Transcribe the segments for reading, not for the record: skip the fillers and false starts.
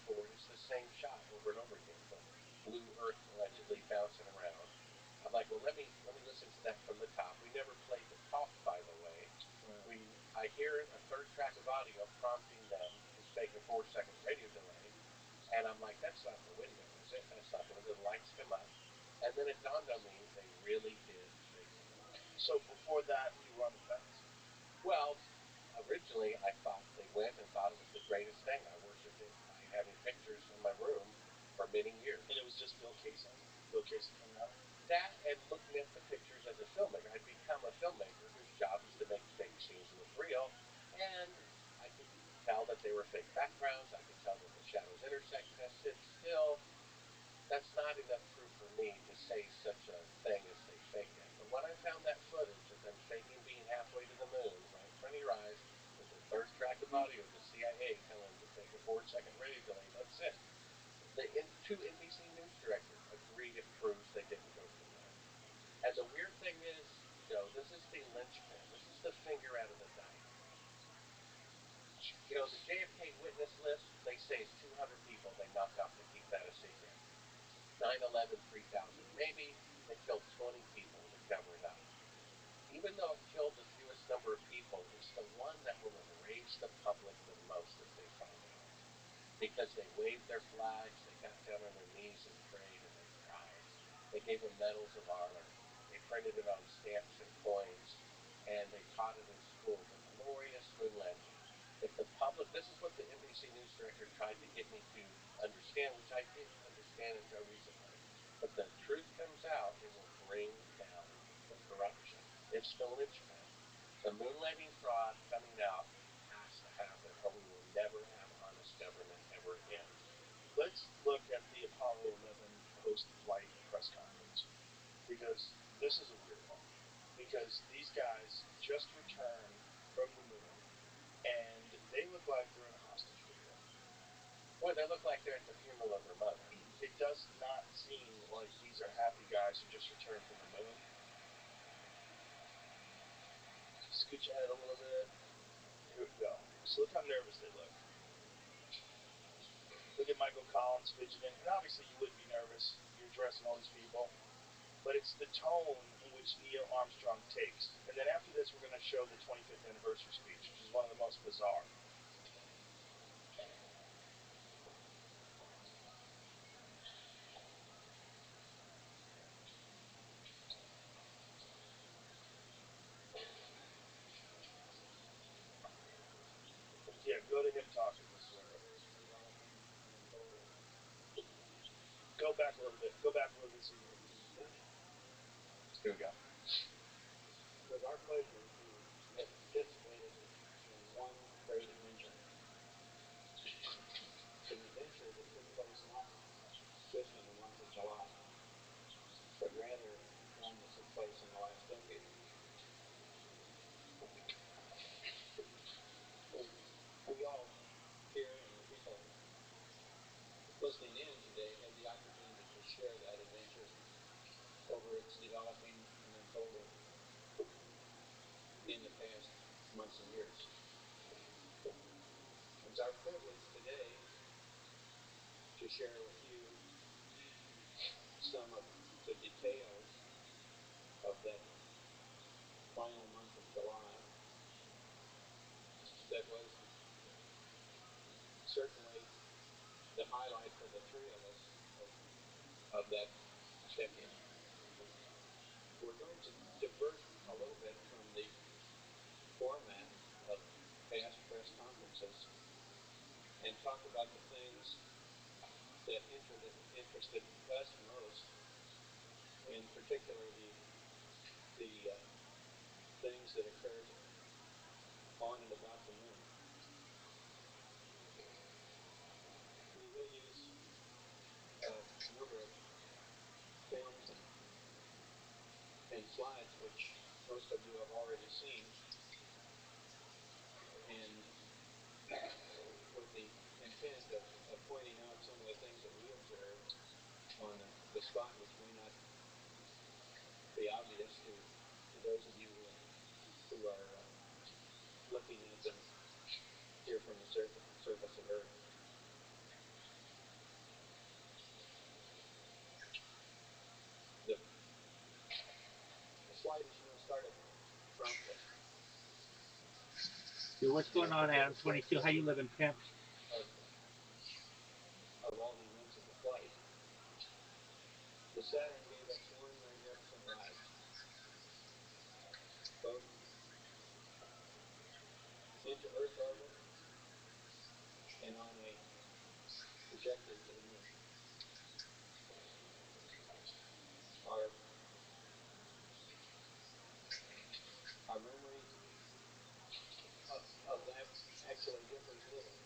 forward, it's the same shot over and over again. The blue Earth allegedly bouncing around. I'm like, well, let me listen to that from the top. We never played the talk, by the way. Right. I hear a third track of audio prompting them to fake a 4-second radio delay, and I'm like, that's not the window, is it? That's not the window. The lights come up, and then it dawned on me they really did fake it. So before that, you were on the fence? Well, originally I thought they went and thought it was the greatest thing. I worshipped it by having pictures in my room for many years. And it was just Bill Casey coming out? That and looking at the pictures as a filmmaker. I'd become a filmmaker whose job was to make fake scenes look real, and I could tell that they were fake backgrounds. I could tell that the shadows intersect. I said, still, that's not enough proof for me to say such a thing as they faked it. But when I found that footage of them faking being halfway to the moon, right in front of your eyes, with the third track of audio, the CIA telling them to fake a 4-second radio delay, that's it. The two NBC News directors agreed it proves they didn't go to the moon. And the weird thing is, Joe, this is the linchpin. This is the finger out of the dike. You know, the JFK witness list, they say is 200 people they knocked off to keep that a secret. 9/11, 3,000. Maybe they killed 20 people to cover it up. Even though it killed the fewest number of people, it's the one that will enrage the public the most if they find out. Because they waved their flags, they got down on their knees and prayed, and they cried. They gave them medals of honor. They printed it on stamps and coins, and they taught it in school, the glorious moon landing. If the public, this is what the NBC News director tried to get me to understand, which I didn't understand until recently. But the truth comes out, it will bring down the corruption. It's the linchpin. The moon landing fraud coming out has to happen, or we will never have honest government ever again. Let's look at the Apollo 11 post-flight press conference, because this is a weird one. Because these guys just returned from the moon, and they look like they're in a hostage video. Boy, they look like they're at the funeral of their mother. It does not seem like these are happy guys who just returned from the moon. Scoot your head a little bit. Here we go. So look how nervous they look. Look at Michael Collins fidgeting. And obviously you wouldn't be nervous. You're addressing all these people. But it's the tone in which Neil Armstrong takes. And then after this, we're going to show the 25th anniversary speech, which is one of the most bizarre. Yeah, go to him talking. This is right. Go back a little bit. Go back a little bit so you can. Here we go. It was our pleasure to have participated in one great invention. An adventure that took place not just on the month of July, but rather one that took place in the last decade. We all here and the people listening in today had the opportunity to share that adventure over its developing and unfolding in the past months and years. It's our privilege today to share with you some of the details of that final month of July that was certainly the highlight for the three of us of that decade. We're going to divert a little bit from the format of past press conferences and talk about the things that interested us most, in particular the things that occurred on and about the moon. We will use a number of films and slides which most of you have already seen, and with the intent of pointing out some of the things that we observed on the spot, which may not be obvious to those of you who are looking at them here from the surface of Earth. What's going on, Adam 22? How you living, pimp? Of all the events of the flight. The Saturn gave us one magnificent ride, both into Earth orbit and on a trajectory to the moon. Our memory of that actually differs little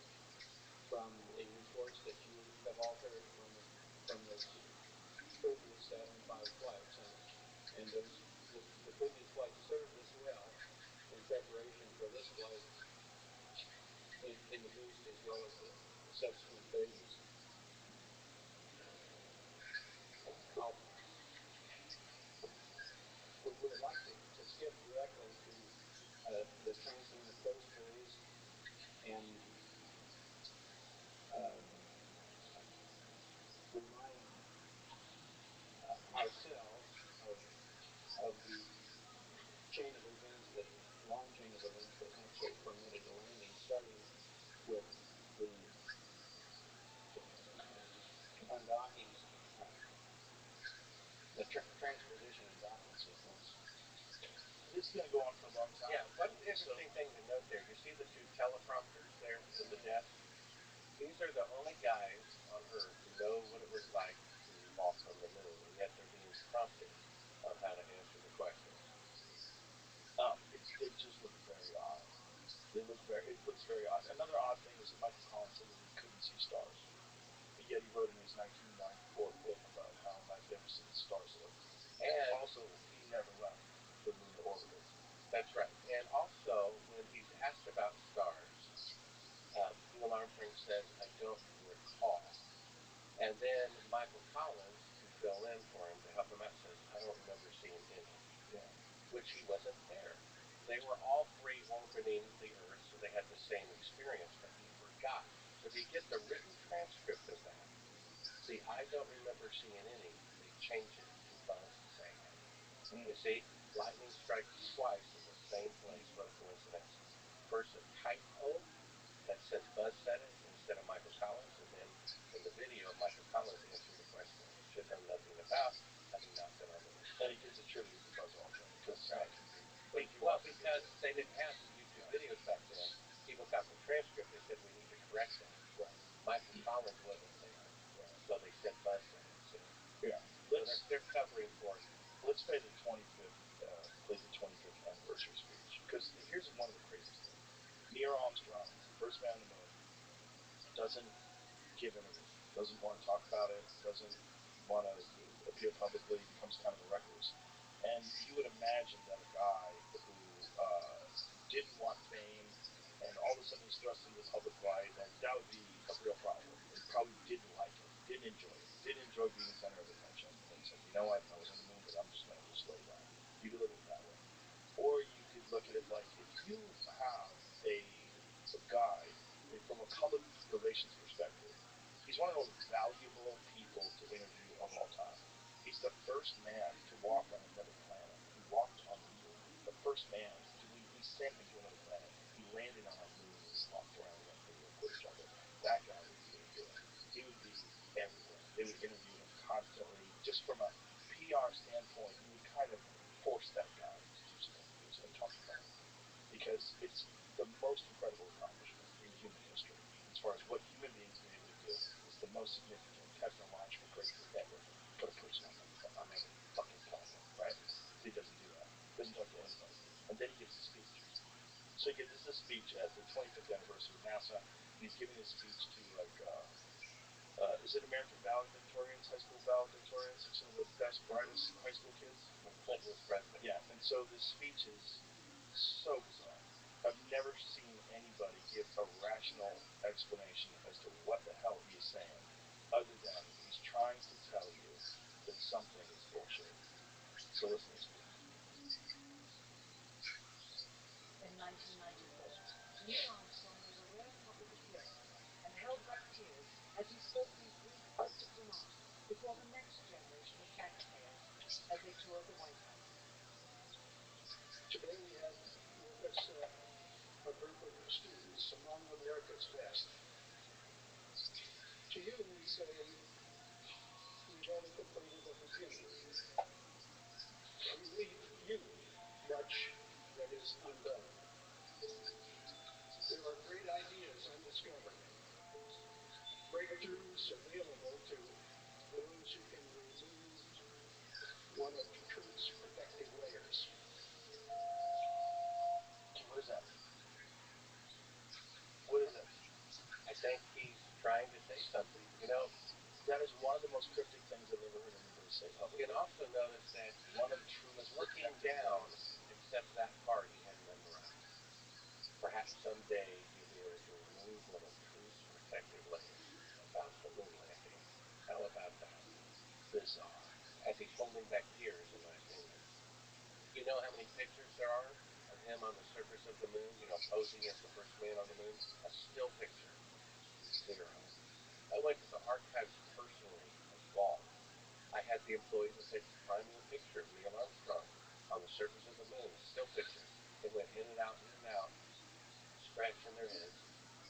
from the reports that you have all heard from those previous Saturn V flights, and the previous flight served us well in preparation for this flight in the boost as well as the subsequent phases. We would like to skip directly to the translunar coast phase and remind ourselves of the chain of events long chain of events that actually permitted the landing, starting with the undocking, the transposition and docking sequence. This is going to go on for a long time. Yeah, one interesting thing to note there, you see the two teleprompters there in the desk? These are the only guys on Earth who know what it was like to walk on the moon, and yet they're being prompted on how to answer the questions. It just looks very odd. It looks very odd. Another odd thing is that Michael Collins said that he couldn't see stars, but yet he wrote in his 1994 book about how magnificent the stars look. And also, he never left the lunar orbiter. That's right. And also, when he's asked about stars, Neil Armstrong says, "I don't recall." And then Michael Collins, to fill in for him, to help him out, says, "I don't remember seeing any." Yeah. Which he wasn't there. They were all three orbiting the Earth, so they had the same experience, but he forgot. So if you get the written transcript of that, see, "I don't remember seeing any," they change it to "Buzz said." You see, lightning strikes twice in the same place. What a coincidence. First a typo that says "Buzz said it" instead of Michael Collins, and then in the video, Michael Collins answered the question, which he'd known nothing about, having not been on the moon. And he gives a tribute to Buzz Aldrin because because they didn't have the YouTube videos back then. People got the transcript. They said, "We need to correct that." Right. Michael Collins wasn't there, right. So they said "Buzz said it." See? Yeah. So they're covering for it. Let's play the 25th anniversary speech, because here's one of the craziest things. Neil Armstrong, first man on the moon, doesn't give interviews, doesn't want to talk about it, doesn't want to appear publicly, becomes kind of a recluse. And you would imagine that a guy who didn't want fame and all of a sudden is thrust into the public light, and that would be a real problem. He probably didn't like it, didn't enjoy it, didn't enjoy being the center of attention, and said, "You know what, I was on the moon, but I'm just going to just lay down." You could look at it that way. Or you could look at it like, if you have a guy from a public relations perspective, he's one of the most valuable people to interview of all time. He's the first man to walk on another planet. He walked on the moon. The first man. We sent him to another planet. He landed on our moon and he walked around. We got video footage of it. That guy would be doing good. He would be everywhere. They would interview him constantly. Just from a PR standpoint, you would kind of force that guy to do some interviews and talk about it. Because it's the most incredible accomplishment in human history. As far as what human beings have been able to do, it's the most significant. Tesla launched rockets ever. Put a person on another fucking planet, right? He doesn't do that. He doesn't talk to anybody. And then he gives a speech. So he gives this speech at the 25th anniversary of NASA, and he's giving this speech to is it American valedictorians, high school valedictorians, like some of the best, brightest high school kids? When Clinton was president. Yeah, and so this speech is so bizarre. I've never seen anybody give a rational explanation as to what the hell he is saying, other than he's trying to tell you that something is bullshit. So listen to this speech. In 1994, Neil Armstrong made a rare public appearance and held back tears as he spoke these brief cryptic remarks before the next generation of taxpayers as they toured the White House. Today we have with us a group of America's fast. To you, we say, we've only completed the beginning. We leave you much that is undone. There are great ideas undiscovered, breakthroughs available to those who can remove one of truth's protective layers. What does that mean? What does that mean? I think he's trying to say something. You know, that is one of the most cryptic things I've ever heard anybody say publicly. You can also notice that one of truth's was looking down, except that part he hadn't memorized. Perhaps someday you'll be able to remove one of truth's protective layers about the moon landing. How about that? Bizarre. As he's holding back tears, in my opinion. You know how many pictures there are of him on the surface of the moon, posing as the first man on the moon? A still picture. Zero. I went to the archives personally of Vault. I had the employees that said, find me a picture of Neil Armstrong on the surface of the moon, a still picture. They went in and out, scratching their heads.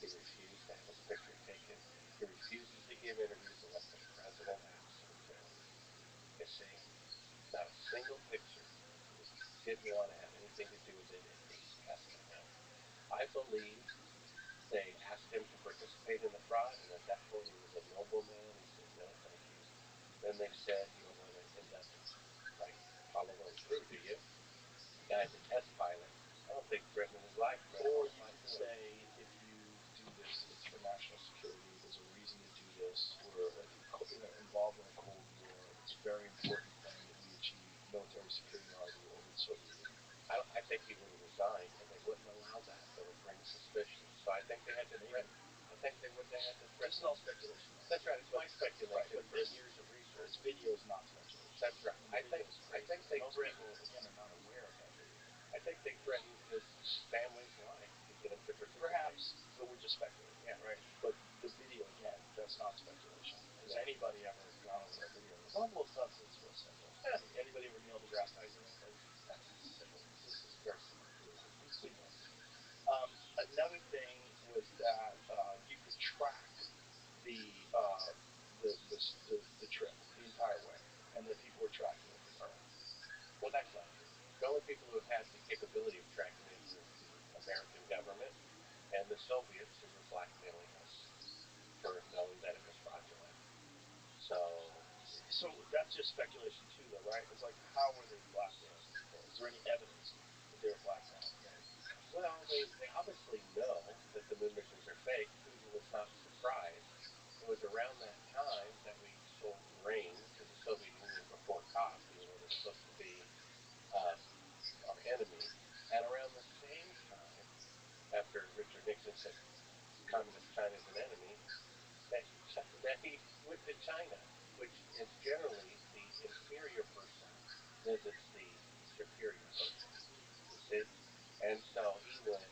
He refused to have his picture taken. He refuses to give interviews unless the president asks him to. You see, not a single picture. He didn't want to have anything to do with it, and he's testing him. I believe they asked him to participate in the fraud, and at that point he was a nobleman. He said, no, thank you. Then they said, you don't want to induct like Apollo 1 crew, do you? The guy's a test pilot. I don't think threatening his life. Or you could say, if you do this, it's for national security. There's a reason to do this. We're involved in a Cold War. It's a very important thing that we achieve military superiority over the Soviet Union. I think he would have resigned, and they wouldn't allow that. That would bring suspicion. So I think they had to threaten. I think they had to threaten. This is all speculation. That's right. It's my speculation for years of research. This video is not speculation. That's right. I think they most people, again, are not aware of that video. I think they threatened his family's life to get him to participate. Perhaps, but we're just speculating. Yeah, right. But the video, again, that's not speculation. Has anybody ever gone over that video? It's almost up to it's real simple. Anybody ever Neil deGrasse Tyson it? It's simple. This is very simple. We know. Another thing was that you could track the trip the entire way, and that people were tracking it from Earth. Well, that's not true. The only people who have had the capability of tracking it was the American government and the Soviets, who were blackmailing us for knowing that it was fraudulent. So that's just speculation too, though, right? It's like, how were they blackmailing people? Is there any evidence that they were blackmailing them? Well, they obviously know that the moon missions are fake. Putin was not surprised. It was around that time that we sold grain to the Soviet Union before coffee, when it was supposed to be our enemy. And around the same time, after Richard Nixon said Communist China is an enemy, that he went to China, which is generally the inferior person visits the superior person. You see? And so he went,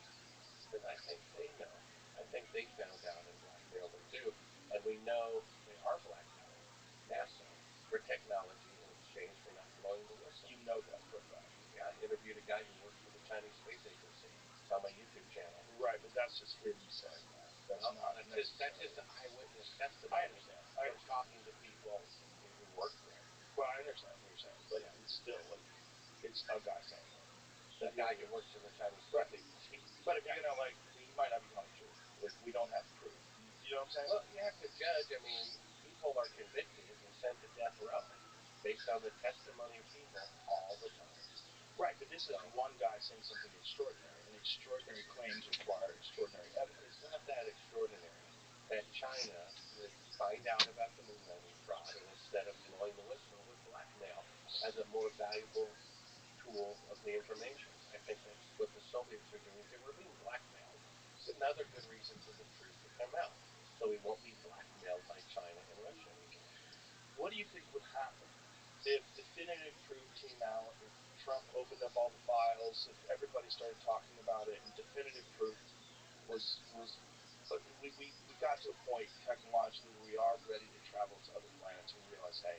because I think they know. I think they found out and blackmailed them too. And we know they are blackmailing NASA for technology in exchange for not blowing the whistle. You know that for a fact. Yeah, I interviewed a guy who works for the Chinese Space Agency. It's on my YouTube channel. Right, but that's just him saying that. That's his eyewitness testimony. I understand. From talking to people who work there. Well, I understand what you're saying, but it's still like, it's a guy saying that. The guy who works in the Chinese Space Agency. But if you're gonna he might not be telling the truth. Like, we don't have proof. You know what I'm saying? Well, you have to judge. I mean, people are convicted and sent to death row based on the testimony of people all the time. Right, but this is one guy saying something extraordinary, and extraordinary claims require extraordinary evidence. It's not that extraordinary that China would find out about the moon landing fraud, and instead of blowing the whistle, would blackmail as a more valuable tool of the information. I think that's what the Soviets are doing too. We're being blackmailed. It's another good reason for the truth to come out, so we won't be blackmailed by China and Russia anymore. What do you think would happen if definitive proof came out, if Trump opened up all the files, if everybody started talking about it, and definitive proof we got to a point technologically where we are ready to travel to other planets and realize, hey,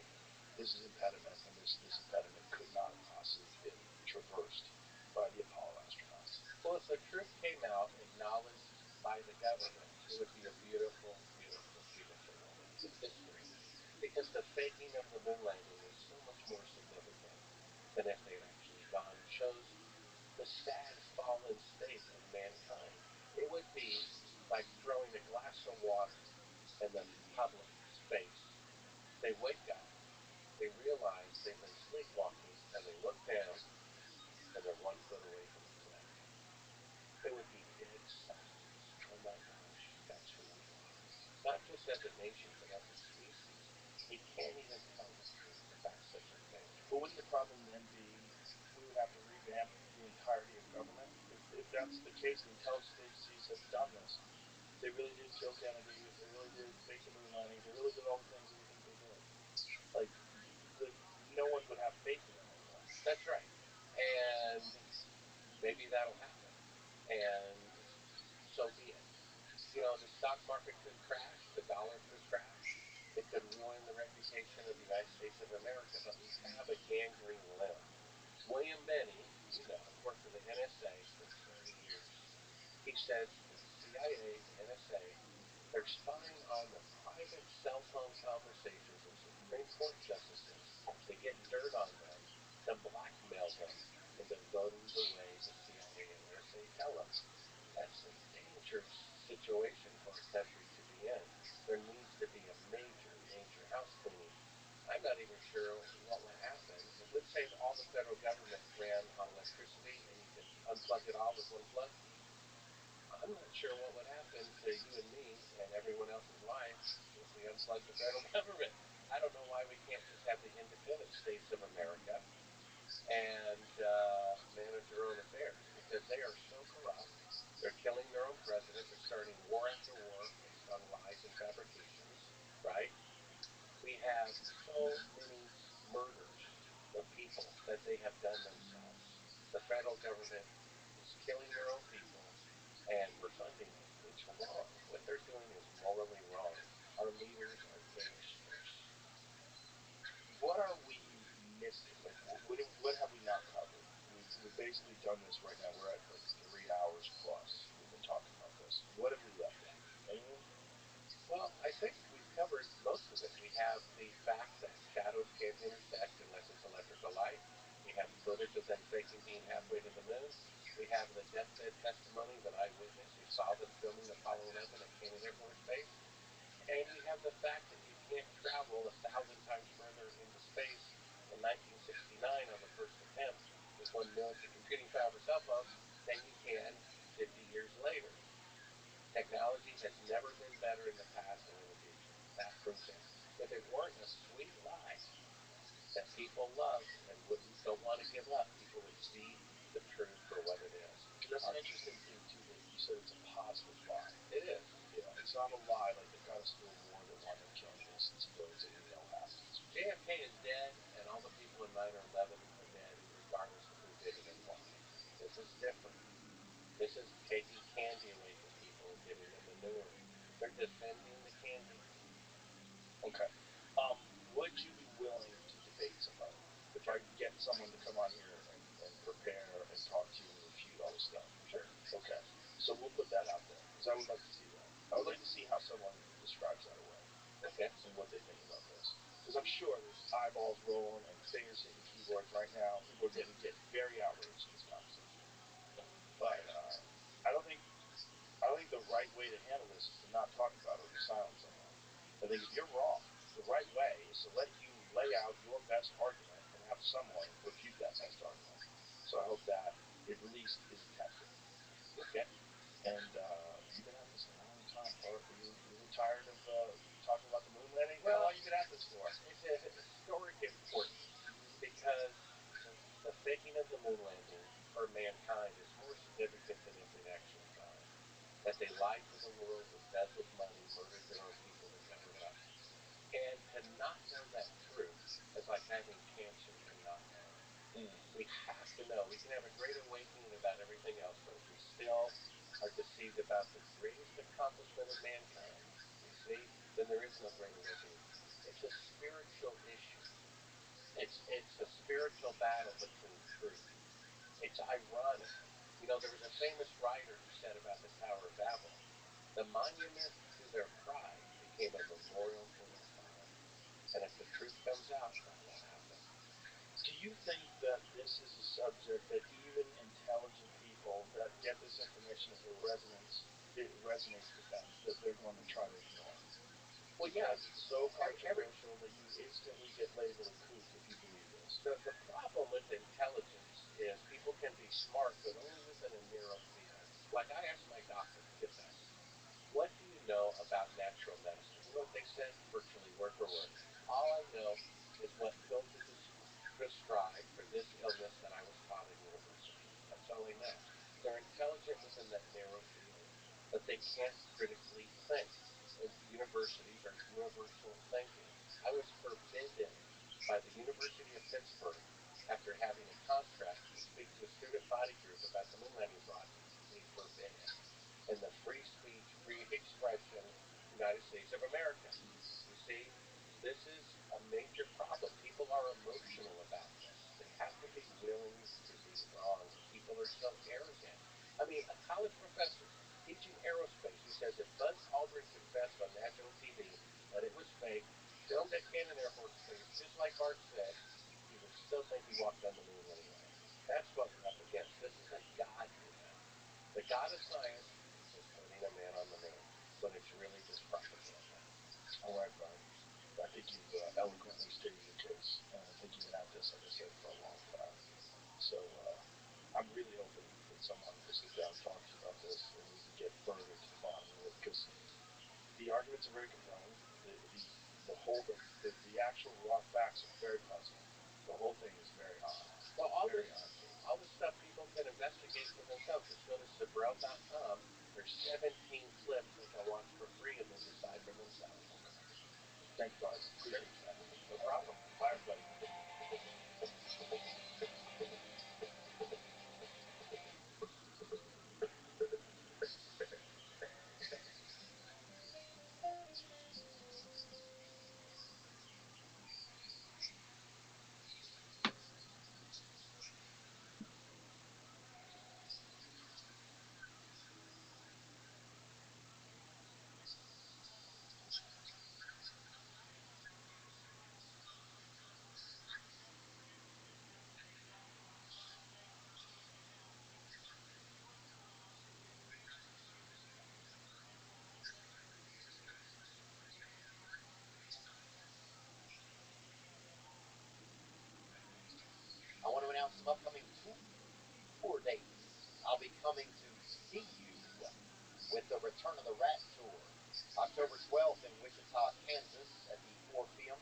this is impediment, and this impediment could not have possibly been traversed by the Apollo astronauts. Well, if the truth came out, acknowledged by by the government, it would be a beautiful, beautiful, beautiful moment in history. Because the faking of the moon landing is so much more significant than if they had actually gone. It shows the sad, fallen state of mankind. It would be like throwing a glass of water in the public's face. They wake up, they realize they've been sleepwalking, and they look down, and they're 1 foot away from a cliff. It would be dead silence. Oh my gosh, that's who we are. Not just as a nation, but as a species. We can't even tell the truth about such a thing. But wouldn't the problem then be we would have to revamp the entirety of government? If that's the case, the intelligence agencies have done this. They really did kill Kennedy. If they really did fake the moon landing, they really did all the things that we think they did. Like, the, no one would have faith in them anymore. That's right. And maybe that'll happen. And so be it. You know, the stock market could crash, the dollar could crash, it could ruin the reputation of the United States of America, but we have a gangrene limb. William Benny, you know, worked for the NSA for 30 years. He says the CIA, the NSA, they're spying on the private cell phone conversations of Supreme Court justices to get dirt on them, to blackmail them into voting the way the CIA and NSA tell them. That's a dangerous situation for a country to be in. There needs to be a major, major house cleaning. I'm not even sure what would happen. Let's say all the federal government ran on electricity and you could unplug it all with one plug. I'm not sure what would happen to you and me and everyone else's life if we unplug the federal government. I don't know why we can't just have the independent states of America and manage their own affairs, because they are so corrupt. They're killing their own president. They're starting war after war based on lies and fabrications, right? We have so many murders of people that they have done themselves. The federal government is killing their own people, and we're funding it. It's wrong. What they're doing is morally wrong. Our leaders are gangsters. What are we missing? Like, what have we not covered? We've basically done this right now. We're at like 3 hours plus. We've been talking about this. What have we left out? Anything? Well, I think we've covered most of it. We have the fact that shadows can't intersect unless it's electrical light. We have footage of them faking being halfway to the moon. We have the deathbed testimony that I witnessed, who saw them filming Apollo 11 at Kennedy Air Force Base. And we have the fact that you can't travel 1,000 times further into space in 1969 on the first attempt with 1 minute of computing power for cell phones than you can 50 years later. Technology has never been better in the past or in the future. That proves it. If it weren't a sweet lie that people love and don't want to give up, people would see the truth for what it is. Because that's an interesting thing, too, that you said it's a positive lie. It is. Yeah, it's not a lie like they've got us through a war that wound up killing innocent civilians that we know happened. JFK is dead, and all the people in 9 or 11 are dead, regardless of who did it and why. This is different. This is taking candy away from people and giving them manure. They're defending the candy. Okay. Would you be willing to debate somebody? If I get someone to come on here and prepare and talk to you and refute all this stuff? Sure. Okay. So we'll put that out there, because I would like to see that. I would like to see how someone describes that away. Okay. And what they think about this. Because I'm sure there's eyeballs rolling and fingers hitting keyboards right now. People are going to get very outraged in this conversation. But I don't think the right way to handle this is to not talk about it or to silence someone. I think if you're wrong, the right way is to let you lay out your best argument and have someone refute that best argument. So I hope that at least is attempted. Okay. And you've been at this a long time, Bart. Are you tired of talking about the moon landing? Well, how long have you been at this for? It's a historic importance, because the faking of the moon landing for mankind is more significant than if they'd actually gone. That they lied to the world, embezzled money, murdered their own people to cover it up. And to not know that truth is like having cancer and not know it. We have to know. We can have a great awakening about everything else, but if we still are deceived about the greatest accomplishment of mankind, you see, then there is no great awakening. It's a spiritual issue. It's a spiritual battle between truth. It's ironic. You know, there was a famous writer who said about the Tower of Babel, The monument to their pride became a memorial to their folly. And if the truth comes out, that will happen. Do you think that this is a subject that even intelligent people that get this information as it resonates with them, that they're going to try to ignore? Well, yeah, because it's so controversial that you instantly get labeled a kook if you believe this. the problem with intelligence is people can be smart, but only within a narrow field. Like I asked my doctor, get this, what do you know about natural medicine? You know what they said? Virtually word for word. All I know is what pills are prescribed for this illness that I was taught in university. That's all I know. They're intelligent within that narrow field, but they can't critically think. Universities are universal thinking. I was forbidden by the University of Pittsburgh after having a contract to speak to a student body group about the moon landing project. They forbid it in the free speech, free expression United States of America. You see, this is a major problem. People are emotional about this. They have to be willing to be wrong. People are so arrogant. I mean, a college professor teaching aerospace who says if Buzz Aldrin confessed on national TV that it was fake, filmed at Cannon Air Force Base, just like Bart said, he would still think he walked on the moon anyway. That's what we're up against. This is a God movement. The God of science is putting a man on the moon when it's really just propaganda. All right, Brian. I think you've eloquently stated your case, and I think you've been at this, like I said, for a long time. So I'm really hoping that someone will sit down and talk to you about this, and we can get further to the bottom of it, because the arguments are very compelling. The actual raw facts are very puzzling. The whole thing is very odd. Well, Very odd case. all this stuff people can investigate for themselves. Just go to Sabrel.com. There's 17 clips they can watch for free, and they'll decide for themselves. Okay. Thank you, Bart. Appreciate you, man. No problem. Bye, everybody. I want to announce some upcoming tour dates. I'll be coming to see you with the Return of the Rat Tour, October 12th in Wichita, Kansas at the Orpheum.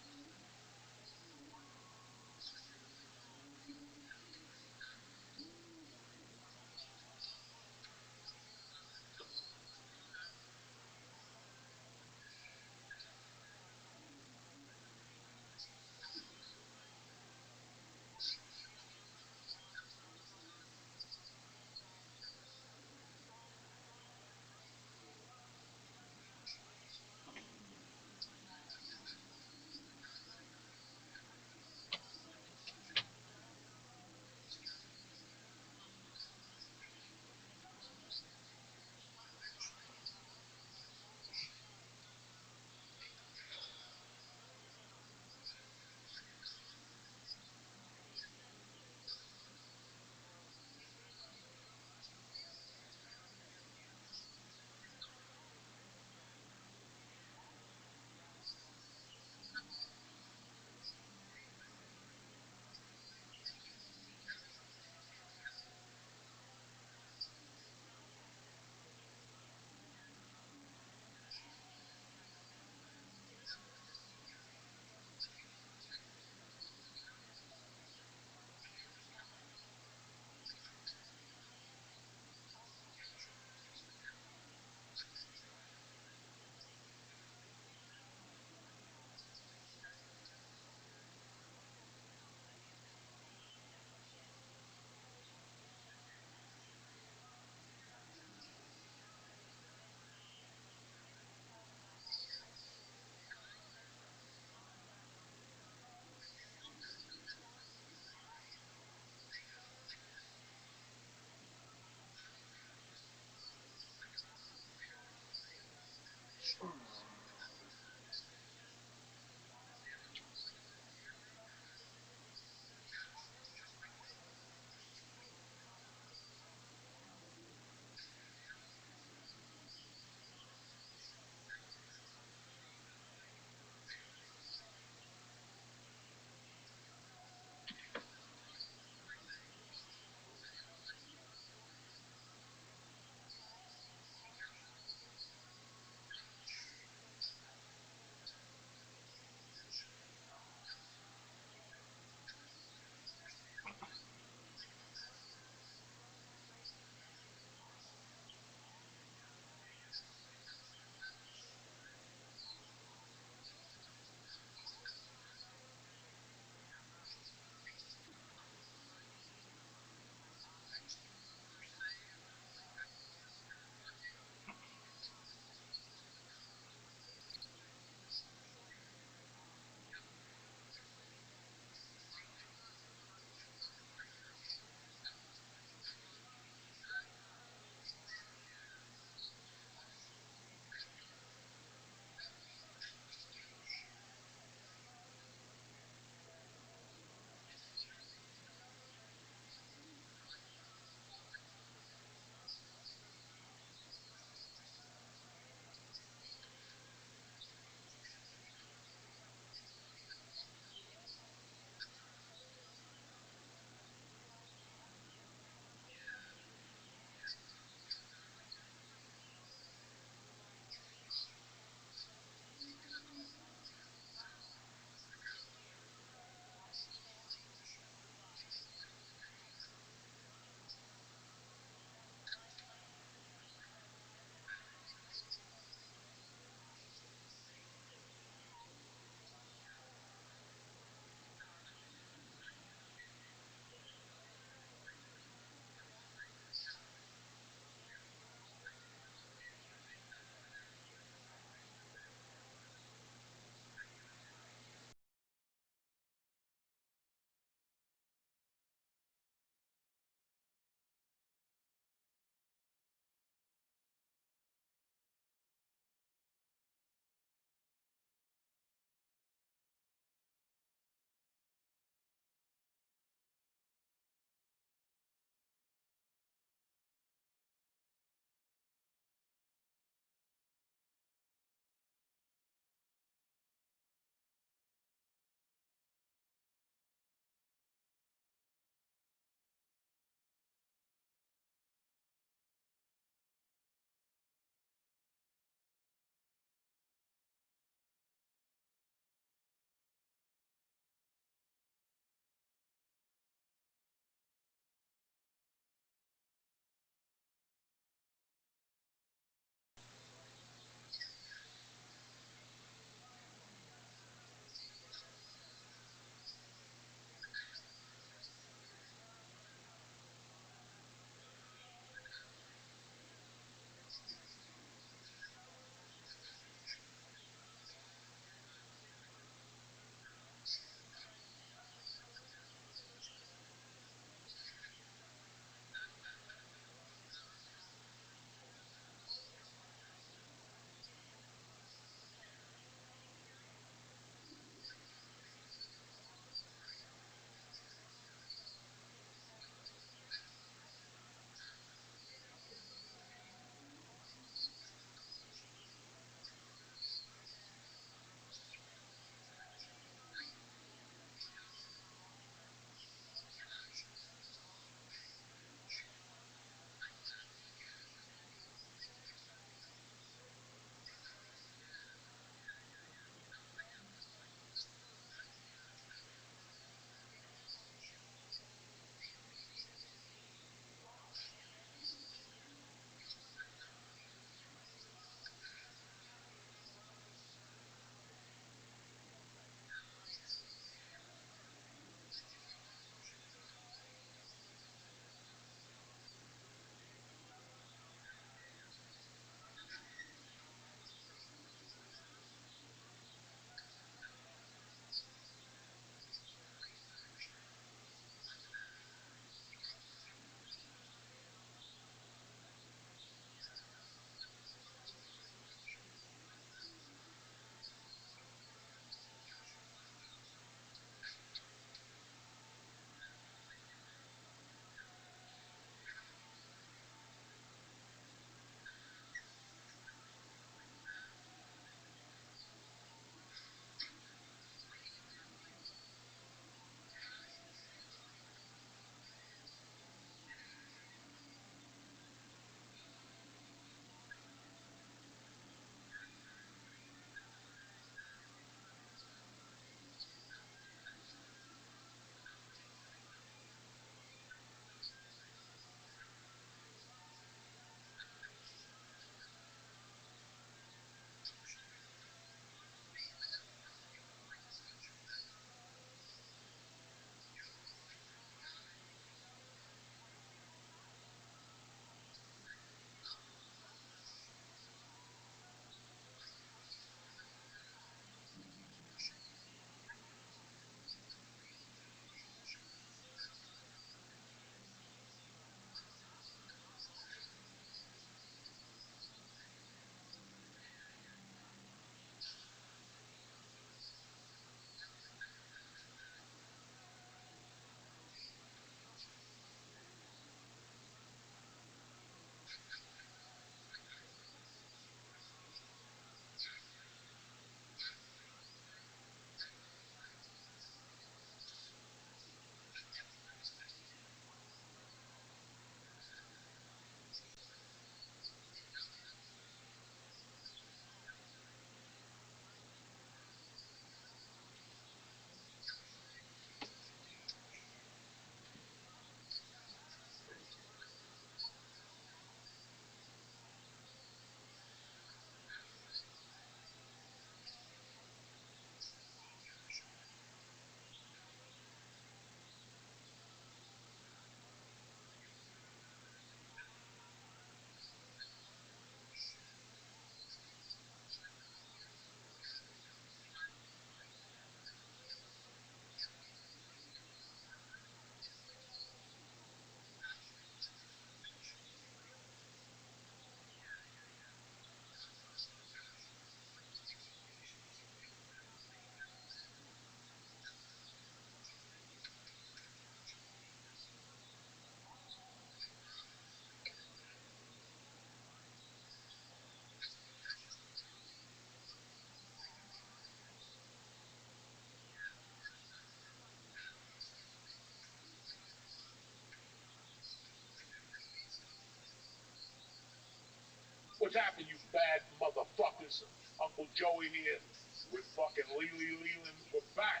What's happened, you bad motherfuckers? Uncle Joey here with fucking Leland. We're back.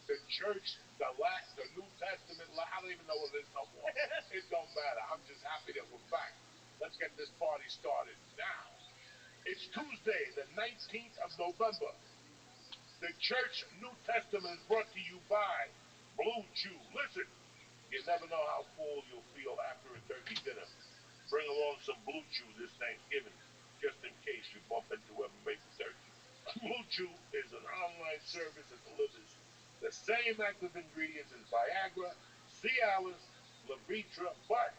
The church, the New Testament. I don't even know what it is no more. It don't matter. I'm just happy that we're back. Let's get this party started now. It's Tuesday, the 19th of November. The church New Testament is brought to you by Blue Chew. Listen, you never know how full you'll feel after a turkey dinner. Bring along some Blue Chew this Thanksgiving, just in case you bump into whoever made the turkey. Blue Chew is an online service that delivers the same active ingredients as Viagra, Cialis, Levitra, but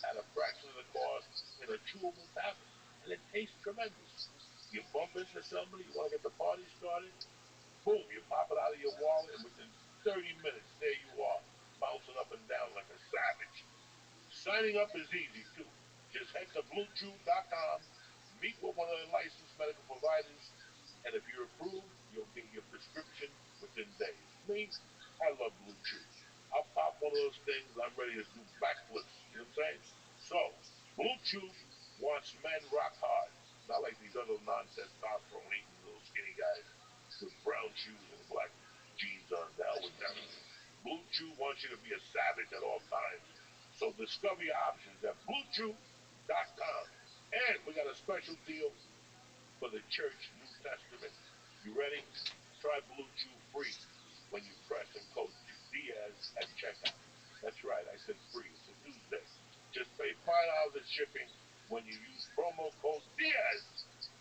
at a fraction of the cost in a chewable tablet. And it tastes tremendous. You bump into somebody, you want to get the party started, boom, you pop it out of your wallet, and within 30 minutes, there you are, bouncing up and down like a savage. Signing up is easy, too. Just head to BlueChew.com, meet with one of the licensed medical providers, and if you're approved, you'll get your prescription within days. Me, I love Blue Chew. I'll pop one of those things, I'm ready to do backflips. You know what I'm saying? So, Blue Chew wants men rock hard, not like these other non-testosterone eating little skinny guys with brown shoes and black jeans on. The hell with them. Blue Chew wants you to be a savage at all times. So discover your options at BlueChew.com. And we got a special deal for the Church New Testament. You ready? Try Blue Chew free when you press and code Diaz at checkout. That's right, I said free. It's a Tuesday. Just pay $5 in shipping when you use promo code Diaz,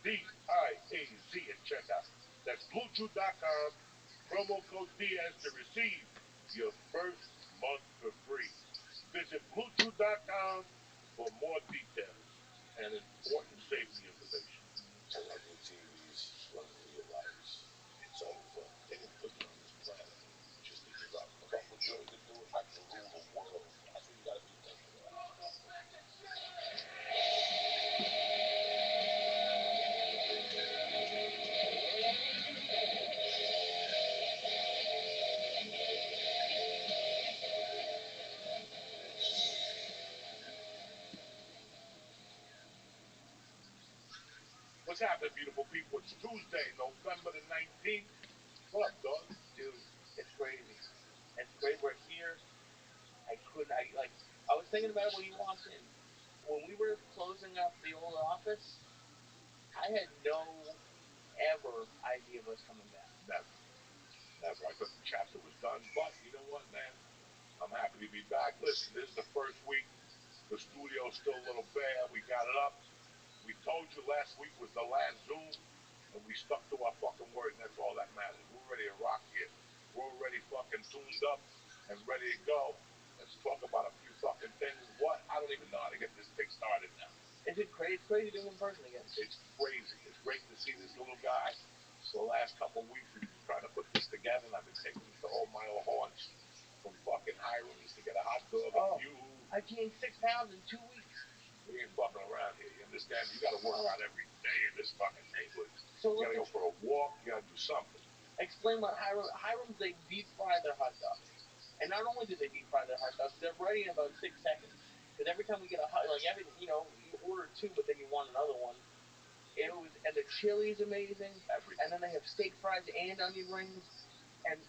D-I-A-Z at checkout. That's BlueChew.com, promo code Diaz to receive your first month for free. Visit BlueChew.com for more details and important safety information. And ugly TVs run through your lives. It's over. They didn't put you on this planet just to give up. If Uncle Joey could do it, I can rule the world. That's what you gotta be thinking of. What's happening, beautiful people? It's Tuesday, November the 19th. What up, dog? Dude, it's crazy. It's great. We're here. I was thinking about it when you walked in. When we were closing up the old office, I had no ever idea of us coming back. Never. Never. I thought the chapter was done, but you know what, man? I'm happy to be back. Listen, this is the first week. The studio's still a little bare. We got it up. We told you last week was the last Zoom, and we stuck to our fucking word, and that's all that matters. We're ready to rock here. We're already fucking tuned up and ready to go. Let's talk about a few fucking things. What? I don't even know how to get this thing started now. Is it crazy? It's crazy doing in person again. It's crazy. It's great to see this little guy. For the last couple of weeks, we've been trying to put this together, and I've been taking him to all mile haunts from fucking Hiram's to get a hot dog and you. I gained 6 pounds in 2 weeks. We ain't fucking around here. You understand? You got to work out every day in this fucking neighborhood. So You got to go for a walk. You got to do something. Explain what Hiram's, they deep fry their hot dogs. And not only do they deep fry their hot dogs, they're ready in about 6 seconds. Because every time we get a hot, like every, you order 2, but then you want another one. And the chili is amazing. Everything. And then they have steak fries and onion rings. And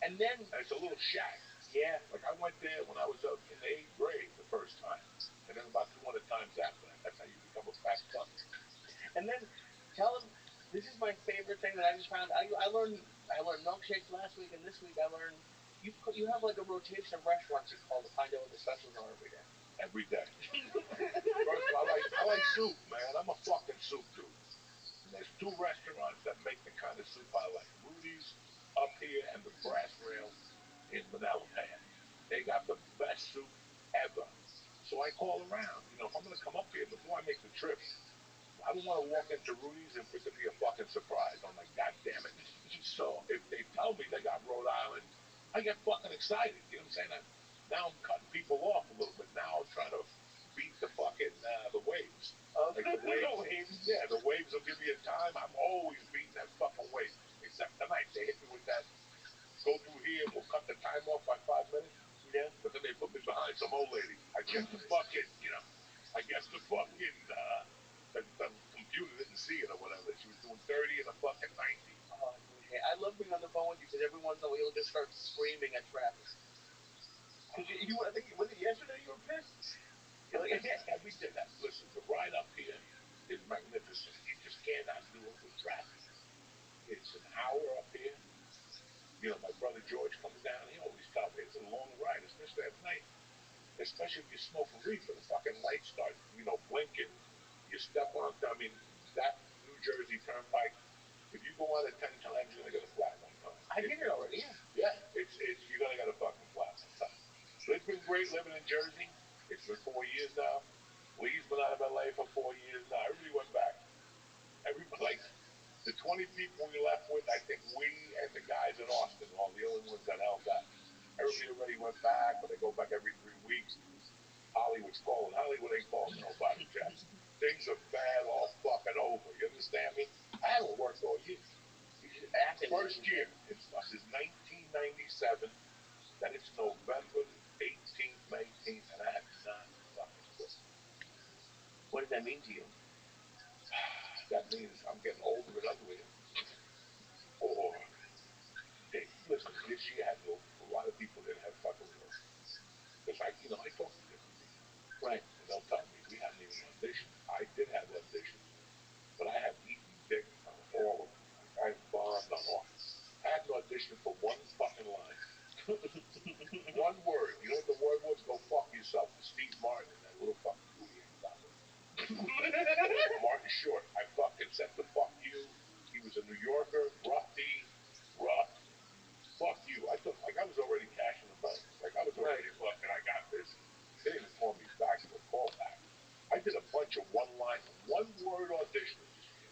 and then it's a little shack. Yeah. Like I went there when I was in the 8th grade the first time, and then about 200 times after that. That's how you become a fat fuck. And then tell them this is my favorite thing that I just found. I learned milkshakes last week, and this week I learned you have like a rotation of restaurants you call to find out what the specials are every day. Every day. First of all, I like soup, man. I'm a fucking soup dude. And there's 2 restaurants that make the kind of soup I like. Rudy's up here and the Brass Rail in Manalapan. They got the best soup ever. So I call around. If I'm going to come up here before I make the trip, I don't want to walk into Rudy's and for it to be a fucking surprise. I'm like, God damn it. So if they tell me they got Rhode Island, I get fucking excited. You know what I'm saying? Now I'm cutting people off a little bit. Now I'm trying to beat the fucking the waves. Like the waves. Yeah, the waves will give you a time. I'm always beating that fucking wave. Except tonight, they hit me with that. Go through here and we'll cut the time off by 5 minutes. Yeah. But then they put me behind some old lady. I guess the fucking, because every once in a while he'll just start screaming at traffic. Because I think was it yesterday you were pissed? Everything. Listen, the ride up here is magnificent. You just cannot do it with traffic. It's an hour up here. You know, my brother George comes down. He always tells me it's a long ride, especially at night. Especially if you're smoking reefer, the fucking lights start, blinking. You step on. I mean, that New Jersey Turnpike. If you go on it 10 times, you're gonna get a flat one time. I did it already. Yeah. Yeah, it's you're gonna get a fucking flat one time. But it's been great living in Jersey. It's been 4 years now. Lee's been out of LA for 4 years now. Everybody went back. Everybody, like the 20 people we left with, I think we and the guys in Austin are the only ones that held back. Everybody already went back, but they go back every 3 weeks because Hollywood's calling. Hollywood ain't calling nobody, Jeff. Things are bad all fucking over. You understand me? I haven't worked all year. First year is 1997. Then it's November 18th, 19th, and I have not fucking quit. What does that mean to you? That means I'm getting older and uglier. Or, hey, listen, this year had a lot of people didn't have fucking work. Because I talk to different people. Right. And they'll tell me, we haven't even auditioned. I did have auditions, but I have eaten dick on all of them. Like, I bombed on all. I had an audition for one fucking line. One word. You know what the word was? Go fuck yourself. To Steve Martin in that little fucking movie I got with. Martin Short. I fucking said the fuck you. He was a New Yorker, rough. Fuck you. I thought, like, I was already cashing the bank. Like, I was already fucking, I got this. They didn't even call me back to a callback. I did a bunch of one-word auditions this year.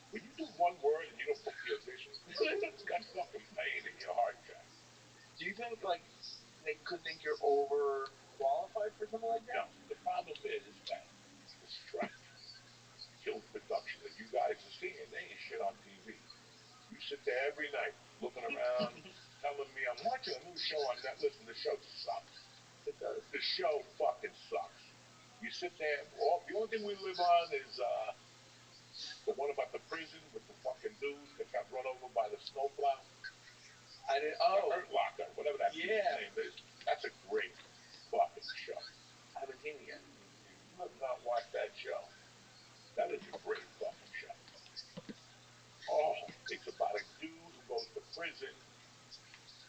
When you do one word and you don't book the audition, that's fucking pain in your heart, Jack. Do you think, like, they could think you're overqualified for something like that? No. The problem is that the strike kills production. And you guys are seeing, they ain't shit on TV. You sit there every night looking around, telling me I'm watching a new show on Netflix. Listen, the show sucks. It does. The show fucking sucks. You sit there. The only thing we live on is the one about the prison with the fucking dude that got run over by the snowplow. Hurt Locker, whatever that name is. That's a great fucking show. I haven't seen it yet. If you have not watched that show, that is a great fucking show. Oh, it's about a dude who goes to prison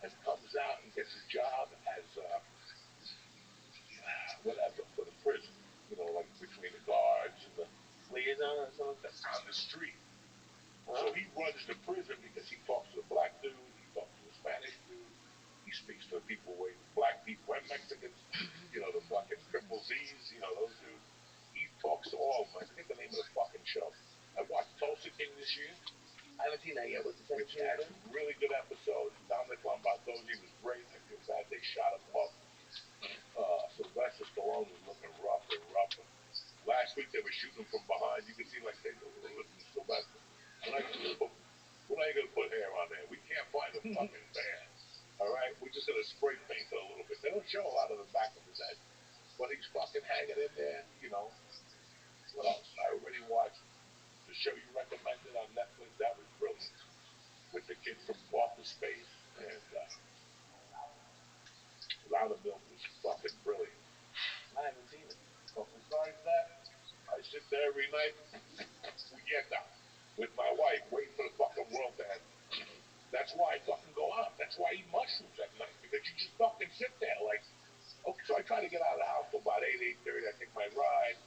and comes out and gets a job as whatever for the prison. Like between the guards and the liaison or something on the street. So he runs the prison because he talks to the black dude, he talks to the Spanish dude, he speaks to the people, black people and Mexicans, the fucking triple Z's, those dudes. He talks to all of them. I forget the name of the fucking show. I watched Tulsa King this year. I haven't seen that yet. What's the second Which had some really good episodes. Dominic Lombardozzi was great. I feel bad they shot him up. Sylvester Stallone was looking rougher and rougher. Last week they were shooting him from behind. You could see like they listen to Sylvester. When are you gonna put hair on there? We can't find a fucking man. All right, we're just gonna spray paint it a little bit. They don't show a lot of the back of his head, but he's fucking hanging in there. What else? I already watched the show you recommended on Netflix. That was brilliant with the kid from Office Space, and Loudermilk was fucking brilliant. I haven't seen it. But besides that, I sit there every night with my wife waiting for the fucking world to end. That's why I fucking go out. That's why I eat mushrooms at night, because you just fucking sit there like, okay, so I try to get out of the house till about 8:30. I take my ride.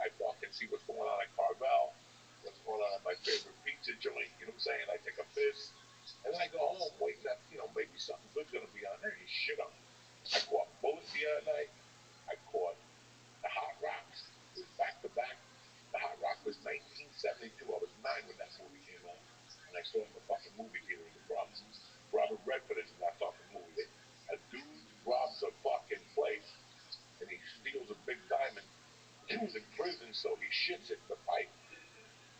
I fucking see what's going on at Carvel, what's going on at my favorite pizza joint. You know what I'm saying? I take a piss, and then I go home waiting that, maybe something good's going to be on there. Ain't shit on it. I caught Bullet the other night. I caught the Hot Rocks. It was back to back. The Hot Rock was 1972. I was 9 when that movie came out, and I saw it in the fucking movie theater in the Bronx. Robert Redford is in that fucking movie. A dude robs a fucking place, and he steals a big diamond. He was in prison, so he shits it in the pipe.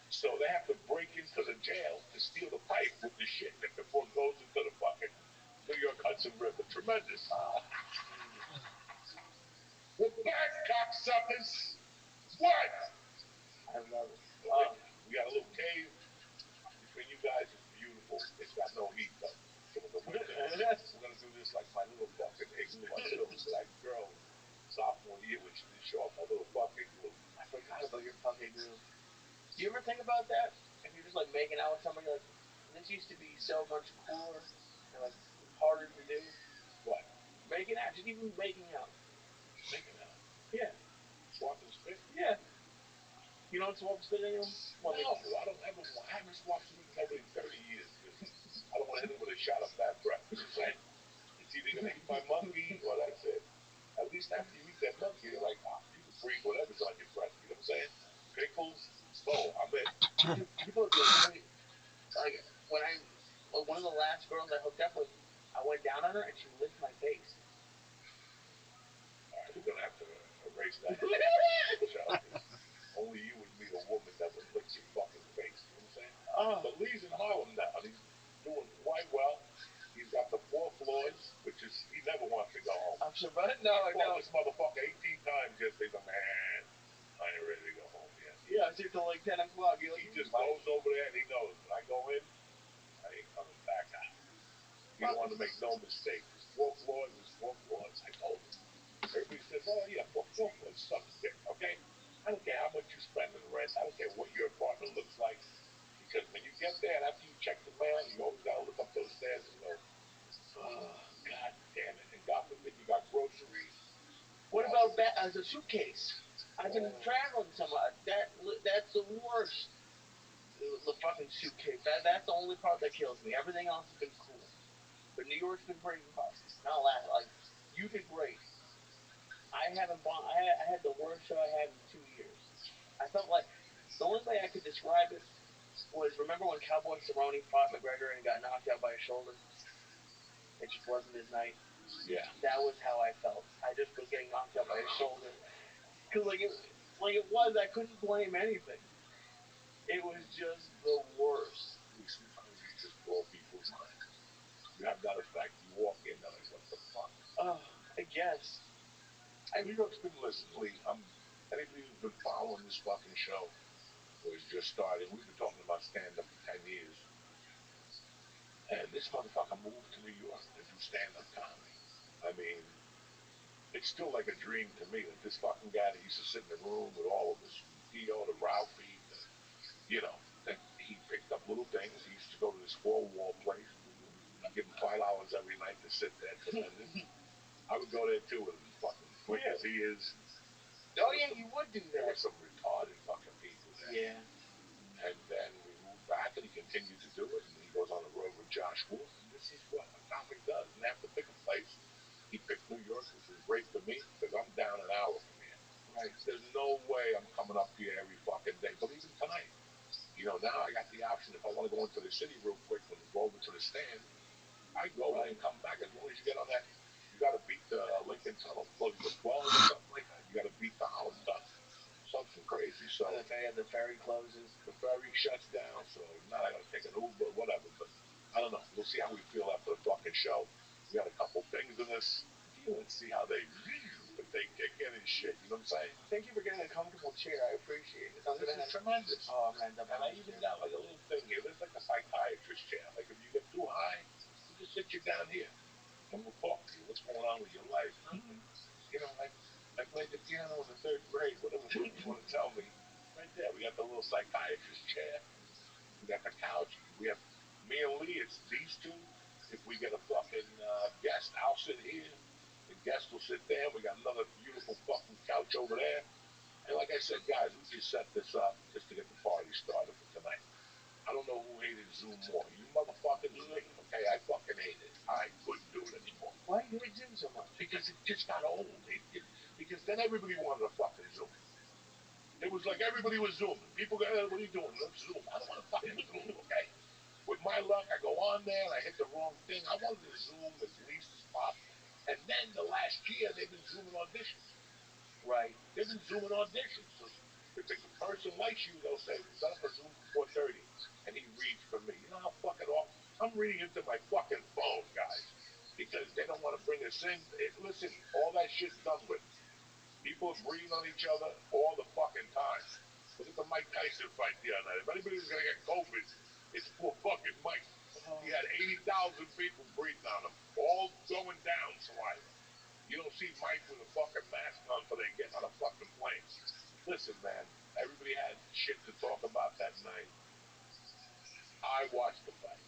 So they have to break into the jail to steal the pipe with the shit in it before it goes into the fucking New York Hudson River. Tremendous. We're back, cocksuckers. What? I love it. We got a little cave between you guys. It's beautiful. It's got no heat though. So when the winter fights used to be so much cooler and like harder to do. What? Making out, just even making out. Making out? Yeah. Swap and spit? Yeah. You don't swap spit anymore? Well, no, I don't ever. I haven't swapped spit with nobody in 30 years because I don't want to hit him with a shot of bad breath. You know what I'm saying? It's either gonna eat my monkey or that's it. At least after you eat that monkey, you're like, oh, you can breathe whatever's on your breath. You know what I'm saying? Pickles. Oh, I'm in. Dude, people are like when I one of the last girls I hooked up with, I went down on her and she licked my face. All right, we're gonna have to erase that from the show because only you would meet a woman that would lick your fucking face. You know what I'm saying? Oh. But Lee's in Harlem now, and he's doing quite well. He's got the 4 floors, which is he never wants to go home. I'm sure, but no, I called this motherfucker 18 times yesterday. Man, I ain't ready to go home yet. Yeah, I see till like 10 o'clock. He just goes over there and he knows when I go in, I ain't coming back out. He don't want to make no mistakes. It's 4 floors, it's 4 floors. I told him. Everybody says, oh yeah, 4 floors, suck a dick, okay? I don't care how much you spend in rent. I don't care what your apartment looks like. Because when you get there and after you check the mail, you always got to look up those stairs and go, oh, God damn it. And God forbid you got groceries. What about that as a suitcase? I've been traveling so much. That's the worst. The fucking suitcase. That's the only part that kills me. Everything else has been cool. But New York's been pretty hard. Not last. Like you did great. I haven't bought. I had the worst show I had in 2 years. I felt like the only way I could describe it was remember when Cowboy Cerrone fought McGregor and got knocked out by his shoulder. It just wasn't his night. Yeah. That was how I felt. I just was getting knocked out by his shoulder. Cause like it was, I couldn't blame anything. It was just the worst. Sometimes you just blow people's minds. You have that effect. You walk in, they're like, what the fuck? Oh, I guess. New York's been listening, Lee. Anybody who's been following this fucking show was just starting. We've been talking about stand up for 10 years. And this motherfucker moved to New York to do stand up comedy. I mean, it's still like a dream to me that this fucking guy that used to sit in the room with all of us, from Dio to Ralphie, to, that he picked up little things. He used to go to this four-wall place. I'd give him $5 every night to sit there. Tremendous. I would go there too with him, fucking quick as he is. Oh yeah, you would do that. There were some retarded fucking people there. Yeah. And then we moved back, and he continued to do it. And he goes on the road with Josh Wolf. And this is what a comic does. And they have to pick a place. He picked New York, which was great for me because I'm down an hour from here. Right. There's no way I'm coming up here every fucking day. But even tonight, now I got the option if I want to go into the city real quick when we go over to the stand. I go and come back as long as you get on that. You got to beat the Lincoln Tunnel. Close to 12 or something like that. You got to beat the Holland Tunnel. Something crazy. So the ferry closes. The ferry shuts down. So now I got to take an Uber, whatever. But I don't know. We'll see how we feel after the fucking show. We got a couple things in this. Let's see how if they kick in and shit. You know what I'm saying? Thank you for getting a comfortable chair. I appreciate it. This is tremendous. Oh, I'm gonna end up. And I even got like a little thing here. There's like a psychiatrist chair. Like if you get too high, we'll just sit you down here and we'll talk to you. What's going on with your life? Nothing. Like I played the piano in the 3rd grade. Whatever you want to tell me. Right there, we got the little psychiatrist chair. We got the couch. We have me and Lee. It's these two. If we get a fucking guest, I'll sit here. The guest will sit there. We got another beautiful fucking couch over there. And like I said, guys, we just set this up just to get the party started for tonight. I don't know who hated Zoom more. You motherfuckers or me. Okay, I fucking hate it. I couldn't do it anymore. Why do you hate Zoom so much? Because it just got old. Because then everybody wanted to fucking Zoom. It was like everybody was Zooming. People go, what are you doing? Let's Zoom. I don't want to fucking Zoom, okay? With my luck, I go on there and I hit the wrong thing. I wanted to Zoom as least as possible. And then the last year, they've been Zooming auditions. Right. They've been Zooming auditions. So if the person likes you, they'll say, set up a Zoom for 4:30. And he reads for me. You know how fucking off? I'm reading into my fucking phone, guys. Because they don't want to bring us in. Listen, all that shit's done with. People are breathing on each other all the fucking time. Look at the Mike Tyson fight the other night. If anybody's gonna get COVID, it's poor fucking Mike. He had 80,000 people breathing on him, all going down saliva. You don't see Mike with a fucking mask on till they get on a fucking plane. Listen, man, everybody had shit to talk about that night. I watched the fight.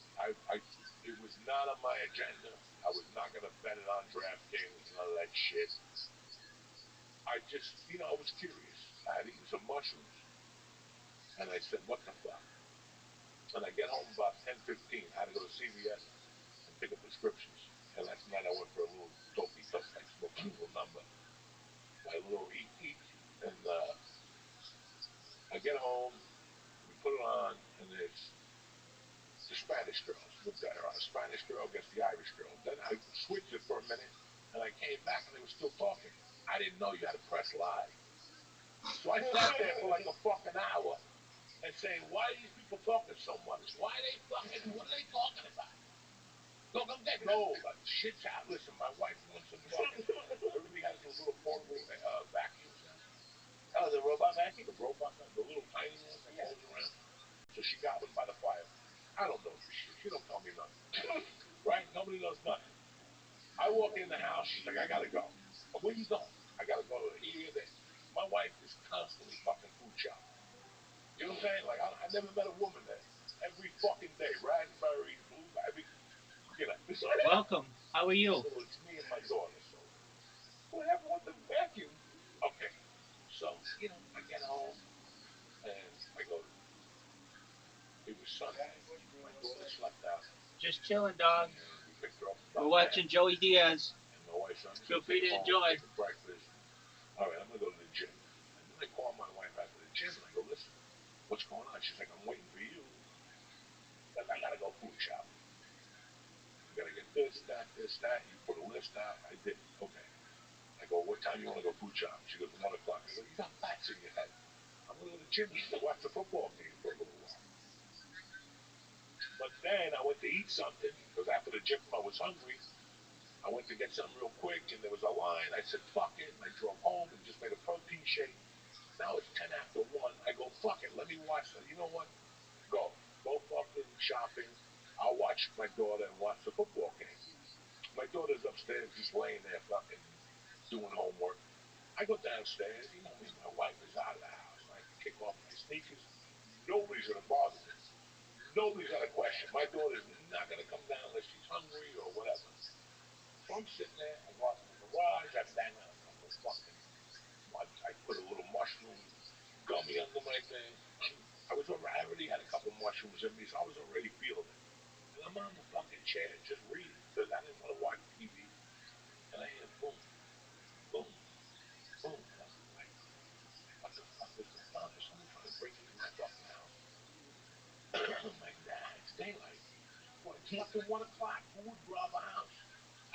agenda. I was not gonna bet it on DraftKings, none of that shit. I just, I was curious. I had eaten some mushrooms, and I said, "What the fuck?" And I get home about 10:15. I had to go to CVS and pick up prescriptions. And last night I went for a little dopey toke. I smoked a little number, my little eat, and I get home. We put it on, and it's the Spanish girls. The Spanish girl gets the Irish girl. Then I switched it for a minute, and I came back, and they were still talking. I didn't know you had to press live. So I sat there for like a fucking hour and saying, why are these people talking so much? Why are they fucking, what are they talking about? Look, I'm getting old. Shit's out. Listen, my wife wants some fucking, everybody has those little portable vacuums now. Oh, the robot vacuum? The robot, the little tiny ones that goes around. So she got one by the fire. I don't know this shit. She don't tell me nothing. Right? Nobody knows nothing. I walk in the house. She's like, I gotta go. Where you going? I gotta go here, there. My wife is constantly fucking food shopping. You know what I'm saying? Like, I never met a woman that every fucking day, raspberries, blueberries, So, Welcome. How are you? So it's me and my daughter. So What happened with the vacuum? okay. So, I get home and I go, it was Sunday. My daughter slept out. Just chilling, dog. And we picked her up We're about watching Joey Diaz. And my wife said, I'm just Feel going to free take to home, enjoy. take a breakfast. All right, I'm going to go to the gym. And then I call my wife after the gym and I go, listen, what's going on? She's like, I'm waiting for you. Like, I got to go food shopping. I got to get this, that. You put a list out. I did. Okay. I go, what time you want to go food shopping? She goes, 1 o'clock. I go, you got bats in your head. I'm going to go to the gym and watch the football game for a little while. But then I went to eat something because after the gym I was hungry. I went to get something real quick and there was a line. I said, fuck it. And I drove home and just made a protein shake. Now it's 10 after 1. I go, fuck it. Let me watch that. You know what? Go. Go fucking shopping. I'll watch my daughter and watch the football game. My daughter's upstairs just laying there fucking doing homework. I go downstairs. You know me, my wife is out of the house. I kick off my sneakers. Nobody's going to bother me. Nobody's going to question. My daughter's not going to come down unless she's hungry or whatever. So I'm sitting there. I go out to the garage. I bang out a couple of fucking. I put a little mushroom gummy under my thing. I already had a couple mushrooms in me, so I was already feeling it. And I'm on the fucking chair just reading because I didn't want to watch TV. And I hear boom, boom, boom. And I'm like, what the fuck is going on? Is someone trying to break into my fucking house? I'm like, nah, it's daylight. Well, it's fucking 1 o'clock. Who would rob a house?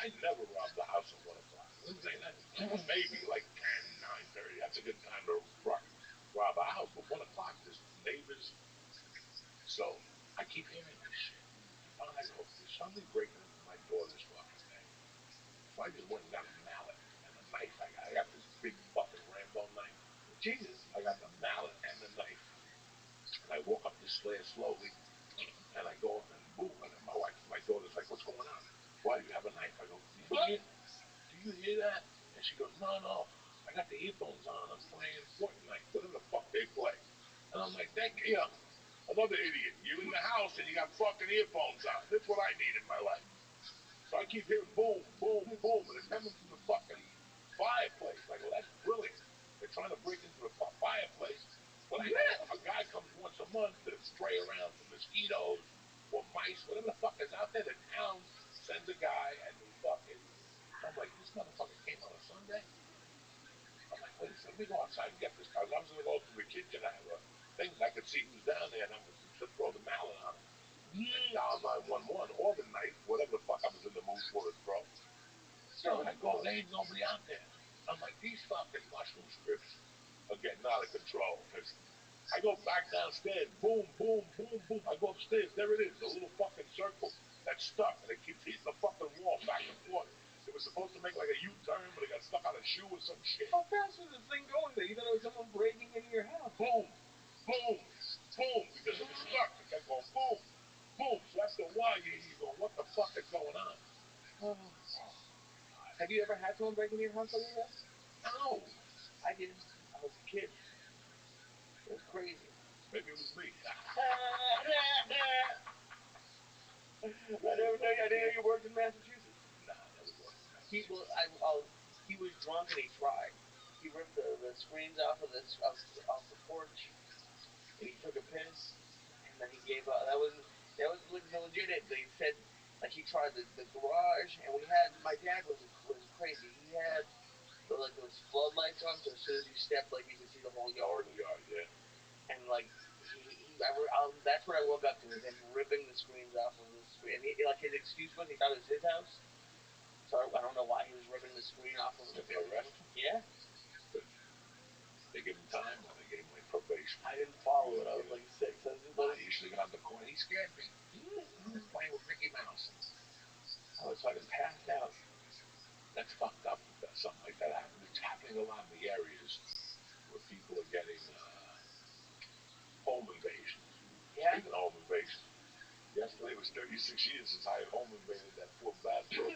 I never robbed a house at 1 o'clock. You know what I'm saying? Maybe like 10, 9:30. That's a good time to rob a house. But 1 o'clock, there's neighbors. So I keep hearing this shit. And finally I go, is somebody breaking into my daughter's fucking thing? So I just went and got a mallet and a knife. I got this big fucking Rambo knife. Jesus. I got the mallet and the knife. And I walk up the stairs slowly. And I go and boom. And my daughter's like, what's going on? Why do you have a knife? I go, do you hear that? And she goes, no. I got the earphones on. I'm playing Fortnite, whatever the fuck they play. And I'm like, another idiot. You're in the house and you got fucking earphones on. That's what I need in my life. So I keep hearing boom, boom, boom, and it's coming from the fucking fireplace. I go, that's brilliant. They're trying to break into the fireplace. But I know a guy comes once a month to spray around for mosquitoes or mice, whatever the fuck is out there. The town sends a guy and he fucking. So I'm like, this motherfucker came on a Sunday? I'm like, wait a second, let me go outside and get this guy. I was going to go to the kitchen. I have a thing. I could see who's down there and I'm going to throw the mallet on him. And dial 911 or the knife, whatever the fuck I was in the mood for to throw. So I go, there ain't nobody out there. I'm like, these fucking mushroom strips are getting out of control. Because I go back downstairs, boom, boom, boom, boom. I go upstairs, there it is, the little fucking circle that's stuck, and it keeps hitting the fucking wall back and forth. It was supposed to make like a U-turn, but it got stuck on a shoe or some shit. How fast was this thing going there? You thought it was someone breaking into your house. Boom, boom, boom, because it was stuck. It kept going boom, boom. So after a while, you go, what the fuck is going on? Oh. Have you ever had someone break into your house like that? No. I did. I was a kid. It was crazy. Maybe it was me. I never knew. I didn't know you worked in Massachusetts. Nah, I never worked in He Massachusetts. he was drunk and he tried. He ripped the screens off of off the porch, and he took a piss, and then he gave up. That was legit. They said like he tried the garage, and we had my dad was crazy. He had those floodlights on, so as soon as you stepped, like you could see the whole yard. Yeah. And like that's what I woke up to is him ripping the screens off of the screen. And like his excuse was he thought it was his house. So I don't know why he was ripping the screen off of Did they arrest him? Yeah. They give him time or they gave him like probation? I didn't follow it. I was like 6. He usually got on the corner. He scared me. He was playing with Mickey Mouse. I was fucking passed out. That's fucked up that something like that happened. It's happening a lot in the areas where people are getting home invasions. Yeah. Speaking of home invasions, yesterday was 36 years since I home invaded that poor bastard.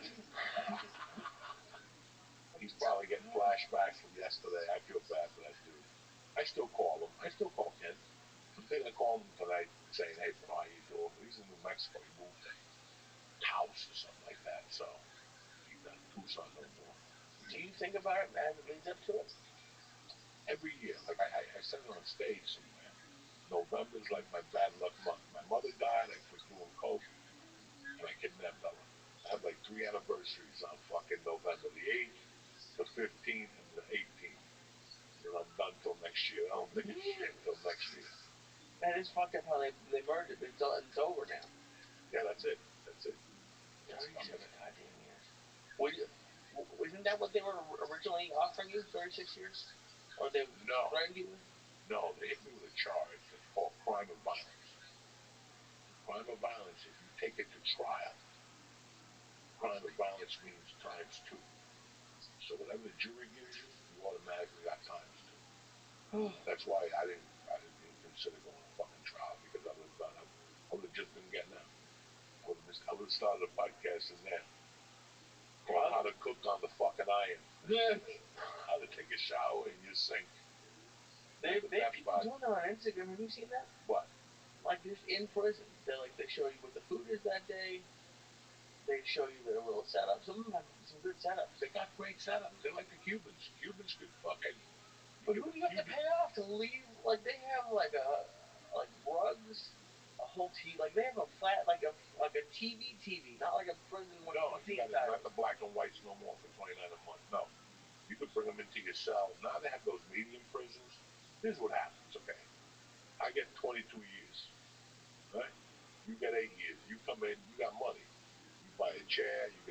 He's probably getting flashbacks from yesterday. I feel bad for that dude. I still call him. I still call Ken. I'm thinking of calling him tonight saying, hey, bro, how you doing? But he's in New Mexico. He moved to Taos or something like that. So he's not in Tucson no more. Do you think about it as it leads up to it? Every year, like I said it on stage somewhere, November's like my bad luck month. My mother died, I quit doing coke, and I kidnapped Ella. I have like 3 anniversaries on fucking November the 8th, the 15th, and the 18th. And I'm done till next year. I don't think it's shit till next year. That is fucked up how they merged it. It's over now. Yeah, that's it. That's it. 36 goddamn years. Wasn't that what they were originally offering you? 36 years? Or they threatened you with? No, they hit me with a charge. It's called crime of violence. Crime of violence, if you take it to trial, crime of violence means times 2. So whatever the jury gives you, you automatically got times 2. That's why I didn't even consider going to fucking trial because I would have just been getting out. I would have started a podcast in there. Called How to Cook on the Fucking Iron. How to take a shower in your sink. They people doing that on Instagram. Have you seen that? What? Like just in prison. They show you what the food is that day. They show you their little setup. Some of them have some good setups. They got great setups. They're like the Cubans. Cubans could fucking. But who do you have to pay off to leave? Like they have like rugs, a whole TV. Like they have a flat like a TV, not like a prison one. No, you got not the black and whites no more for $29 a month. No, you could bring them into your cell. Now they have those medium prisons. Here's what happens. Okay, I get 22 years. Right? You get 8 years. You come in. You got money. You buy a chair. You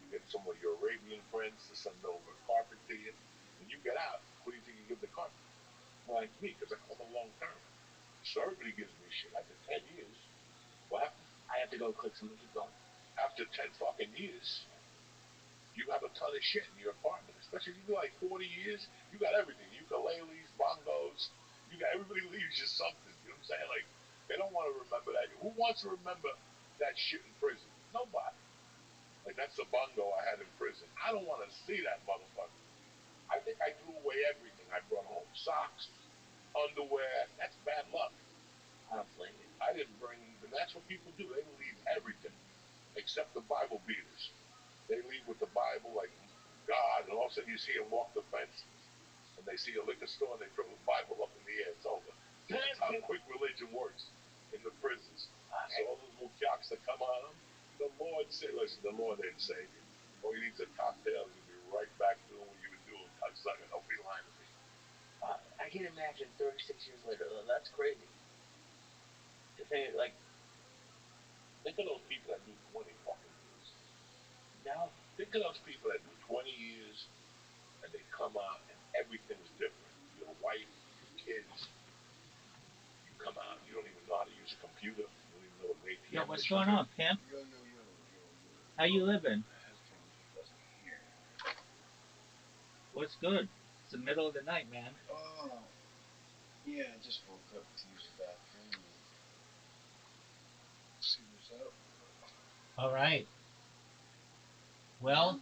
get some of your Arabian friends to send over a carpet to you. When you get out, who do you think you give the carpet? Like me, because I come a long term. So everybody gives me shit. After 10 years, what happened? I have to go click something. Keep going. After 10 fucking years, you have a ton of shit in your apartment. Especially if you do like 40 years, you got everything. Ukuleles, bongos. Everybody leaves you something. You know what I'm saying? Like, they don't want to remember that. Who wants to remember that shit in prison? Nobody. Like, that's the bongo I had in prison. I don't want to see that motherfucker. I think I threw away everything I brought home. Socks, underwear. That's bad luck. I don't blame you. I didn't bring, and that's what people do. They leave everything, except the Bible beaters. They leave with the Bible, like God, and all of a sudden you see them walk the fence, and they see a liquor store, and they throw the Bible up in the air. It's over. That's how quick religion works in the prisons. So all those little jocks that come on them, the Lord said, listen, the Lord didn't save you. All you need is a cocktail, you'll be right back doing what you were doing. Cocksucker, don't be lying to me. I can imagine 36 years later. That's crazy. To think like. Think of those people that do 20 fucking years. No. Think of those people that do 20 years and they come out and everything's different. Your wife, your kids, you come out, you don't even know how to use a computer. You don't even know what an ATM is. Yo, what's going on, Pimp? Yo. How you living? Everything wasn't here. What's good? It's the middle of the night, man. Oh, yeah, I just woke up to use the bathroom and see what's up. All right. Well,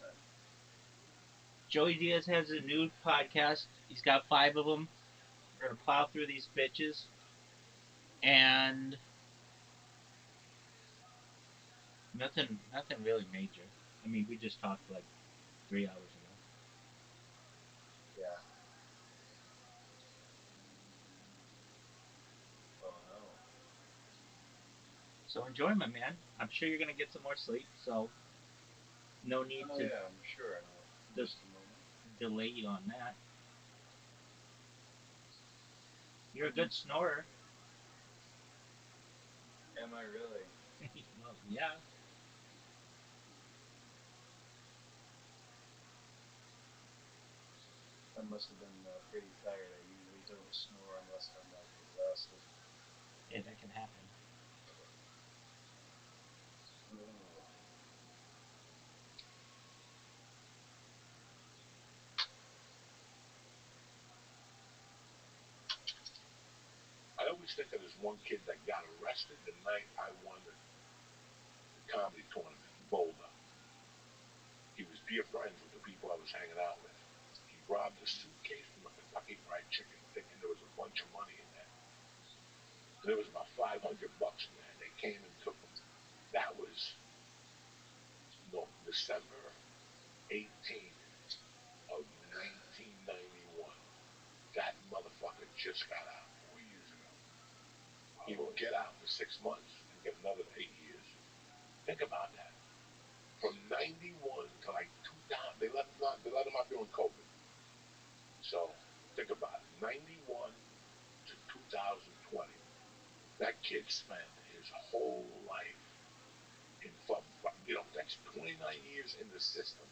Joey Diaz has a new podcast. He's got 5 of them. We're going to plow through these bitches. And Nothing really major. I mean, we just talked like 3 hours ago. Yeah. Oh no. So enjoy, my man. I'm sure you're gonna get some more sleep. So no need Oh to yeah, I'm sure. In de- just a moment. delay you on that. You're a good snorer. Am I really? Well, yeah. I must have been pretty tired. I usually don't snore unless I'm like exhausted. Yeah, that can happen. Oh. I always think of this one kid that got arrested the night I won the comedy tournament in Boulder. He was dear friends with the people I was hanging out with. He robbed a suitcase from a Kentucky Fried Chicken, thinking there was a bunch of money in there. And there was about $500 in there. And they came and took them. That was no December 18th of 1991. That motherfucker just got out 4 years ago. He will get out for 6 months and get another 8 years. Think about that. From 91 to like 2000, they let him out during COVID. So think about it. 91 to 2020. That kid spent his whole life in fun. That's 29 years in the system.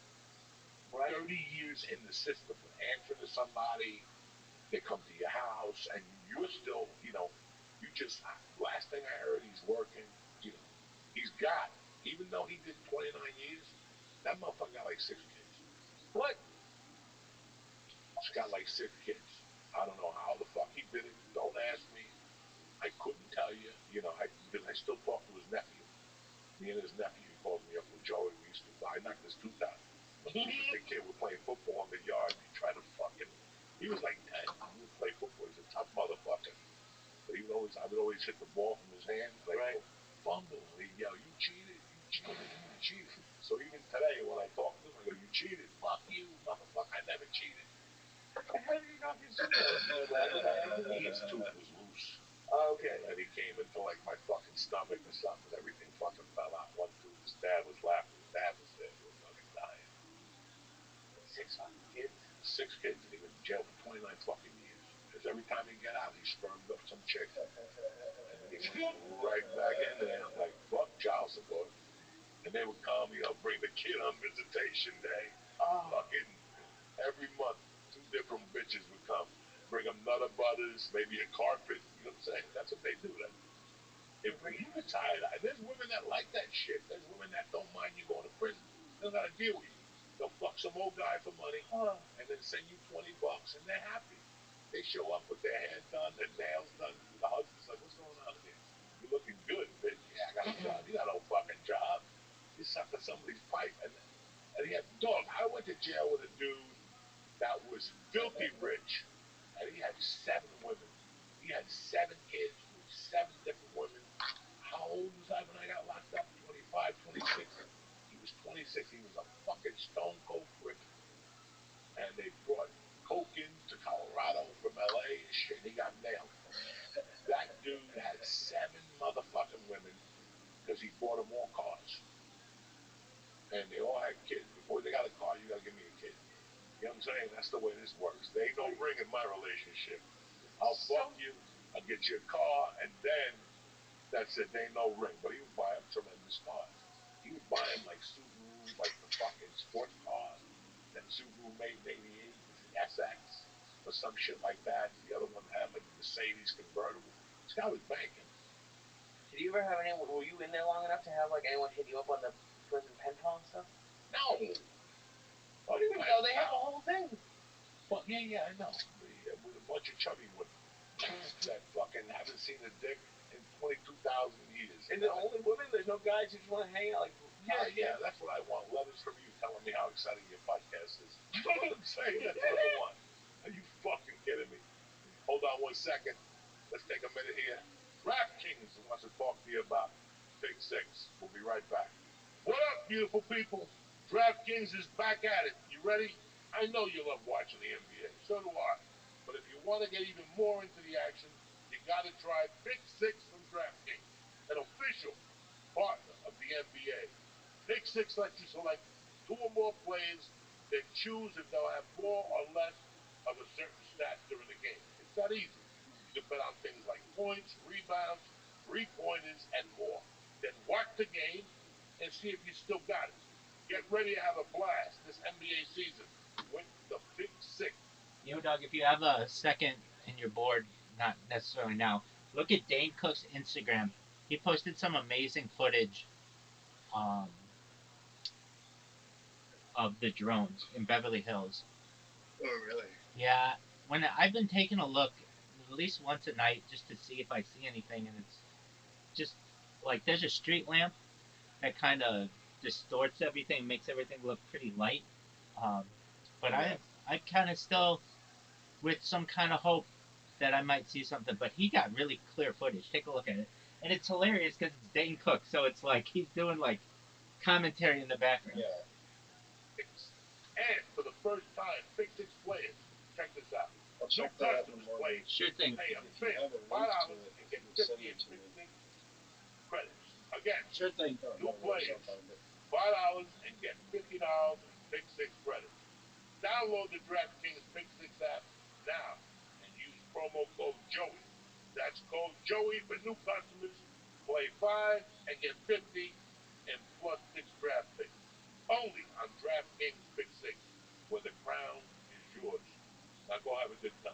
Right. 30 years in the system. Answering to somebody, they come to your house, and you're still, you just, last thing I heard, he's working, you know, he's got, even though he did 29 years, that motherfucker got like 6 kids. What? He's got like 6 kids. I don't know how the fuck he did it. Don't ask me. I couldn't tell you, because I still talk to his nephew. Me and his nephew, he calls me Uncle Joey. We used to, I knocked his tooth out. When he was a big kid, we're playing football in the yard. He tried to he was like 10. He would play football. He's a tough motherfucker. But I would always hit the ball from his hands. Like, right. Fumble. And he'd yell, you cheated, you cheated, you cheated. So even today, when I talk to him, I go, you cheated. Fuck you, motherfucker. I never cheated. How did he knock his tooth out? His tooth was loose. Okay. And he came into like my fucking stomach or something, and everything fucking fell out. One tooth. His dad was laughing. His dad was there. He was fucking dying. 6 fucking kids. 6 kids, and he went to jail for 29 fucking years. Because every time he got out, he spermed up some chick, and then he went right back in there like fuck child support. And they would come, bring the kid on visitation day. Fucking every month, 2 different bitches would come. Bring them Nutter Butters, maybe a carpet. You know what I'm saying? That's what they do. If he retired, and there's women that like that shit. There's women that don't mind you going to prison. They don't got to deal with you. They'll fuck some old guy for money and then send you $20, and they're happy. They show up with their hair done, their nails done. The husband's like, "What's going on in here? You looking good, bitch? Yeah, I got a job. You got no fucking job. You sucked at somebody's pipe." And he had dog. I went to jail with a dude that was filthy rich, and he had 7 women. He had 7 kids with 7 different women. How old was I when I got locked up? 25, 26. He was 26. He was a fucking stone cold crook. And they brought coke into Colorado from LA and shit. And he got nailed. That dude had 7 motherfucking women because he bought them all cars. And they all had kids. Before they got a car, you got to give me a kid. You know what I'm saying? That's the way this works. There ain't no ring in my relationship. I'll fuck you, I'll get you a car, and then that's it. There ain't no ring. But he would buy him tremendous cars. He would buy him like Subaru, like the fucking sports car that Subaru made in '88 was the SX or some shit like that. The other one had like a Mercedes convertible. This guy was banking. Did you ever have anyone? Were you in there long enough to have like anyone hit you up on the prison pen pal and stuff? No. What do you mean? No, they have a whole thing. Well, yeah, I know. With a bunch of chubby women that fucking haven't seen a dick in 22,000 years. And the only women? There's no guys who just want to hang out? Like, yeah, that's what I want. Letters from you telling me how exciting your podcast is. You know what I'm saying? That's what I want. Are you fucking kidding me? Hold on 1 second. Let's take a minute here. Rap Kings wants to talk to you about Big Six. We'll be right back. beautiful people? DraftKings is back at it. You ready? I know you love watching the NBA. So do I. But if you want to get even more into the action, you got to try Pick Six from DraftKings, an official partner of the NBA. Pick Six lets you select two or more plays, then choose if they'll have more or less of a certain stat during the game. It's that easy. You can bet on things like points, rebounds, three-pointers, and more. Then watch the game and see if you still got it. Get ready to have a blast this NBA season with the Pick Six. You know, Doug, if you have a second and you're bored, not necessarily now, look at Dane Cook's Instagram. He posted some amazing footage um, of the drones in Beverly Hills. Oh, really? Yeah, when I've been taking a look at least once a night just to see if I see anything, and it's just like there's a street lamp that kind of distorts everything, makes everything look pretty light. Um, but Yeah. I kind of still with some kind of hope that I might see something. But he got really clear footage. Take a look at it, and it's hilarious because it's Dane Cook, so it's like he's doing like commentary in the background. Yeah. And for the first time, Pick Six players, check this out. I'll New check that out in the customers morning. playing Sure thing. pay a If you fee have a of link to $5 it, and if get you could send 50 it in to Pick me. Six credits. Again, Sure thing. No, new no worries, players, I'll find it. $5 and get $50 in Pick Six credits. Download the DraftKings Pick Six app now and use promo code Joey. That's code Joey for new customers. Play 5 and get 50 and plus 6 draft picks. Only on DraftKings Pick Six, where the crown is yours. Now go have a good time.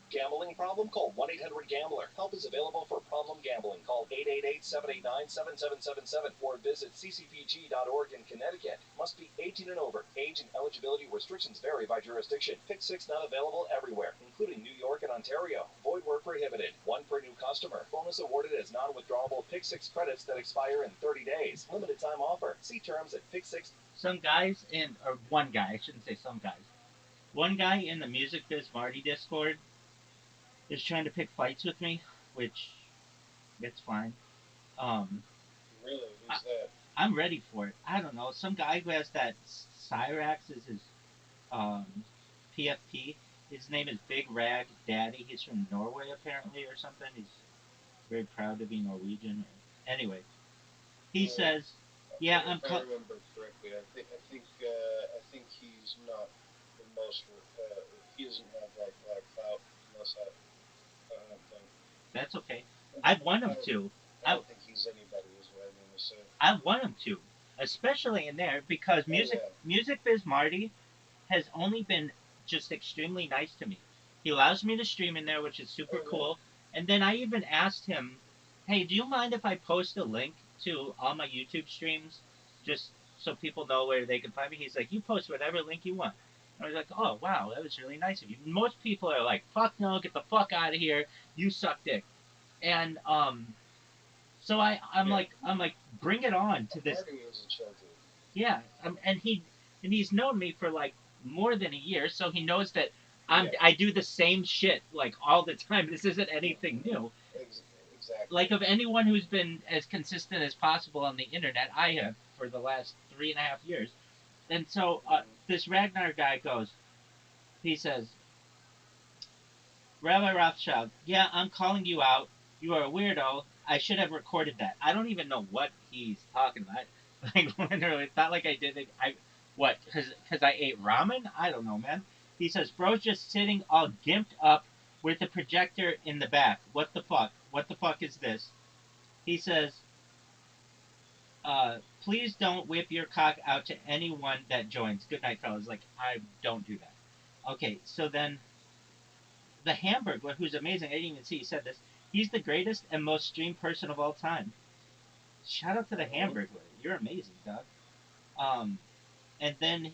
Gambling problem? Call 1-800-GAMBLER. Help is available for problem gambling. Call 888-789-7777 or visit ccpg.org in Connecticut. Must be 18 and over. Age and eligibility restrictions vary by jurisdiction. Pick Six not available everywhere, including New York and Ontario. Void where prohibited. One per new customer. Bonus awarded as non-withdrawable Pick Six credits that expire in 30 days. Limited time offer. See terms at Pick Six. Some guys or one guy, I shouldn't say some guys. One guy in the Music Biz Marty Discord is trying to pick fights with me, which it's fine. Really? Who's that? I'm ready for it. I don't know. Some guy who has that Cyrax is his um, PFP. His name is Big Rag Daddy. He's from Norway apparently or something. He's very proud to be Norwegian. Anyway, he says, "Yeah, if I remember correctly, I think he's not the most. He doesn't have like a lot of clout unless I don't think. That's okay. I want him to. I don't think he's anybody, is what I mean to say. I want him to, especially in there because Music Biz Marty has only been just extremely nice to me. He allows me to stream in there, which is super cool. And then I even asked him, "Hey, do you mind if I post a link to all my YouTube streams, just so people know where they can find me?" He's like, "You post whatever link you want." And I was like, "Oh wow, that was really nice of you." Most people are like, "Fuck no, get the fuck out of here, you suck dick," and so I'm like, bring it on to this. Yeah, and he's known me for like more than a year, so he knows that I do the same shit like all the time. This isn't anything new. Exactly. Like of anyone who's been as consistent as possible on the internet, I have for the last 3.5 years. And so this Ragnar guy goes, he says, "Rabbi Rothschild, yeah, I'm calling you out. You are a weirdo. I should have recorded that." I don't even know what he's talking about. Like literally, it's not like I did it. What? Because I ate ramen? I don't know, man. He says, "Bro's just sitting all gimped up with the projector in the back. What the fuck? What the fuck is this?" He says, "Please don't whip your cock out to anyone that joins. Good night, fellas." Like, I don't do that. Okay, so then the Hamburglar, who's amazing, I didn't even see he said this. He's the greatest and most streamed person of all time. Shout out to the Hamburglar. You're amazing, dog. And then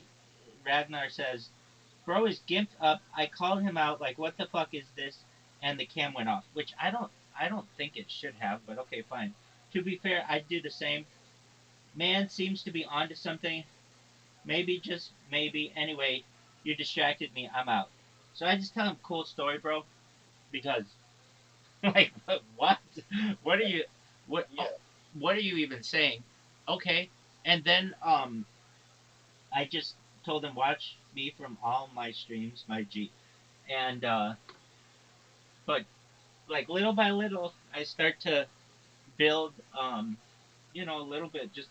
Ragnar says, "Bro is gimped up. I called him out like, what the fuck is this?" And the cam went off, which I don't think it should have, but okay, fine. To be fair, I'd do the same. Man seems to be onto something. Maybe, just maybe. Anyway, you distracted me. I'm out. So I just tell him, "Cool story, bro," because like what? What are you? What? Yeah. What are you even saying? Okay, And then I just told him watch me from all my streams, my G, and but like little by little, I start to build a little bit just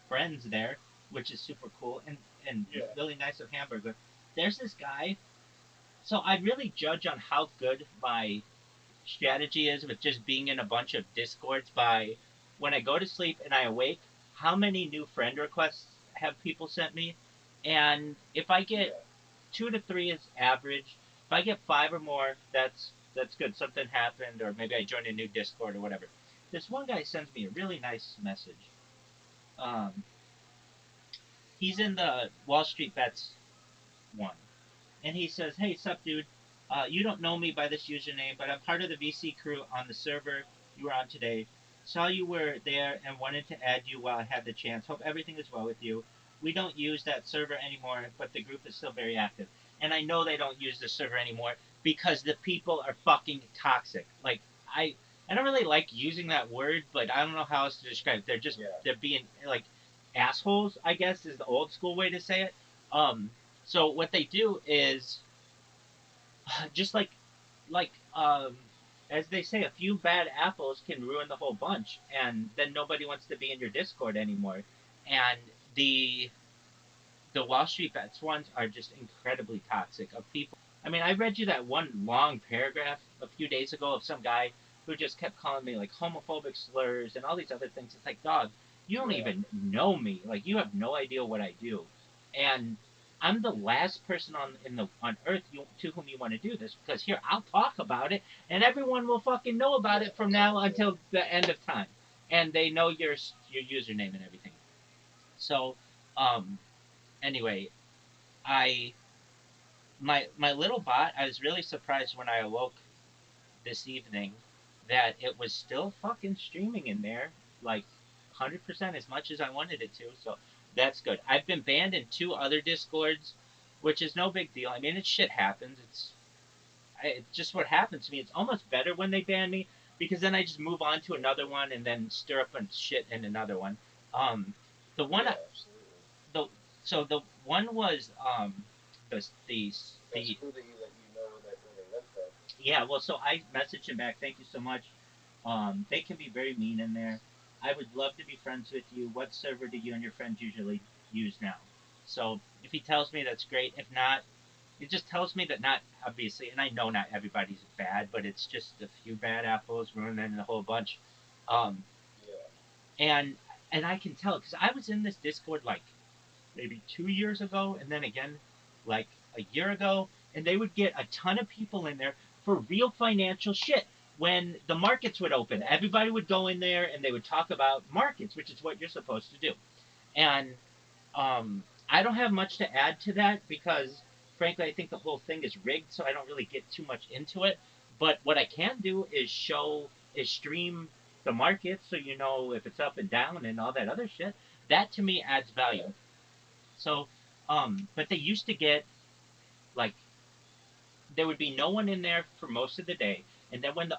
friends there, which is super cool and Yeah. really nice of Hamburger. There's this guy. So I really judge on how good my strategy is with just being in a bunch of discords by when I go to sleep and I awake, how many new friend requests have people sent me? And if I get 2 to 3 is average. If I get 5 or more, that's good. Something happened, or maybe I joined a new Discord or whatever. This one guy sends me a really nice message. Um, he's in the Wall Street Bets one, and he says, "Hey, sup, dude? You don't know me by this username, but I'm part of the VC crew on the server you were on today. Saw you were there and wanted to add you while I had the chance. Hope everything is well with you. We don't use that server anymore, but the group is still very active. And I know they don't use the server anymore because the people are fucking toxic. Like I, I don't really like using that word, but I don't know how else to describe it. They're being like assholes. I guess is the old school way to say it. So what they do is just like as they say, a few bad apples can ruin the whole bunch, and then nobody wants to be in your Discord anymore. And the the Wall Street Bets ones are just incredibly toxic. Of people, I mean, I read you that one long paragraph a few days ago of some guy who just kept calling me like homophobic slurs and all these other things. It's like, dog, you don't even know me. Like, you have no idea what I do, and I'm the last person on earth to whom you want to do this because here I'll talk about it and everyone will fucking know about it from now until the end of time, and they know your username and everything. So, um, anyway, I my little bot. I was really surprised when I awoke this evening that it was still fucking streaming in there, like 100% as much as I wanted it to. So that's good. I've been banned in 2 other discords, which is no big deal. I mean, shit happens. It's just what happens to me. It's almost better when they ban me because then I just move on to another one and then stir up and shit in another one. Um, the one the so the one was the the That's cool that he let you know where they went from. yeah. Well, so I messaged him back. Thank you so much. They can be very mean in there. I would love to be friends with you. What server do you and your friends usually use now? So if he tells me, that's great. If not, it just tells me that not obviously, and I know not everybody's bad, but it's just a few bad apples ruining a whole bunch. Um, and and I can tell because I was in this Discord like maybe 2 years ago, and then again like a year ago, and they would get a ton of people in there for real financial shit. When the markets would open, everybody would go in there and they would talk about markets, which is what you're supposed to do. And I don't have much to add to that because, frankly, I think the whole thing is rigged, so I don't really get too much into it. But what I can do is stream the market so you know if it's up and down and all that other shit. That to me adds value. So, but they used to get like there would be no one in there for most of the day, and then when the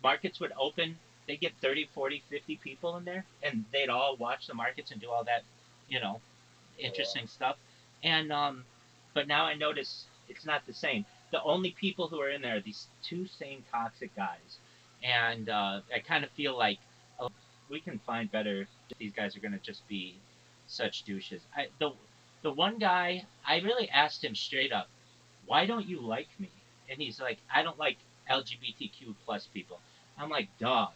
markets would open, they get 30, 40, 50 people in there, and they'd all watch the markets and do all that, you know, interesting stuff. And but now I notice it's not the same. The only people who are in there are these two same toxic guys, and I kind of feel like we can find better. These guys are gonna just be such douches. The one guy I really asked him straight up, why don't you like me? And he's like, I don't like LGBTQ plus people. I'm like, dog,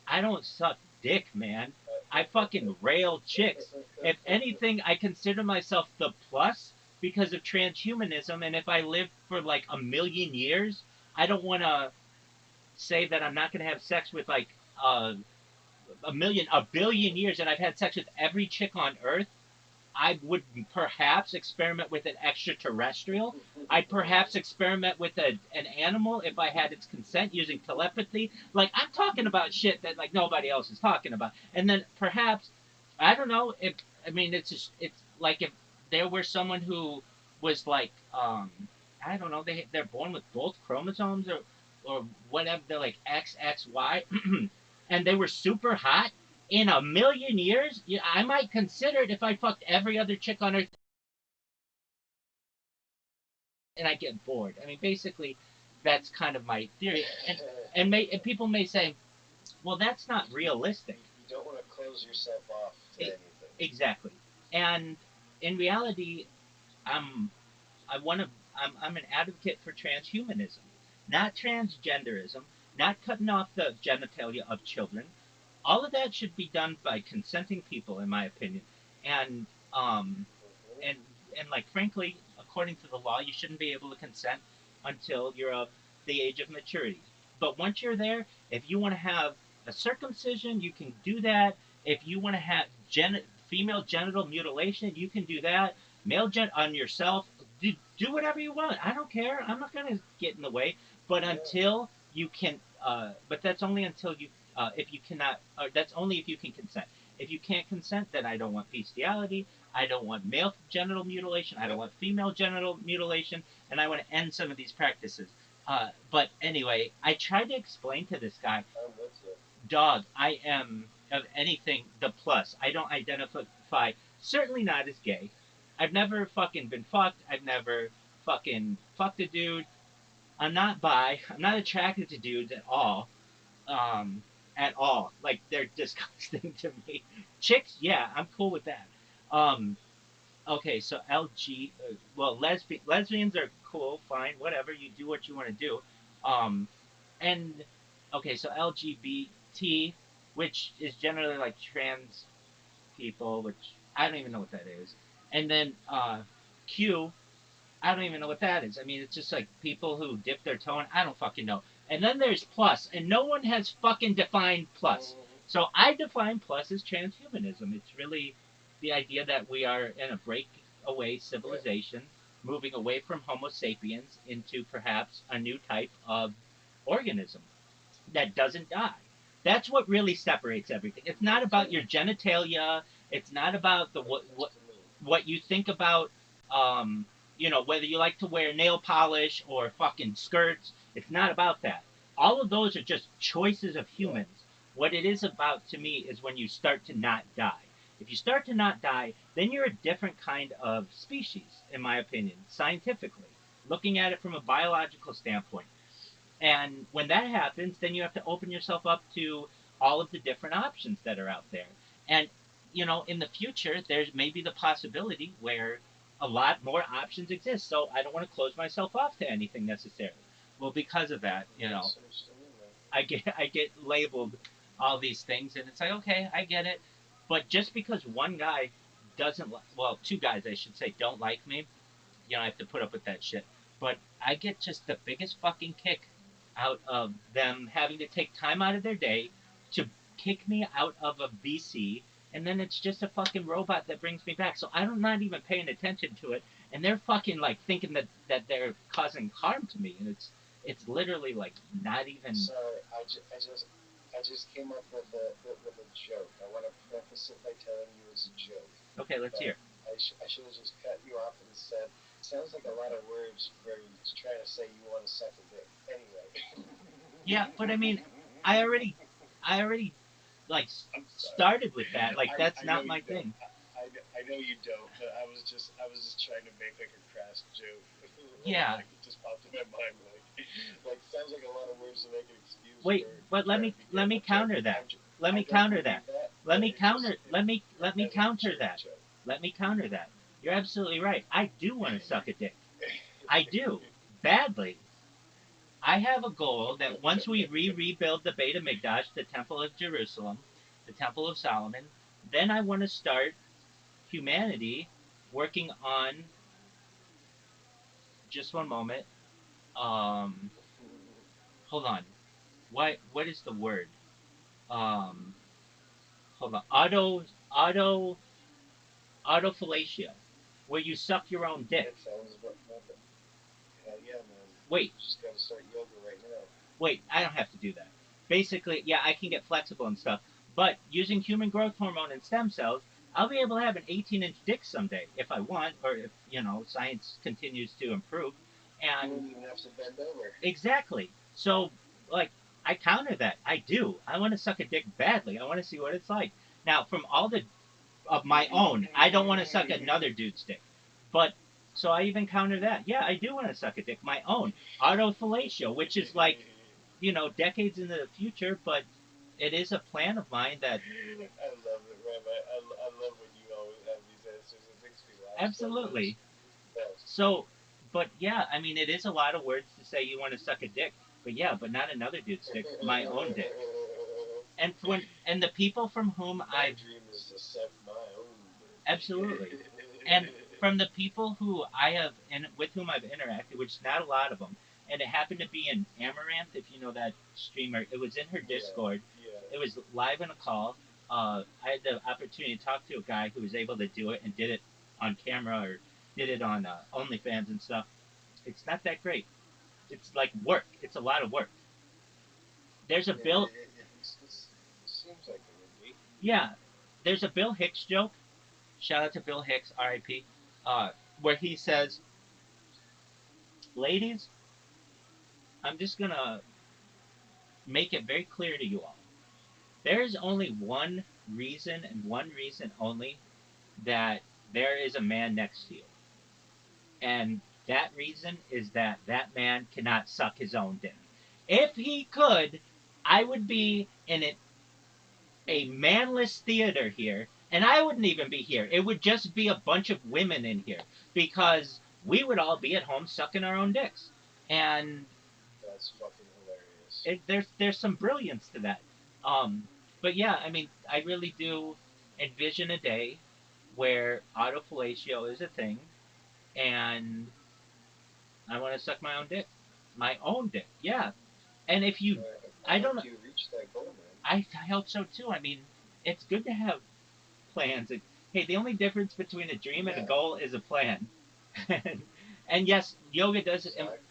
I don't suck dick, man. I fucking rail chicks. If anything, I consider myself the plus because of transhumanism. And if I live for like a million years, I don't want to say that I'm not going to have sex with like a billion years, and I've had sex with every chick on Earth. I would perhaps experiment with an extraterrestrial. I'd perhaps experiment with an animal if I had its consent using telepathy. Like, I'm talking about shit that like nobody else is talking about. And then perhaps, I don't know if I mean it's like if there were someone who was like I don't know, they're born with both chromosomes or whatever, they're like XXY and they were super hot in a million years, yeah, I might consider it if I fucked every other chick on earth and I get bored. I mean, basically, that's kind of my theory. And people may say, well, that's not realistic. You don't want to close yourself off to anything. Exactly. And in reality, I'm I want to I'm an advocate for transhumanism, not transgenderism, not cutting off the genitalia of children. All of that should be done by consenting people, in my opinion. And um, and and like frankly, according to the law, you shouldn't be able to consent until you're of the age of maturity. But once you're there, if you want to have a circumcision, you can do that. If you want to have female genital mutilation, you can do that. Male on yourself, do whatever you want. I don't care. I'm not gonna get in the way. But until you can, but that's only until you, if you cannot, that's only if you can consent. If you can't consent, then I don't want bestiality. I don't want male genital mutilation. I don't want female genital mutilation, and I want to end some of these practices. But anyway, I tried to explain to this guy, dog, I am of anything the plus. I don't identify, certainly not as gay. I've never fucking been fucked. I've never fucking fucked a dude. I'm not bi. I'm not attracted to dudes at all. At all. Like they're disgusting to me. Chicks, yeah, I'm cool with that. Um, okay, so well, lesbians are cool, fine, whatever. You do what you want to do. Um, and okay, so LGBT, which is generally like trans people, which I don't even know what that is. And then Q, I don't even know what that is. I mean, it's just like people who dip their toe in. I don't fucking know. And then there's plus, and no one has fucking defined plus. So I define plus as transhumanism. It's really the idea that we are in a breakaway civilization, moving away from Homo sapiens into perhaps a new type of organism that doesn't die. That's what really separates everything. It's not about your genitalia. It's not about the what you think about whether you like to wear nail polish or fucking skirts. It's not about that. All of those are just choices of humans. What it is about to me is when you start to not die. If you start to not die, then you're a different kind of species, in my opinion, scientifically, looking at it from a biological standpoint. And when that happens, then you have to open yourself up to all of the different options that are out there. And, in the future, there's maybe the possibility where a lot more options exist. So I don't want to close myself off to anything necessarily. Well, because of that, I get labeled all these things, and it's like, okay, I get it. But just because one guy doesn't, well, two guys, I should say, don't like me, I have to put up with that shit. But I get just the biggest fucking kick out of them having to take time out of their day to kick me out of a VC, and then it's just a fucking robot that brings me back. So I'm not even paying attention to it, and they're fucking like thinking that they're causing harm to me, and it's literally like not even. Sorry, I just came up with a joke. I want to preface it by telling you it's a joke. Okay, let's hear. I should have just cut you off and said, sounds like a lot of words for trying to say you want to suck a dick. Anyway. Yeah, but I mean, I already like started with that. Like that's not my thing. I know you don't, but I was just trying to make like a crass joke. Yeah. Like, it just popped in my mind. Like sounds like a lot of words to make an excuse. Wait, but let me counter that. Let me counter that. Let me counter that. Let me counter that. You're absolutely right. I do want to suck a dick. I do. Badly. I have a goal that once we rebuild the Beit HaMikdash, the Temple of Jerusalem, the Temple of Solomon, then I want to start humanity working on. Just one moment. Hold on. What is the word? Um, hold on. Autofellatio, where you suck your own dick. That sounds about hell yeah, man. Wait. You just gotta start yoga right now. Wait, I don't have to do that. Basically, yeah, I can get flexible and stuff, but using human growth hormone and stem cells, I'll be able to have an 18-inch dick someday if I want, or if science continues to improve. And you don't even have to bend over. Exactly. So, like, I counter that. I do. I want to suck a dick badly. I want to see what it's like. Now, from all the of my own, I don't want to suck another dude's dick. But so I even counter that. Yeah, I do want to suck a dick, my own autofellatio, which is like decades into the future, but it is a plan of mine that I love it, Rabbi. I love when you always have these answers. It makes me laugh absolutely. so much. So, but yeah, I mean, it is a lot of words to say you want to suck a dick, but yeah, but not another dude's dick, my own dick. And the people from whom My dream is to suck my own dick. absolutely, and from the people who I have and with whom I've interacted, which is not a lot of them, and it happened to be in Amaranth, if you know that streamer. It was in her Discord. Yeah. It was live in a call. I had the opportunity to talk to a guy who was able to do it and did it on camera or did it on OnlyFans and stuff. It's not that great. It's like work. It's a lot of work. There's a Bill. It seems like it would be. Yeah, there's a Bill Hicks joke. Shout out to Bill Hicks, R.I.P. Where he says, "Ladies, I'm just gonna make it very clear to you all. There is only one reason and one reason only that there is a man next to you, and that reason is that that man cannot suck his own dick. If he could, I would be in a manless theater here, and I wouldn't even be here. It would just be a bunch of women in here because we would all be at home sucking our own dicks. And That's fucking hilarious. there's some brilliance to that. Um, but yeah, I mean, I really do envision a day where autofellatio is a thing, and I want to suck my own dick. Yeah, and if you, I don't know, you reach that goal, man. I hope so too. I mean, it's good to have plans. Hey, the only difference between a dream and a goal is a plan. And yes, yoga does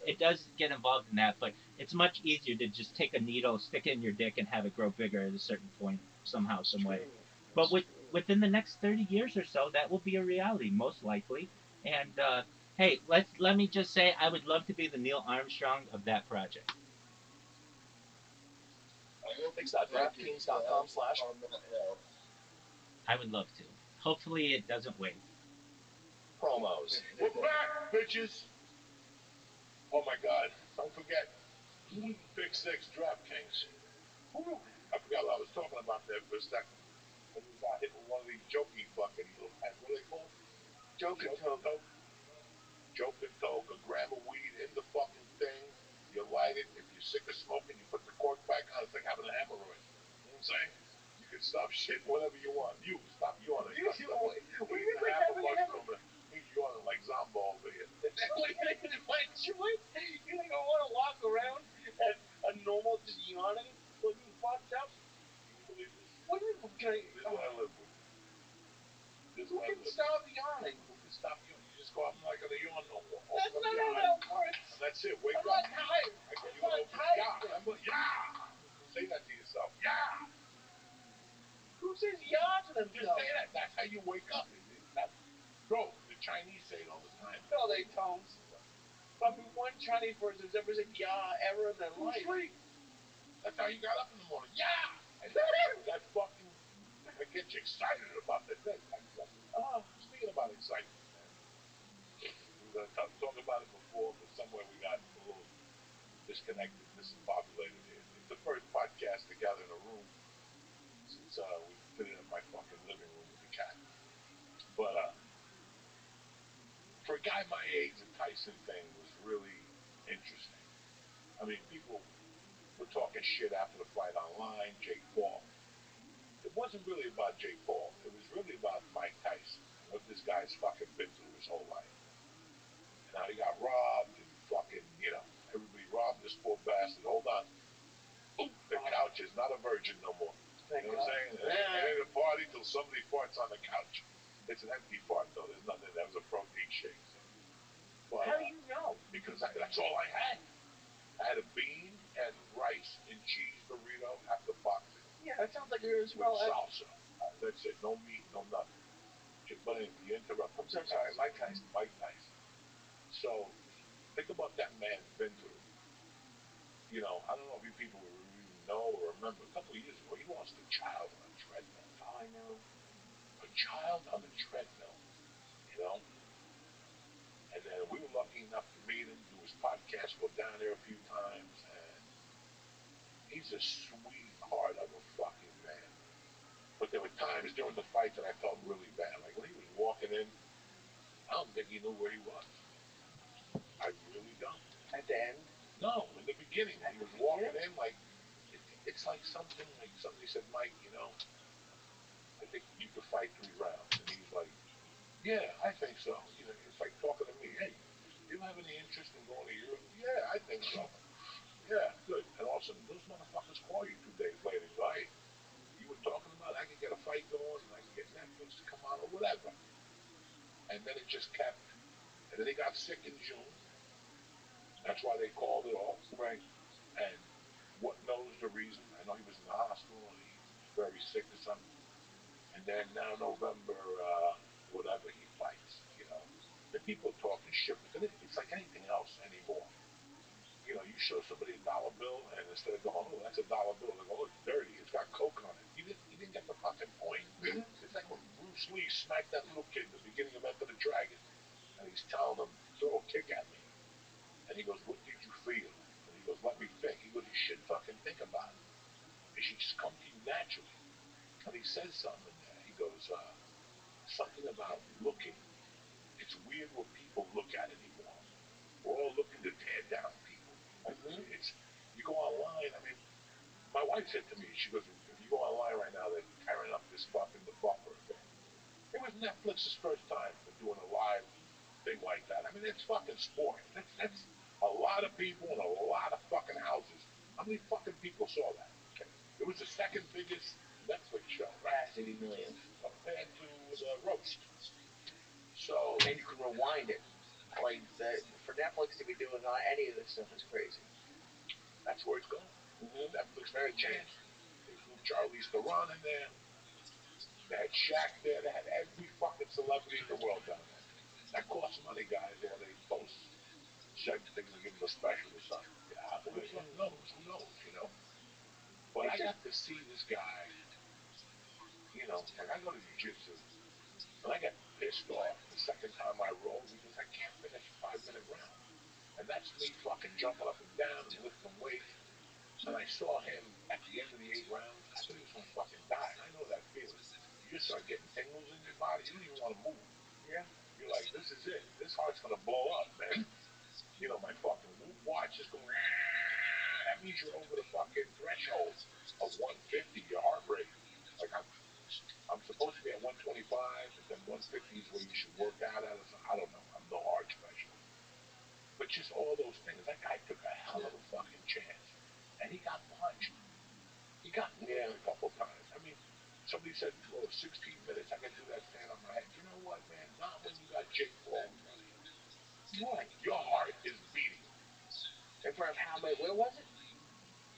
it does get involved in that, but it's much easier to just take a needle, stick it in your dick, and have it grow bigger at a certain point somehow, some way. But within the next 30 years or so, that will be a reality, most likely. And hey, let me just say, I would love to be the Neil Armstrong of that project. Picks.draftkings.com/. I would love to. Hopefully, it doesn't wait. Promos. We're back, bitches. Oh my God! Don't forget, Big Six DraftKings. I forgot what I was talking about there for a second. I just got hit with one of these jokey fucking little pens. What are they called? Joke and toke. Joke and toke. A gram of weed in the fucking thing. You light it. If you're sick of smoking, you put the cork back on. It's like having a hemorrhoid. You know what I'm saying? You can stop shit whenever you want. You stop yawning. What do you mean half a mushroom? He's yawning like Zombo over here. If I chew it, you think I want to walk around and a normal just yawning, looking fucked up? Can you believe this? What do you mean? Can I? This is what I live with. Who can stop yawning? Who can stop you? You just go, I'm not going to yawn no more. That's not how that works. And that's it. Wake I'm up. not tired. I give you I'm an not open tired. yeah. Remember? Yeah. Say that to yourself. Yeah. Who says yeah to Just themselves? say that. That's how you wake up. Bro, the Chinese say it all the time. No, they don't. I mean, one Chinese person has ever said yeah ever in their life. Sleep. That's how you got up in the morning. Yeah. And that fucking, that gets you excited about the day. Speaking about excitement, man. We were going to talk about it before, but somewhere we got a little disconnected, discombobulated here. It's the first podcast together in a room since we did it in my fucking living room with the cat. But for a guy my age, the Tyson thing was really interesting. I mean, people were talking shit after the fight online, Jake Paul. It wasn't really about Jake Paul. It was really about Mike Tyson and what this guy's fucking been through his whole life. And how he got robbed and fucking, everybody robbed this poor bastard. Hold on. The couch is not a virgin no more. You know what I'm saying? It ain't a party till somebody farts on the couch. It's an empty fart, though. There's nothing. That was a protein shake. So. But, How do you know? Because that's all I had. I had a bean and rice and cheese burrito after boxing. Yeah, that sounds like yours. Well, salsa. That's it. No meat, no nothing. But anyway, you interrupt. I'm so sorry. Mike Tyson. Mike Tyson. So, think about that man's been through. I don't know if you people even know or remember. A couple of years ago, he lost a child on a treadmill. I know. A child on a treadmill, you know. And then we were lucky enough to meet him, do his podcast, go down there a few times, and he's a sweetheart of a fucking man. But there were times during the fight that I felt really bad. Like when he was walking in, I don't think he knew where he was. I really don't. At the end? No, in the beginning, when he was walking in, like it's like something like somebody said, Mike, you know, I think you could fight 3 rounds, and he's like, yeah, I think so. You know, it's like talking to me. Hey, you have any interest in going to Europe? Yeah, I think so. Yeah, good. And all of a sudden, those motherfuckers call you 2 days later and go, hey, you were talking about I could get a fight going and I could get Netflix to come on or whatever. And then it just kept. And then he got sick in June. That's why they called it off. Right. And what knows the reason? I know he was in the hospital and he was very sick or something. And then now November, whatever he fights, you know. And people are talking shit, but then it's like anything else anymore. You know, you show somebody a dollar bill, and instead of going, "Oh, that's a dollar bill," they go, "Oh, it's dirty. It's got coke on it." He didn't get the fucking point. Mm-hmm. It's like when Bruce Lee smacked that little kid in the beginning of Enter the Dragon, and he's telling him, "Throw a kick at me," and he goes, "What did you feel?" And he goes, "Let me think." He goes, "You shouldn't fucking think about it. It should just come to you naturally." And he says something in there. He goes, something about looking. It's weird what people look at anymore. We're all looking to tear down people. Mm-hmm. It's you go online. I mean, my wife said to me, she goes, if you go online right now, they're tearing up this fucking the buffer event. It was Netflix's first time for doing a live thing like that. I mean, it's fucking sport. That's a lot of people in a lot of fucking houses. How many fucking people saw that? It was the second biggest Netflix show, right? Has to be millions. Compared to the roast. So And you can rewind it. Like for Netflix to be doing any of this stuff is crazy. that's where it's going. Mm-hmm. Netflix Very took a true. chance. They flew Charlize Theron in there. They had Shaq there. They had every fucking celebrity in the world down there. That costs money, guys, or they post certain things and give them a special or something. Yeah, who the fuck knows? Who knows, you know? But I got to see this guy, you know, like I go to jiu-jitsu and I get pissed off the second time I roll because I can't finish a 5 minute round. And that's me fucking jumping up and down and lifting weights. And I saw him at the end of the 8 rounds. I thought he was gonna fucking die. And I know that feeling. You just start getting tingles in your body. You don't even want to move. Yeah. You're like, this is it. This heart's gonna blow up, man. You know, my fucking watch is going. That means you're over the fucking threshold of 150. Your heart rate. Like I'm supposed to be at 125, but then 150 is where you should work out at. I don't know. I'm no heart specialist. But just all those things. That guy took a hell of a fucking chance. And he got punched. He got nailed a couple times. I mean, somebody said, oh, 16 minutes, I can do that stand on my head. You know what, man? Not when you got Jake Paul in front of you. Right. Your heart is beating. In front of how many? Where was it?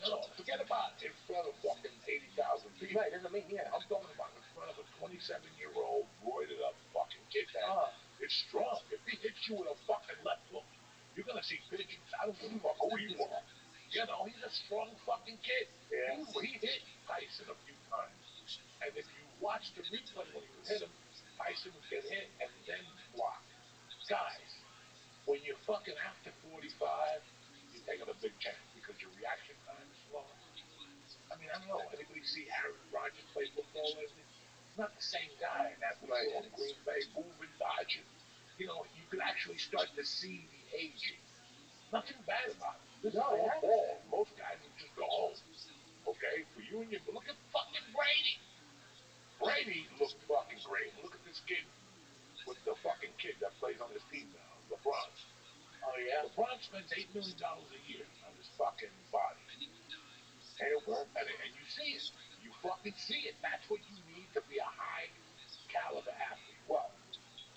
No, forget about it. In front of fucking 80,000 people. Right, that's what I mean, yeah. I'm talking about in front of a 27-year-old, roided up fucking kid that is strong. If he hits you with a fucking left hook, you're going to see pigeons. I don't give a fuck who you are. You know, he's a strong fucking kid. Yeah. He hit Tyson a few times. And if you watch the replay when he would hit him, Tyson would get hit and then block. Guys, when you're fucking after 45, you're taking a big chance because your reaction time is slower. I mean, I don't know. Anybody see Aaron Rodgers play football lately? He's not the same guy that we saw in Green Bay moving, dodging. You know, you could actually start to see the aging. Nothing bad about it. This is all ball. Most guys would just go home. Okay? For you and your look at fucking Brady. Brady looked fucking great. Look at this kid with the fucking kid that plays on his team now, LeBron. Oh yeah. LeBron spends $8 million a year on his fucking body. And it worked. And you see it. You fucking see it. That's what you need to be a high caliber athlete. Well,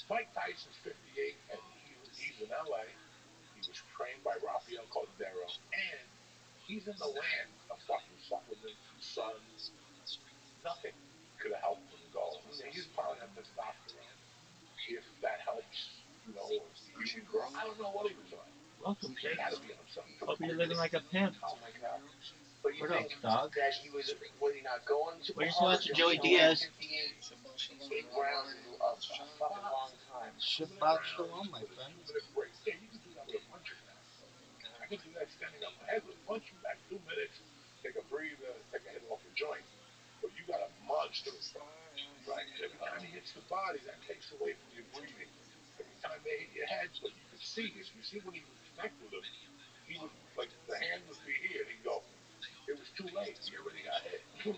Mike Tyson's 58 and he's in LA. He was trained by Rafael Cordero and he's in the land of fucking supplements and sun. Nothing could have helped him go. I mean, he's probably on testosterone. If that helps, you know, or human growth. I don't know what he was on. Welcome, He Jake. had to be on something. Hope you're living like a pimp. Oh my god. But What else, dog? that he was he not going to We're just Harvard watching until Joey Diaz. 58 big round of A long time. Shabbat shalom, my friend. Yeah, you can do that with a bunch of guys. I can do that standing on my head with a bunch of guys. 2 minutes, take a breather, take a hit off a joint. But you got a monster in front, right? And every time he hits the body, that takes away from your breathing. Every time they hit your head, but you could see, if you see when he would connect with him, he would, like, the hand would be here, and he'd go, it was too late. He already got hit. You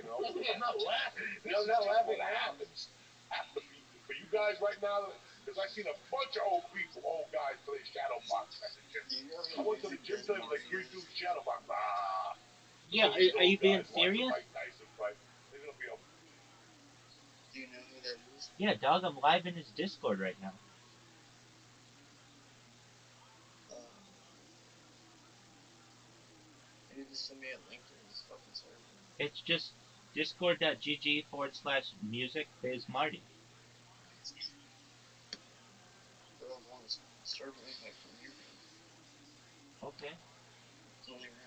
know? I'm not laughing. I'm not laughing. What happens after people. For you guys right now, because I've seen a bunch of old people, old guys play shadow box at the gym. I went to the gym today with like 3 dudes shadow box. Yeah, are you being serious? Mike Tyson fight. They're gonna be a. Do you know who that is? Yeah, dog, I'm live in his Discord right now. You need to send me a link to his fucking server. It's just discord.gg/music biz Marty. But I want a server invite from your end. Okay. It's only right.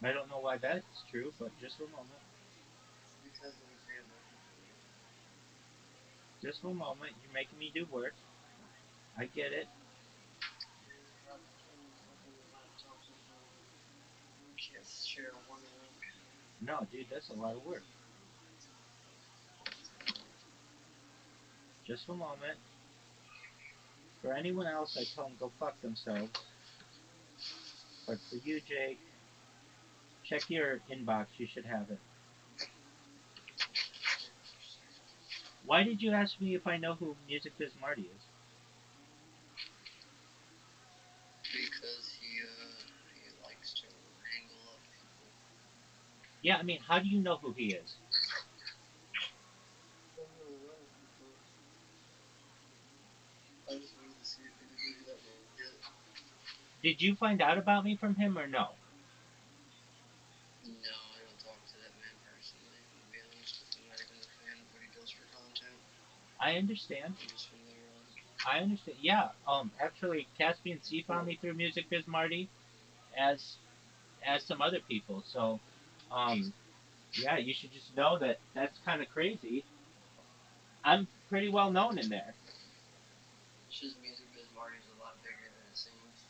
I don't know why that's true, but just a moment. Because it would be a better for you. Just a moment. You're making me do work. I get it. You're not putting fucking laptops in front of me. You can't share one link. No, dude, that's a lot of work. Just a moment. For anyone else, I tell them go fuck themselves. But for you, Jake, check your inbox. You should have it. Why did you ask me if I know who Music Biz Marty is? Because he likes to wrangle up people. Yeah, I mean, how do you know who he is? I just wanted to see if anybody that would get. Did you find out about me from him or no? No, I don't talk to that man personally. To be honest, I'm not even a fan of what he does for content. I understand. I'm just familiar on. I understand. Yeah. Actually, Caspian C found me through Music Biz Marty, as some other people. So, yeah, you should just know that that's kind of crazy. I'm pretty well known in there. It's just Music Biz Marty's a lot bigger than it seems.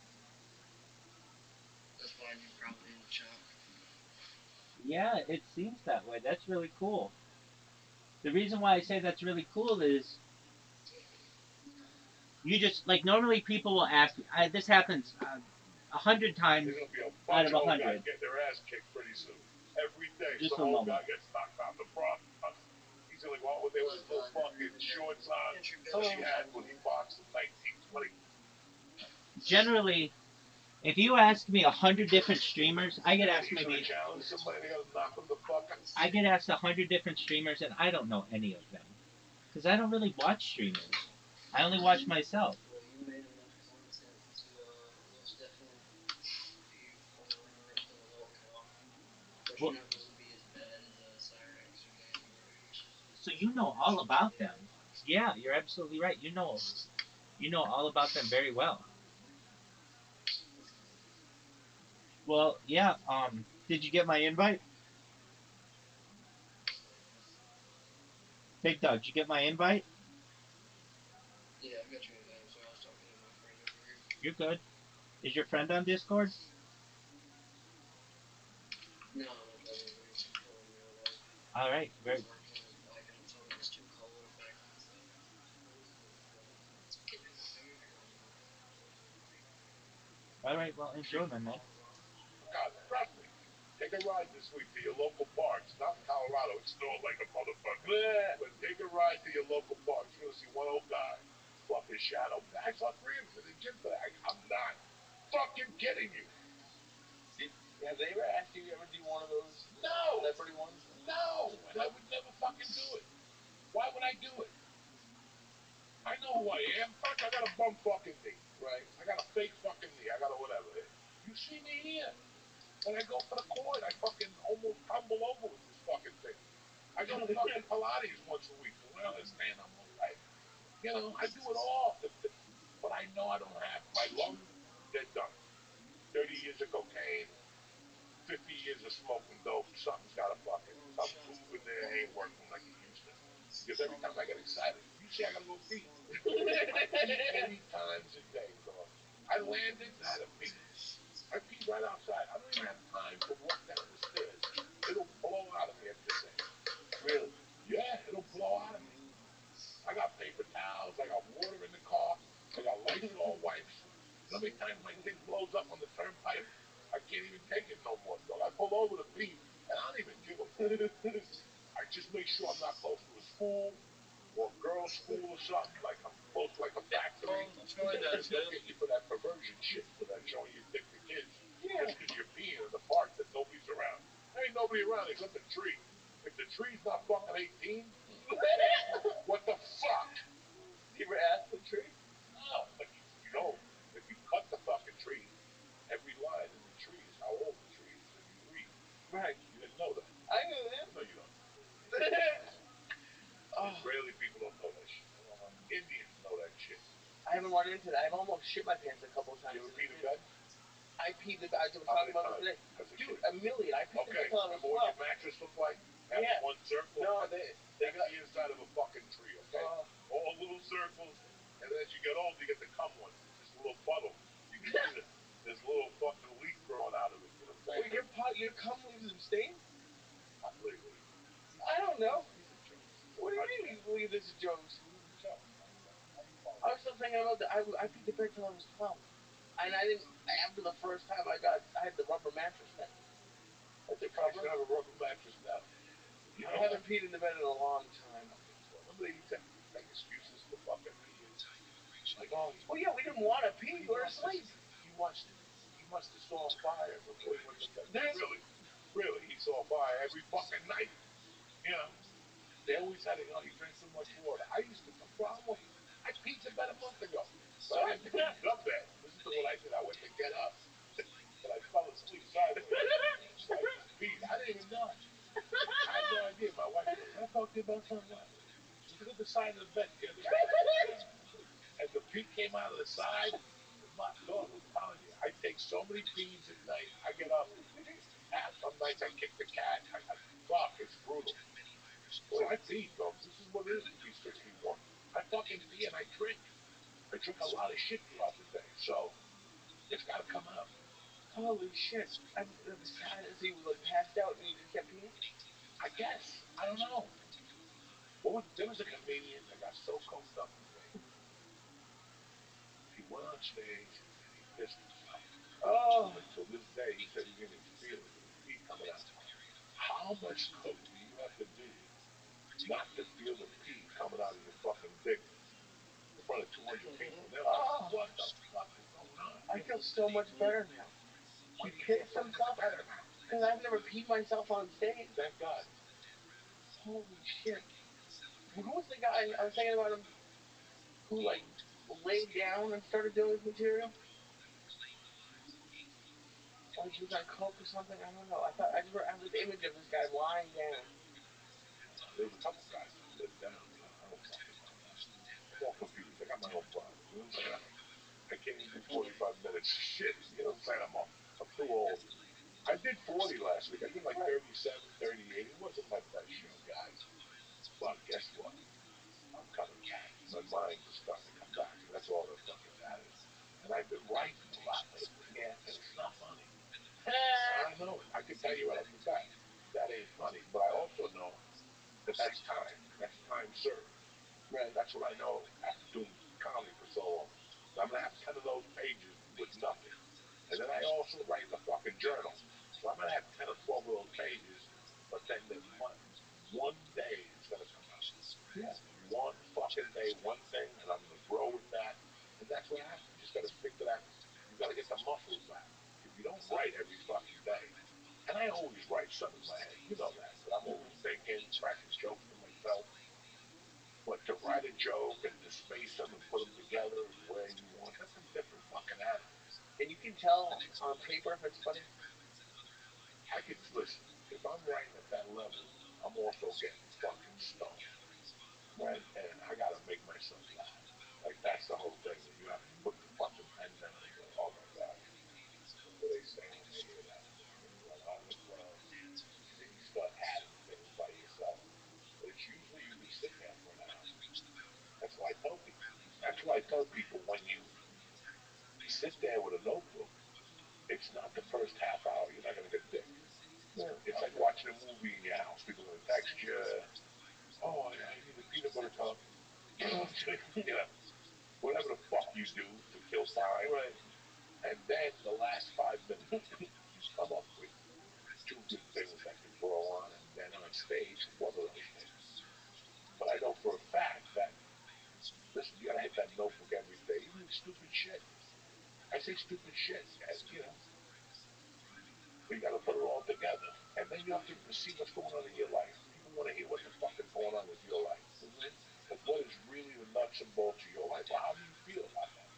That's why you're probably in the chat. Yeah, it seems that way. That's really cool. The reason why I say that's really cool is you just like normally people will ask. This happens 100 times There's gonna be a out bunch of of old guys 100. getting their ass kicked pretty soon. Every day, Just some a old moment. guy gets knocked out. The Bronx. He's gonna go out with his little fucking shorts on. So he had when he boxed in 1920. Generally, if you ask me 100 different streamers, I get asked He's gonna maybe challenge somebody. They gotta knock him the fuck out. I get asked 100 different streamers, and I don't know any of them because I don't really watch streamers. I only watch myself. Well, you made enough content to most definitely be on the runner-up for the locale. But Well, you're not going to be as bad as Cyrex or Gangbang. so you know all about them. Yeah, you're absolutely right. You know all about them very well. Well, yeah. Did you get my invite? Big Dog, did you get my invite? Yeah, I got you in there, so I was talking to my friend over here. You're good. Is your friend on Discord? No, I'm not talking to him. I'm talking in real life. All right, very. He's working on his bike, and I told him it's too cold back inside. All right, well, enjoy, my man. God, trust me. Take a ride this week to your local parks. Not in Colorado. It snowed like a motherfucker. But take a ride to your local parks. You're gonna see one old guy fucking shadow. I saw 3 of them in the gym today. I'm not fucking kidding you. Have they ever asked you to ever do one of those celebrity ones? No, and I would never fucking do it. Why would I do it? I know who I am. Fuck, I got a bum fucking knee, right? I got a fake fucking knee. I got a whatever. You see me here. When I go for the court, I fucking almost tumble over with this fucking thing. I go to fucking Pilates once a week. When I understand I'm all right. You know, I do it all. But I know I don't have my lungs, they're done. 30 years of cocaine, 50 years of smoking dope, something's got to fucking, some tube in there ain't working like it used to. Because every time I get excited, you see I gotta go pee. I pee 80 times a day, dog. I landed, I had to pee. I pee right outside. I don't even have time to walk down the stairs. It'll blow out of me at this age. Really? Yeah, it'll blow out of me. I got paper towels. I got water in the car. I got Lysol wipes. You know how many times my thing blows up on the turnpike? I can't even take it no more, dog. I pull over to pee, and I don't even give a fuck. I just make sure I'm not close to a school or a girls' school or something. Like I'm close to like a factory. I feel like that's They'll good. get you for that perversion shit, for that showing your dick to kids. Yeah. Just because you're peeing in the park that nobody's around. There ain't nobody around except the tree. If the tree's not fucking 18, what the fuck? You ever ask the tree? No, but you know, if you cut the fucking tree, every line in the tree is how old the tree is if you read. Right. You didn't know that. I knew that. No, you don't. Oh, Israeli people don't know that shit. Indians know that shit. I haven't run into that. I've almost shit my pants a couple of times. You ever peed in bed? I peed the bed. I was How talking many about it times today. as a Dude, kid? a million. I peed the Okay, bed till I was remember what 12. your mattress looked like? Have Yeah. one circle. No, they That's got. the inside of a fucking tree, okay? All little circles, and then as you get older, you get the cum ones. It's just a little puddle. You can see that there's a little fucking leaf growing out of it. You know what I'm saying? Well, your cum leaves some stains? Not lately. I don't know. These are jokes. What do you mean you leave this jokes? These are jokes. I was still thinking about that. I peed the bed till I was 12. And I didn't, after the first time I had the rubber mattress thing. I'm surprised you have a rubber mattress now. You I haven't peed in the bed in a long time. Remember they used to make excuses to fucking pee in? Like, oh, Well, yeah, we didn't want to pee. We were asleep. He must have saw fire before he went to bed. Really, he saw fire every fucking night. You know, they always had it. Oh, you drank too much water. I used to. I peed the bed a month ago. But I didn't pee the bed. Listen to what I did. I went to get up, but I fell asleep sideways. So I just peed. I didn't even know. I had no idea. My wife goes, "Can I talk to you about something?" What? She look at the side of the bed. The other side. And the pee came out of the side. My dog, I'm telling you, I take so many pees at night. I get up. Some nights I kick the cat. Fuck, it's brutal. So I pee, dog. This is what it is to be 61. I fucking pee and I drink. I drink a lot of shit throughout the day. So it's got to come out. Holy shit. So you like passed out and you just kept peeing? I guess. I don't know. There was a comedian that got so coked up one day. He went on stage and he pissed himself. Oh. Until this day, he said he didn't even feel it. It was pee coming out. How much coke do you have to do not to feel the pee coming out of your fucking dick in front of 200 people? And they're like, what the fuck is going on? I feel so much better now. Why He do you pissed feel so much himself? better now? Because I've never peed myself on stage. Thank God. Holy shit. Who was the guy, I was thinking about him, who like laid down and started doing his material? Like he was on coke or something? I don't know. I just have this image of this guy lying down. There was a couple guys that lived down. I don't fucking know, man. I'm all confused. I got my own problems. You know what I'm saying? I can't even do 45 minutes. Shit. You know what I'm saying? I'm too old. I did 40 last week. I did like 37, 38. It wasn't my best show, guys. But guess what? I'm coming back. My mind is starting to come back, and that's all that fucking matters. And I've been writing a lot lately. Yeah. And it's not funny. I know it. I can tell you right off the bat. That ain't funny. But I also know that that's time. That's time served. Right. That's what I know after doing comedy for so long. I'm going to have 10 of those pages with nothing. And then I also write in a fucking journal. So I'm going to have 10 or 12 of those pages, but then one day it's going to come out. Yeah. One fucking day, one thing, and I'm going to grow with that. And that's what happens. You just got to stick to that. You got to get the muscles back. If you don't write every fucking day, and I always write something in my head, you know that I'm always thinking, cracking jokes to myself. But to write a joke and to space them and put them together where you want, that's a different fucking animal. And you can tell on paper if it's funny. I could listen. If I'm writing at that level, I'm also getting fucking stoned, right? And I gotta make myself laugh. Like that's the whole thing. You have to put the fucking pen down and go, oh my god, what do they say when they hear that? I tell people, when you sit there with a notebook, it's not the first half hour. You're not going to get dick. Yeah. It's like watching a movie in your house. People are going to text you, oh, I need a peanut butter cup. You know, whatever the fuck you do to kill time. Right. And then the last 5 minutes, you come up with two good things that can draw on, and then on stage, one of those things. But I know for a fact that, listen, you gotta hit that notebook every day, even with stupid shit. I say stupid shit, and you gotta put it all together. And then you have to see what's going on in your life. People want to hear what the fuck is going on with your life. Mm-hmm. Like, what is really the nuts and bolts of your life? Well, how do you feel about that?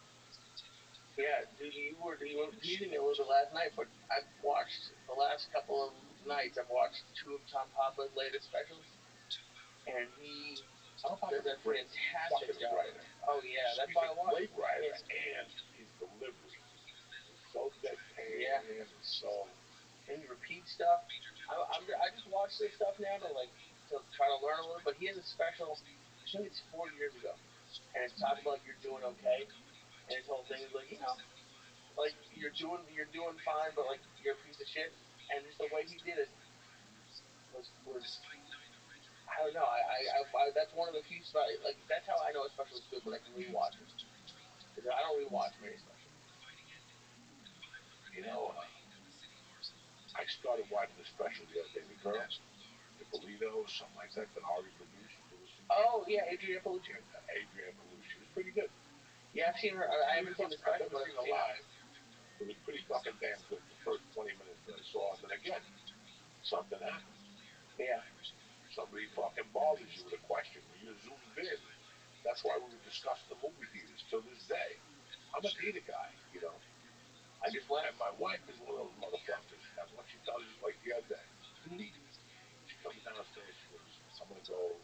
Yeah, dude, you were teasing me a little bit last night, but I've watched the last couple of nights. I've watched 2 of Tom Papa's latest specials, and he does a fantastic job. Writer. Oh yeah, that's He's why I a watched. great writer, and his delivery is so deadpan and so. And he repeats stuff. I just watch this stuff now to try to learn a little. But he has a special. I think it's 4 years ago, and it's talking about like you're doing okay, and his whole thing is like like you're doing fine, but like you're a piece of shit. And just the way he did it was I don't know. That's one of the few like that's how I know a special is good when I can rewatch it because I don't rewatch many specials. You know, I started watching the special the other day, the girl, Ippolito, or something like that Ari produced. Oh yeah, Adrienne Palucci. Adrienne Palucci was pretty good. Yeah, I've seen her. I haven't seen the special, but I've seen her live. It was pretty fucking damn good. The first 20 minutes that I saw, and then again, something happens. Yeah. Somebody fucking bothers you with a question. You're zoomed in. That's why we were discussing the movie theaters till this day. I'm a theater guy, you know. I just went. And my wife is one of those motherfuckers that once she tells you, like the other day, she comes downstairs, she goes, I'm going to go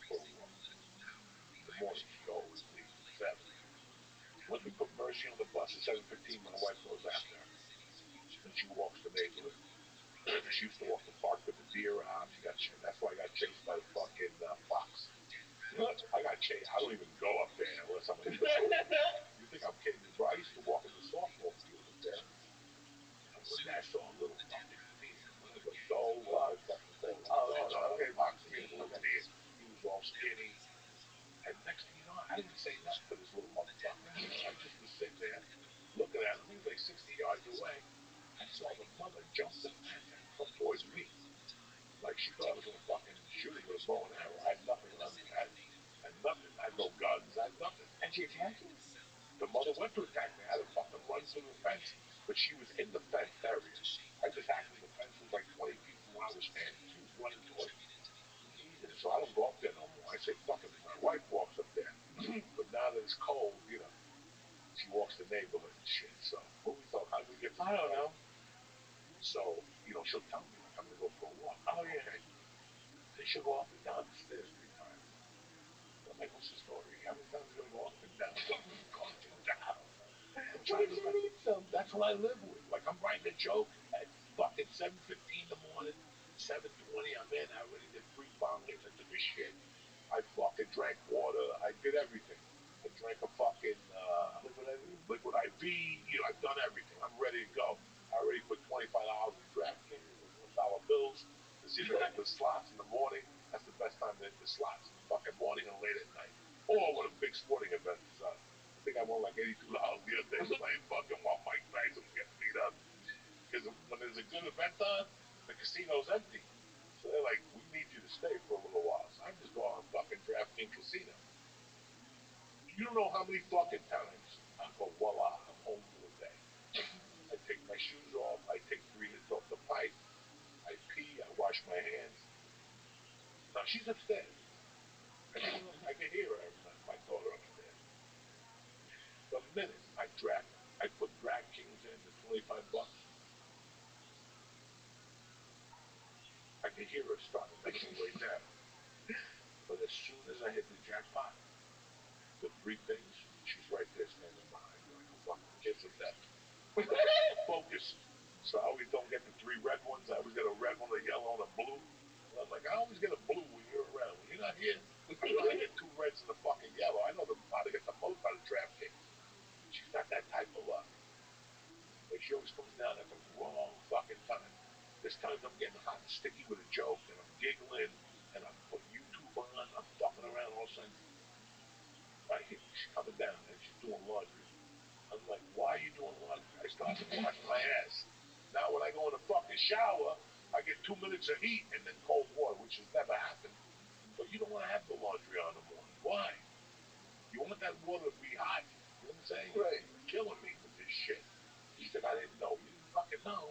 for a walk. In the morning, she always leaves at 7. Let me put Mercy on the bus at 7:15. My wife goes after her. And she walks the neighborhood. She used to walk the park with the deer out. She got that's why I got chased by the fucking fox. I got chased. I don't even go up there unless I'm in the You think I'm kidding me, bro? I used to walk in the softball field up there. And one day I saw a little fucking deer. One of the doe, whatever the fuck you call it. Oh, no, okay. Fox deer, little deer. He was all skinny. And next thing you know, I didn't say nothing to this little motherfucker. I just was sitting there looking at him. He was like 60 yards away. I saw the mother jump the fence and come towards me. Like she thought I was going to fucking shoot her with a bow and arrow. I had nothing on me. I had nothing. I had no guns. I had nothing. And she attacked you? The mother went to attack me. I had to fucking run through the fence. But she was in the fenced area. I just happened, the fence was like 20 feet from where I was standing. She was running towards me. Jesus. So I don't go up there no more. I say, fucking, my wife walks up there. But now that it's cold, you know, she walks the neighborhood and shit. So, what we talk? How do we get to I don't know. So, you know, she'll tell me, like, I'm going to go for a walk. Oh, yeah. Okay. Then she'll go up and down the stairs 3 times. I'm like, what's the story? How many times are you going to go up and down? Calm down. I'm trying to need something. That's what I live with. Like, I'm writing a joke at fucking 7:15 in the morning, 7:20, I'm in. I already did 3 bongs. I took a shit. I fucking drank water. I did everything. I drank a fucking liquid IV. You know, I've done everything. I'm ready to go. I already put $25 in DraftKings and $1 bills to see if I hit the slots in the morning. That's the best time to hit the slots in the fucking morning and late at night. Or when a big sporting event is on. I think I won like $82 the other day playing fucking while Mike Tyson was getting beat up. Because when there's a good event on, the casino's empty. So they're like, we need you to stay for a little while. So I just go on fucking DraftKings Casino. You don't know how many fucking times I go, voila, I'm home for the day. I take my shoes off. I take 3 hits off the pipe. I pee. I wash my hands. Now she's upstairs. I can hear her every night, my daughter upstairs. The minute I put DraftKings in the $25, I can hear her starting to make her way down. But as soon as I hit the jackpot, the 3 things, she's right there standing behind me like a fucking kiss of death. Focus. So I always don't get the 3 red ones. I always get a red one, a yellow, and a blue. And I'm like, I always get a blue when you're around. When you're not here, I try to get 2 reds and a fucking yellow. I know how to get the most she always comes down at the wrong fucking time. There's times I'm getting hot and sticky with a joke, and I'm giggling, and I'm putting YouTube on, I'm fucking around. All of a sudden, right here, she's coming down and she's doing laundry. I'm like, why are you doing laundry? I started washing my ass. Now when I go in the fucking shower, I get 2 minutes of heat and then cold water, which has never happened. But you don't want to have the laundry on in the morning. Why? You want that water to be hot. You know what I'm saying? Right. You're killing me with this shit. She said, I didn't know. You didn't fucking know.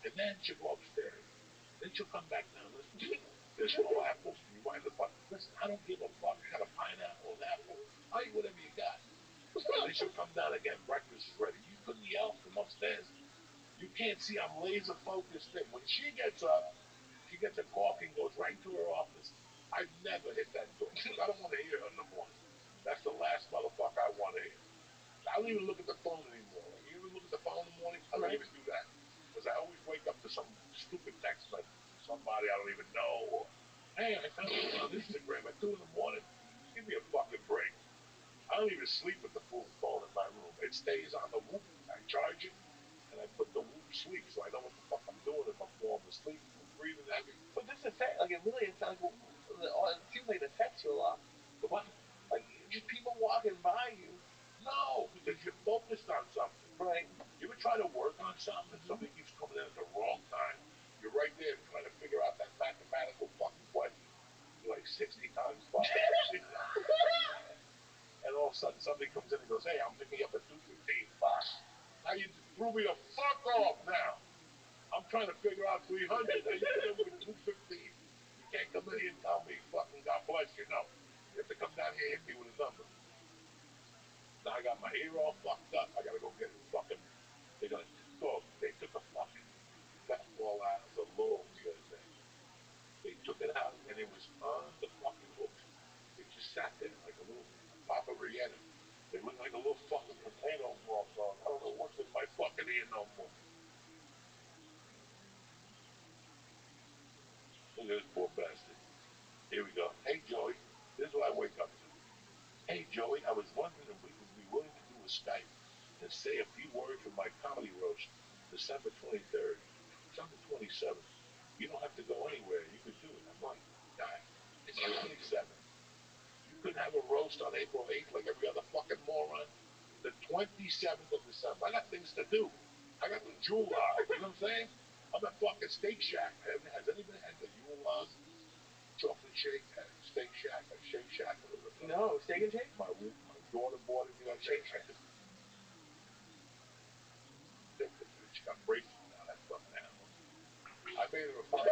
And then she'll go upstairs. Then she'll come back down. Listen, there's no apples. Can you wind the butt? Listen, I don't give a fuck. I got a pineapple, an apple. I'll eat whatever you got. And then she'll come down again. Breakfast is ready. You couldn't yell from upstairs. You can't see I'm laser focused in. When she gets up, she gets a coffee and goes right to her office. I've never hit that door because I don't want to hear her in the morning. That's the last motherfucker I want to hear. I don't even look at the phone anymore. Like, you even look at the phone in the morning? I don't even do that. Because I always wake up to some stupid text message from somebody I don't even know. Or, hey, I found you on Instagram at 2 in the morning. Give me a fucking break. I don't even sleep with the phone in my room. It stays on the whoop. I charge it, and I put the whoop sleep so I know what the fuck I'm doing if I'm falling asleep, if I'm breathing heavy. But this affect, like it really affects, like, it seems like it affects you a lot. The what? Like just people walking by you. No, because you're focused on something. Right. You ever try to work on something and somebody keeps coming in at the wrong time? You're right there trying to figure out that mathematical fucking question. You're like 60 times five. And all of a sudden somebody comes in and goes, hey, I'm picking up at 2:15. Fuck. Now you threw me the fuck off now. I'm trying to figure out 300. Now you come in with 2:15. You can't come in here and tell me fucking God bless you. No. You have to come down here and hit me with a number. Now I got my ear all fucked up. I gotta go get it fucking. They're gonna. Dog, they took a fucking fat ball out of the lobe the other day. They took it out and it was on the fucking hooks. It just sat there like a little Papa Rieta. They look like a little fucking potato ball, dog. I don't know what's in my fucking ear no more. Look at this poor bastard. Here we go. Hey, Joey. This is what I wake up to. Hey, Joey, I was wondering if we would be willing to do a Skype and say a few words for my comedy roast, December 23rd, December 27th. You don't have to go anywhere. You could do it. I'm like, guy, it's the 27th. You couldn't have a roast on April 8th like every other fucking moron. The 27th of December. I got things to do. I got the Jewel log. You know what I'm saying? I'm at fucking Steak Shack. Has anybody had the Jewel log? Chocolate shake at Steak Shack or Shake Shack, whatever. No, Steak and Shake? My daughter bought it the other day. She got braces now, that fucking animal. I made her a fucking,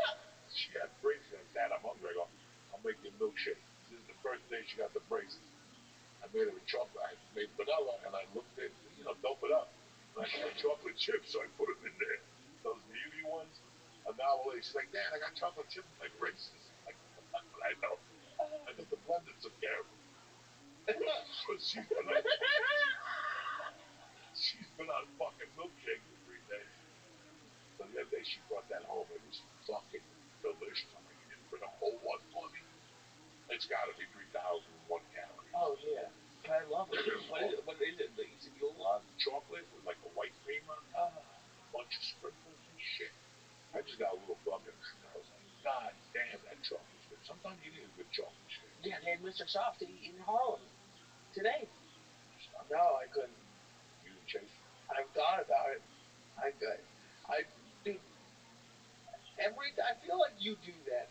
she had braces. Like, Dad, I'm hungry. I go, I'll make you a milkshake. This is the first day she got the braces. I made her a chocolate. I made vanilla, and I looked at, dope it up. And I got chocolate chips, so I put them in there. Those beauty ones. And now she's like, Dad, I got chocolate chips in my braces. I'm like, that's what I know. I thought the blender took care of them. So she's been on fucking milkshake for 3 days. So the other day she brought that home. It was fucking delicious. I'm like, you didn't bring a whole one for me? It's got to be 3,001 calories. Oh yeah, I love it. What is it? The Yule log? Chocolate with like a white cream on it, a bunch of sprinkles and shit. I just got a little fucking. I was like, God damn, that chocolate's good. Sometimes you need a good chocolate shake. Yeah, they had Mr. Soft in Harlem today. No, I couldn't. You didn't chase it? I thought about it. Dude, I feel like you do that.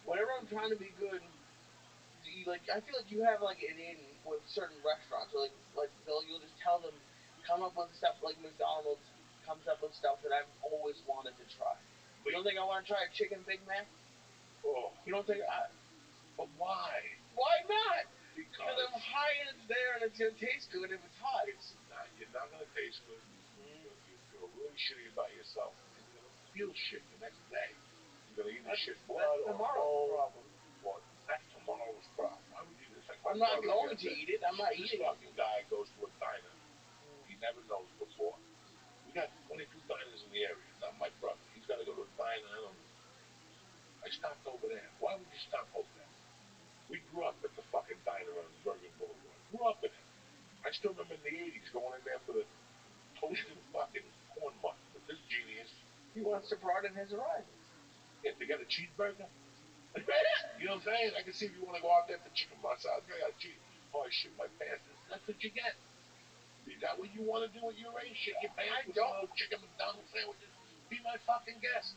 Whenever I'm trying to be good, I feel like you have like it in with certain restaurants, or you'll just tell them, come up with stuff like McDonald's comes up with stuff that I've always wanted to try. You don't think I want to try a chicken Big Mac? Oh. You don't think But why? Why not? Because I'm high and it's there and it's gonna taste good if it's hot. You're not gonna taste good. You feel really shitty about yourself, and you're gonna feel shit the next day. You're gonna either shit blood or tomorrow's problem. Well, that's tomorrow's problem. Why would you just like? I'm not going to eat it. I'm not eating it. This fucking guy goes to a diner. He never knows before. We got 22 diners in the area. Not my brother. He's got to go to a diner. I don't know. I stopped over there. Why would you stop over there? We grew up at the fucking diner on Bergen Boulevard. Grew up in it. I still remember in the 80s going in there for the toasted fucking corn muffins, the genius. He wants to broaden his horizons. Yeah, to get a cheeseburger. You know what I'm saying? I can see if you want to go out there for chicken masala, I got a cheese. Oh, I shit my pants. That's what you get. Is that what you want to do at your age? Shit your pants with a little chicken McDonald's sandwiches? Be my fucking guest.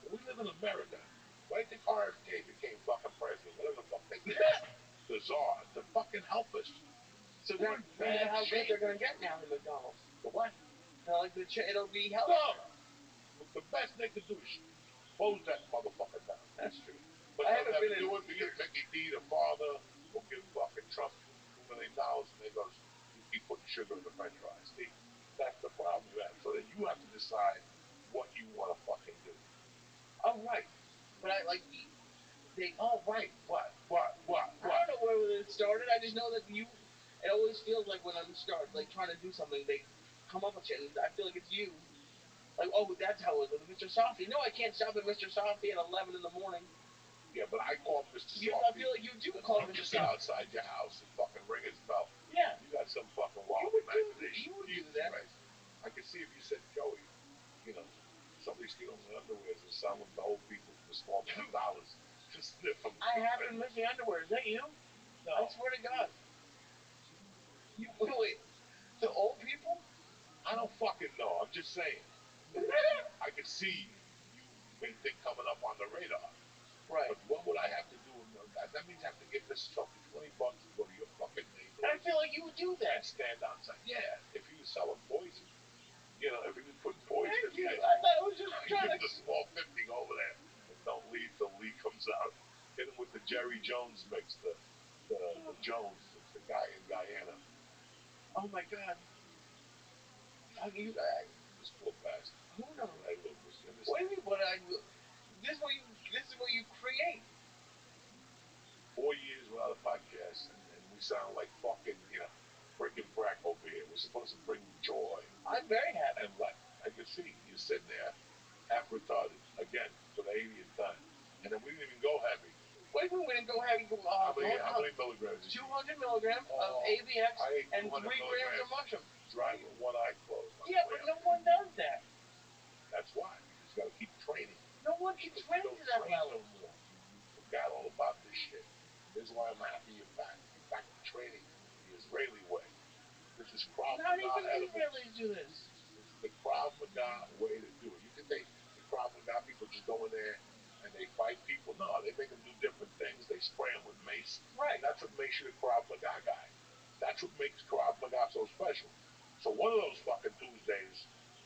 We live in America. Why think RFK became fucking president? Whatever the fuck they did. The czar to fucking help us. So that's how good they're gonna get now in McDonald's. The what? Like it'll be healthy. No. The best they could do is close that motherfucker down. That's true. But they'll never do it because Mickey D, the father, will give fucking Trump $2 million, and there goes, you keep putting sugar in the French fries. See, that's the problem you have. So then you have to decide what you want to fucking do. Oh right, but I like they. Oh right, what? I don't know where it started. I just know that you. It always feels like when I'm trying to do something, they come up with shit, and I feel like it's you. Like, oh, that's how it was with Mr. Softy. No, I can't stop at Mr. Softy at 11 in the morning. Yeah, but I call Mr. Softy. I feel like you do call Mr. Softy. Sit outside your house and fucking ring his bell. Yeah. You got some fucking wild imagination. You would do that. Christ. I can see if you said, Joey, you know, somebody stealing my underwears and selling them to old people for a small $2 to sniff them. I have been missing underwear. Is that you? No. I swear to God. You wait. To old people? I don't fucking know. I'm just saying. I can see you may think coming up on the radar. Right. But what would I have to do? That means I have to give Mr. Softy $20 to go to your fucking neighbor. I feel like you would do that. And stand outside. Yeah, if he was selling poison. You know, if he was putting poison in the ice. I thought it was just trying to... Give the small 50 over there. And don't leave till Lee comes out. Hit him with the Jerry Jones mix, the Jones. It's the guy in Guyana. Oh my God. This poor bastard. Who knows? What I live with. You understand? What do you mean? What I do? This is what you create. 4 years without a podcast, and we sound like fucking, breaking crack over here. We're supposed to bring joy. I'm very happy. And I can see you sitting there, half retarded, again, for the 80th time. And then we didn't even go heavy. What do you mean we didn't go heavy? How many milligrams? 200 milligrams of AVX and 3 grams of mushrooms. Drive with one eye closed. Yeah, but no one does that. That's why, because you got to keep training. No one can train to that level. No more. You forgot all about this shit. This is why I'm happy you're back. You're back to training the Israeli way. This is Krav Maga. Not even the Israelis do this. This is the Krav Maga way to do it. You think the Krav Maga people just go in there and they fight people? No, they make them do different things. They spray them with mace. Right. And that's what makes you the Krav Maga guy. That's what makes Krav Maga so special. So one of those fucking Tuesdays,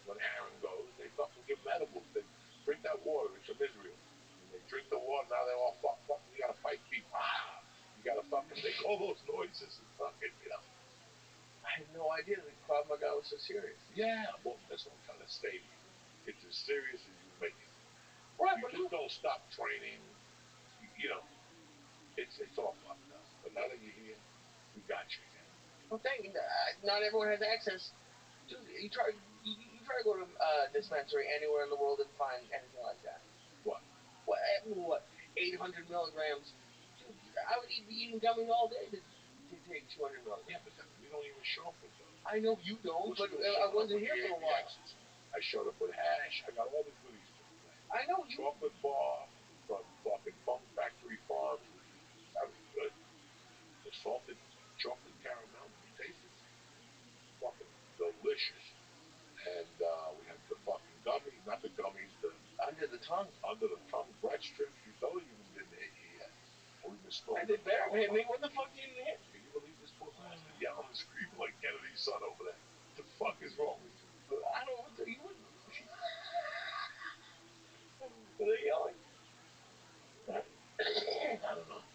when Aaron goes, they fucking give edibles. They drink that water. It's from Israel. And they drink the water. Now they're all fucked up. You gotta fight people. You gotta fucking make all those noises and fucking, I had no idea that Krav Maga was so serious. Yeah, well, that's what I'm trying to say to you. It's as serious as you make it. Right, you just don't stop training. It's all fucked up. But now that you're here, we got you again. Well, thank you. Not everyone has access. Dude, you try to go to a dispensary anywhere in the world and find anything like that. What? What? 800 milligrams. Dude, I would be eating gummies all day to take 200 milligrams. Yeah, but we don't even show up with those. I know you don't, but I wasn't here for a while. I showed up with hash. I got all the goodies for today. I know you. Chocolate bar from fucking Funk Factory Farms, which is very good. The salted chocolate caramel. You taste it? Fucking delicious. And we had the fucking gummies, not the gummies, the under the tongue breadstrips. You told you didn't hit you yet. We've been smoking. And they better hit me. What the fuck didn't hit? Can you believe this poor bastard yelling and screaming like Kennedy's son over there? What the fuck is wrong with you? I don't know what you wouldn't. Are they yelling? I don't know.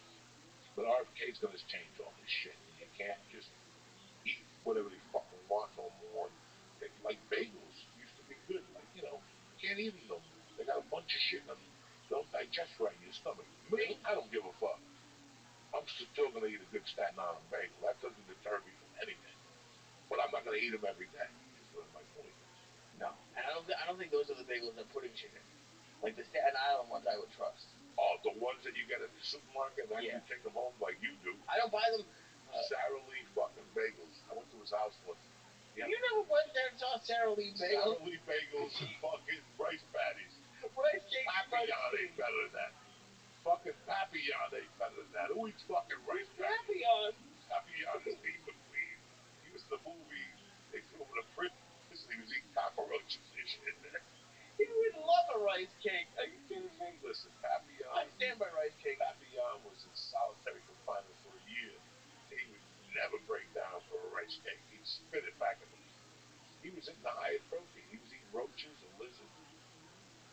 But RFK's gonna change all this shit. You can't just eat whatever they fucking want no more. Like bagels used to be good. You can't eat them no more. They got a bunch of shit in them. Don't digest right in your stomach. Me, I don't give a fuck. I'm still gonna eat a good Staten Island bagel. That doesn't deter me from anything. But I'm not gonna eat them every day. Is what my point. No, and I don't think those are the bagels that pudding shit in. Like the Staten Island ones, I would trust. Oh, the ones that you get at the supermarket, and you take them home like you do. I don't buy them. Sara Lee fucking bagels. I went to his house once. Yep. You never went there and saw Sara Lee Sara Bagel? Lee bagels and fucking rice patties. Rice cake. Papillon ain't better than that. Fucking Papillon ain't better than that. Who eats fucking rice patties? Papillon. Papillon is Steve McQueen. He was in the movie. They threw him in a prison. He was eating cockroaches and shit. He would love a rice cake. Are you kidding me? Listen, Papillon. I stand by rice cake. Papillon was in solitary confinement for a year. He would never break down for a rice cake. He'd spit it back in the. He was in the highest protein. He was eating roaches and lizards.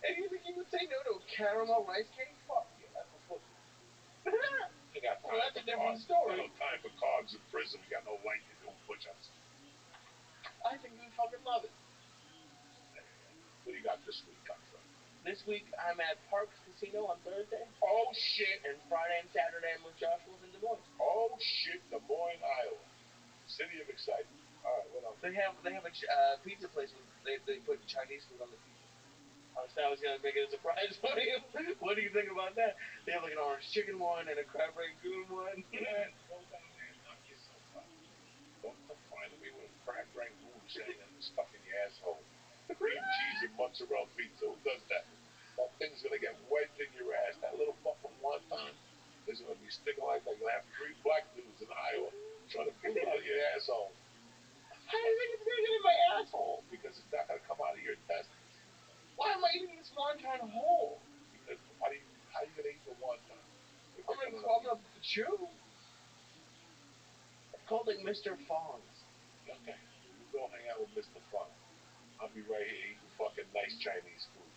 And you think he would say no to a caramel rice cake? Fuck yeah, that's for pussy. We got time Well, that's for a different cogs. story. We got no time for cogs in prison. We got no light to do push-ups. I think he would fucking love it. What do you got this week, Cocksucker? This week I'm at Parks Casino on Thursday. Oh shit! And Friday and Saturday I'm with Joshua in Des Moines. Oh shit! Des Moines, Iowa, city of excitement. All right, what else? They have a pizza place with they put Chinese food on the pizza. I was gonna make it a surprise for you. What do you think about that? They have like an orange chicken one and a crab rangoon one. Man, go down there and knock yourself out. Don't come finding me with a crab rangoon sitting stuck in your asshole. Cream cheese and mozzarella pizza. Who does that? That thing's gonna get wedged in your ass. That little fucking wonton is gonna be sticking like that. You're gonna have 3 black dudes in Iowa trying to pull it out of your asshole. How do you think it's gonna get in my asshole? Because it's not gonna come out of your intestines. Why am I eating this wonton whole? Because how are you gonna eat the wonton? I'm gonna chew. It's called like Mr. Fong's. Okay, you go hang out with Mr. Fung. I'll be right here eating fucking nice Chinese food.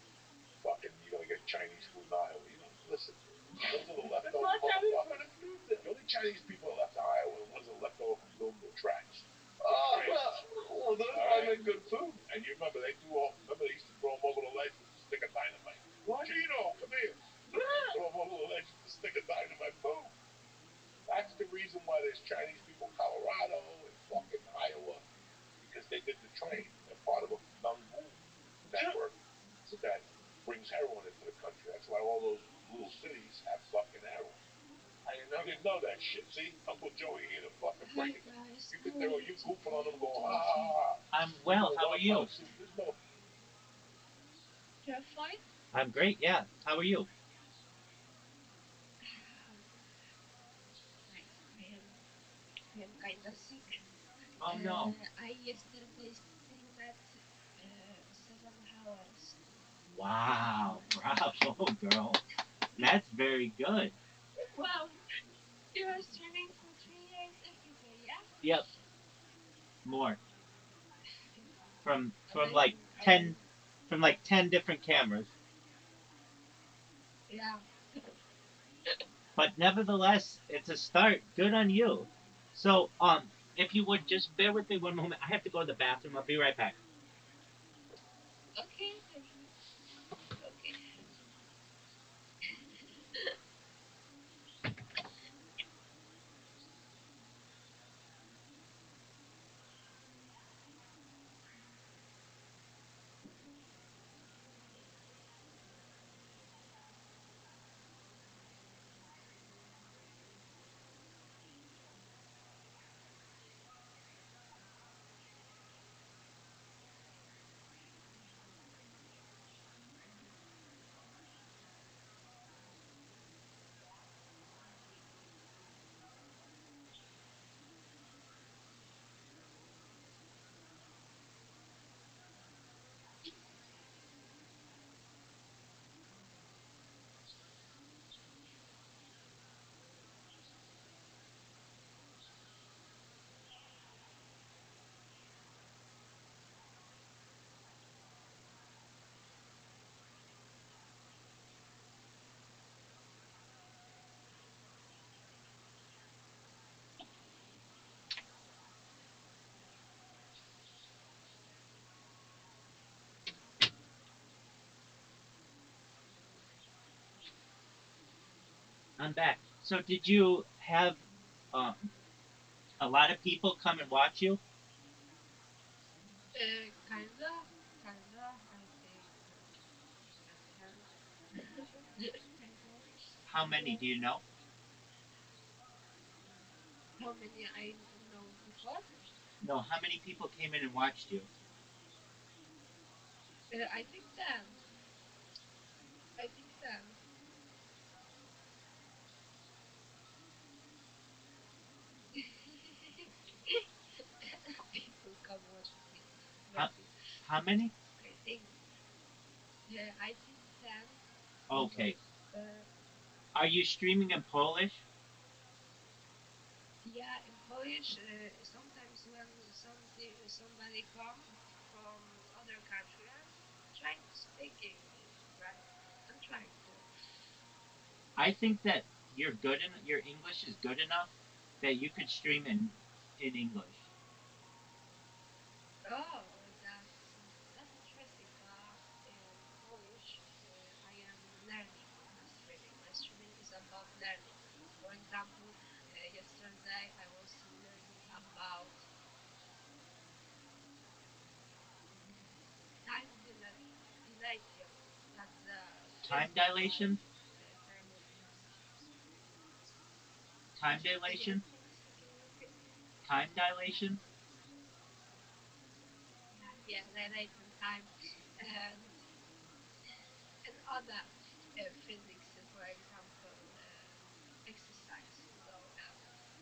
Fucking, you're gonna get Chinese food in Iowa. You know, listen, those are the It's leftover not Chinese food, motherfuckers. it's pizza. The only Chinese people left in Iowa are the ones that left over from building the tracks. Oh, well, those probably make good food. And you remember remember they used to throw them over the ledge with a stick of dynamite. What? Chino, come here. Throw them over the ledge with a stick of dynamite. Boom. That's the reason why there's Chinese people in Colorado and fucking Iowa, because they did the train. They're part of a Nungu network that brings heroin into the country. That's why all those little cities have fucking heroin. I didn't know. You didn't know that shit. See, Uncle Joey here to fucking break it. Guys, You think you goofing on them, going ha ha ha. I'm well. How are you? This mother. you're fine? I'm great. Yeah. How are you? Nice. I am kind of sick. Oh no. I yesterday slept 7 hours. Wow. Bravo, girl. That's very good. Wow, you are streaming for 3 years every day, yeah? Yep. More. From like Amazing. 10 from like 10 different cameras. Yeah. But nevertheless, it's a start. Good on you. So, if you would just bear with me one moment. I have to go to the bathroom. I'll be right back. Okay, okay. I'm back. So, did you have um, a lot of people come and watch you? Kinda. I think 10 people. How many do you know? How many I know before? No, how many people came in and watched you? I think 10. I think 10. People come watching me. How, Maybe. how many? I think. Yeah, I think 10. Okay. Uh, Are you streaming in Polish? yeah, in Polish, sometimes when somebody come from other country, I'm trying to speak English, right? I'm trying to. I think that you're good in your English is good enough that you could stream in English. Oh, that's interesting. But in Polish, I am learning the streaming. My streaming is about learning. For example, yesterday I was learning about time dilation. That's the Time physical dilation? term of Time yes. dilation? Can you repeat? Time dilation? Yeah, yeah, dilation time and other physics, for example, exercise.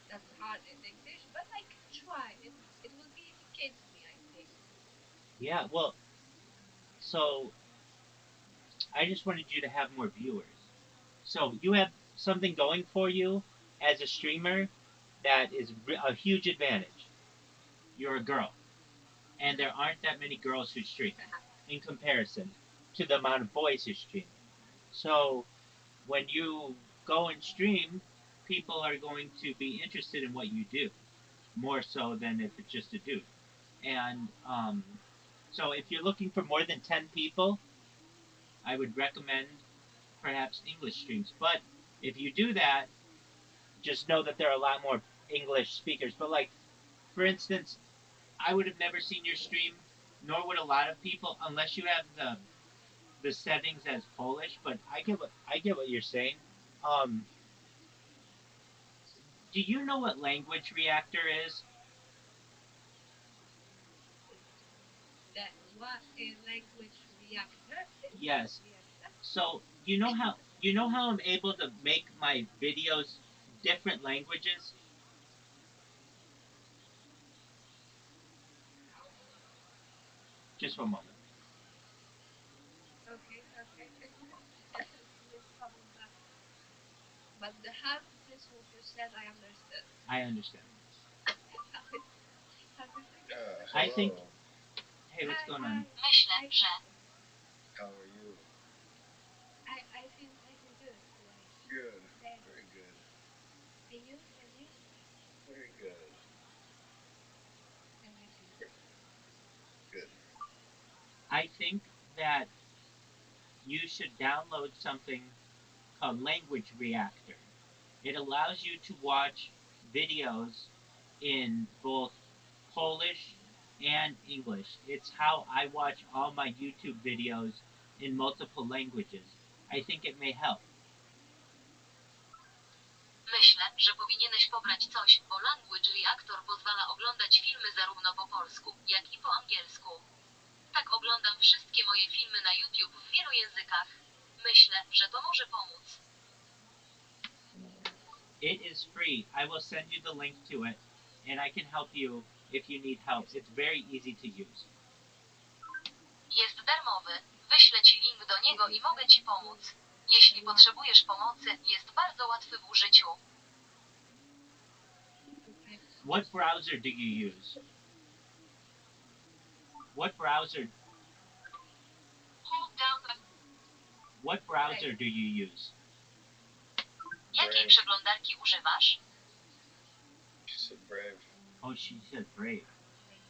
That's hard in English, but I can try. It will be okay to me, I think. Yeah, well, so I just wanted you to have more viewers. So you have something going for you as a streamer that is a huge advantage. You're a girl, and there aren't that many girls who stream in comparison to the amount of boys who stream. So when you go and stream, people are going to be interested in what you do more so than if it's just a dude. And so if you're looking for more than 10 people, I would recommend perhaps English streams. But if you do that, just know that there are a lot more English speakers. But like, for instance, I would have never seen your stream, nor would a lot of people, unless you have the settings as Polish. But I get what you're saying. Um, do you know what language reactor is? That what a language reactor is Yes. reactor. So you know how I'm able to make my videos different languages? How? Just for a moment. Okay, okay. No problem. But the half of this what you said, I understood. I understand. How is how's it again? I think. Hello. Hey, what's Hi, going on? hi. I can How are you? I feel good today. Good. Today, Very good. and you, Very good. everything Very good. good. I think that you should download something called Language Reactor. It allows you to watch videos in both Polish and English. It's how I watch all my YouTube videos in multiple languages. I think it may help. Myślę, że powinieneś pobrać coś, bo Language Reactor pozwala oglądać filmy zarówno po polsku, jak i po angielsku. Tak oglądam wszystkie moje filmy na YouTube w wielu językach. Myślę, że to może pomóc. It is free. I will send you the link to it, and I can help you if you need help. It's very easy to use. Jest darmowy. Wyślę ci link do niego i mogę ci pomóc. Jeśli potrzebujesz pomocy, jest bardzo łatwy w użyciu. Okay. What browser do you use? What browser? Hold down the... What browser do you use? Jakiej przeglądarki używasz? She said brave. Oh, she said Brave. Thank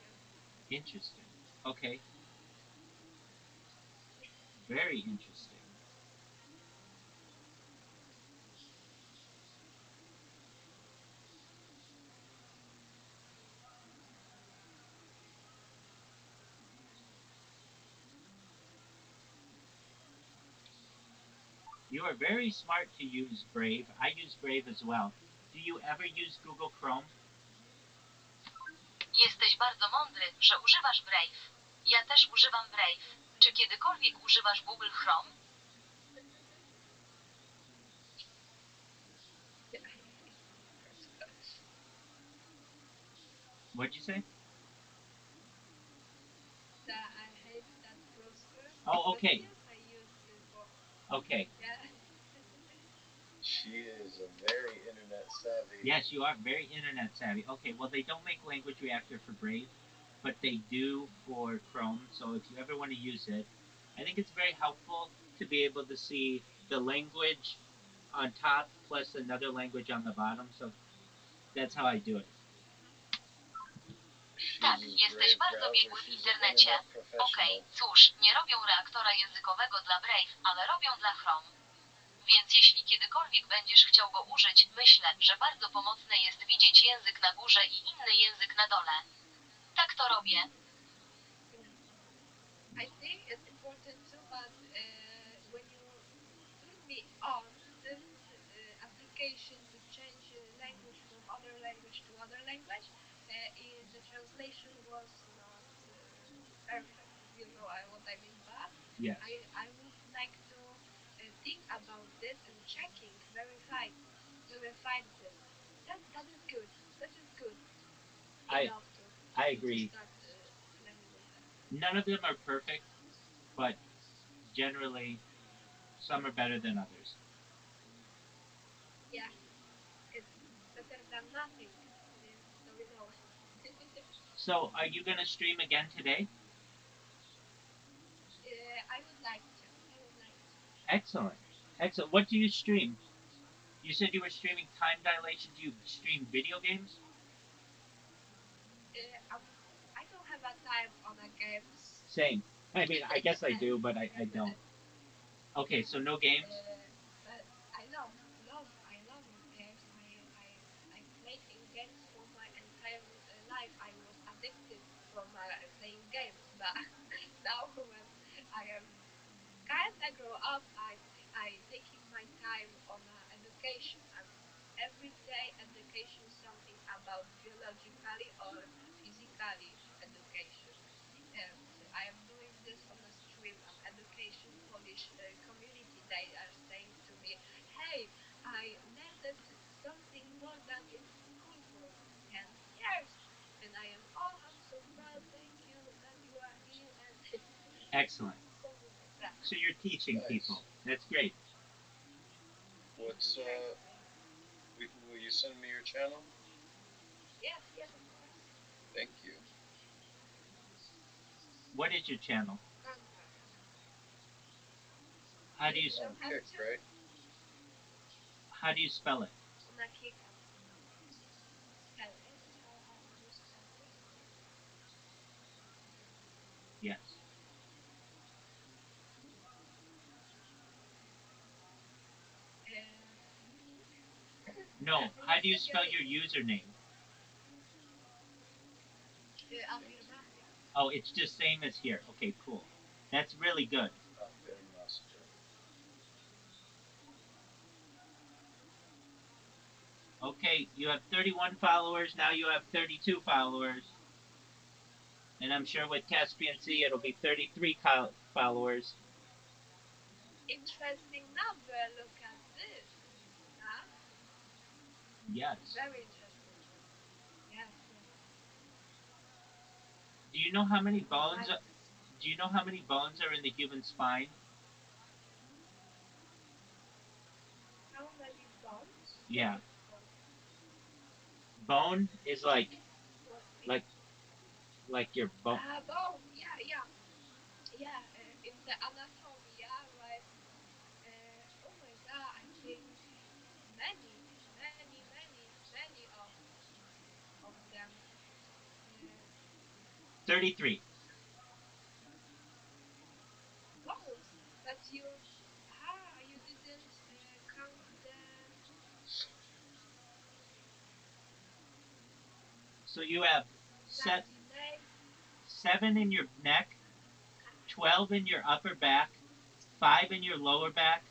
you. Interesting. Okay. Very interesting. You are very smart to use Brave. I use Brave as well. Do you ever use Google Chrome? Jesteś bardzo mądry, że używasz Brave. Ja też używam Brave. Czy kiedykolwiek używasz Google Chrome? Yeah, I hate Chrome. What'd you say? That I hate that browser, Oh, but okay. yes, I use both. Okay. Yeah. She is a very internet savvy. Yes, you are very internet savvy. Okay, well, they don't make language reactor for Brave, but they do for Chrome. So if you ever want to use it, I think it's very helpful to be able to see the language on top plus another language on the bottom. So that's how I do it. Tak, jesteś bardzo biegły w internecie. Okej, cóż, nie robią reaktora językowego dla Brave, ale robią dla Chrome. Więc jeśli kiedykolwiek będziesz chciał go użyć, myślę, że bardzo pomocne jest widzieć język na górze i inny język na dole. Tak to robię. I think it's important too, but when you turn me on this application to change language from other language to other language, the translation was not perfect. You know what I mean? But Yes. I would like to think about this and checking, verified this. That is good. That is good I enough I to agree. start learning with that. None of them are perfect, but generally some are better than others. Yeah, it's better than nothing. So we know. So, are you going to stream again today? I would like to. I would like to. Excellent. Excellent. What do you stream? You said you were streaming time dilation. Do you stream video games? I don't have a time on a games. Same. I mean, I guess I do, but I don't. Okay, so no games? But I love games. I played in games for my entire life. I was addicted from playing games, but now when I am kinda grow up, I taking my time on education and every day education something about biologically or physically education. And I am doing this on a stream on education Polish community. They are saying to me, "Hey, I learned something more than in school for 10 years." And I am, oh, I'm so proud. Thank you that you are here and Excellent. something like that. So you're teaching Nice. people. That's great. What's Great, great. will you send me your channel? Yes, yes, of course. Thank you. What is your channel? Don't worry. How do you You don't have Kick, to? right? how do you spell it? On a kick up. Spell it. How would you spell this? Yes. Unique. No. I How will do you send you spell a your link. username? Affirmative. Oh, it's just same as here. Okay, cool. That's really good. Master. Okay, you have 31 followers. Now you have 32 followers. And I'm sure with Caspian Sea it'll be 33 followers. Interesting number. Look at this. Huh? Yes. Very interesting. Yes, yes. Do you know how many I would bones? like to see. Do you know how many bones are in the human spine? How many bones? What Yeah, is bone? bone is What mean? like like your bone. Bone. Yeah, yeah. Yeah, in the anatomy, yeah, right. Oh my god, I think many, many of them. Uh, 33. bones, but you didn't count the So you have set cartilage. 7 in your neck, 12 in your upper back, 5 in your lower back,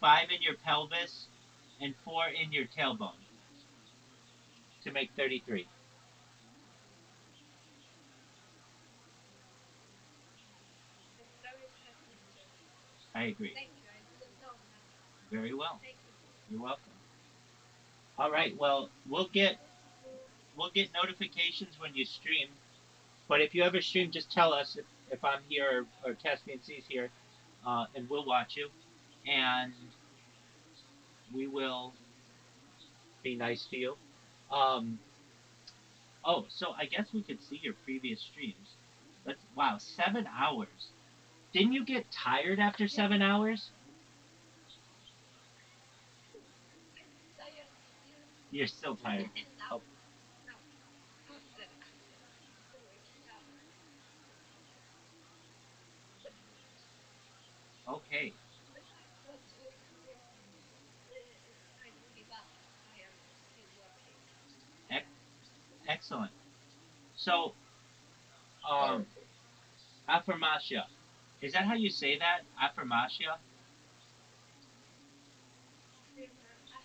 5 in your pelvis, and 4 in your tailbone to make 33. I agree. Thank you. I didn't know that. Very well. Thank you. You're welcome. All right. Well, we'll get notifications when you stream. But if you ever stream, just tell us if I'm here or Caspian C's here, and we'll watch you. And we will be nice to you. Um, oh, so I guess we could see your previous streams. Wow, 7 hours. Didn't you get tired after 7 hours? I'm tired. Yes. You're still tired. now, Oh, now, after 2 weeks, yeah. okay. But it's time to give up. I am still working. Ec- Excellent. So, um, affirmatia. Is that how you say that? Affirmatia? Affirmacja.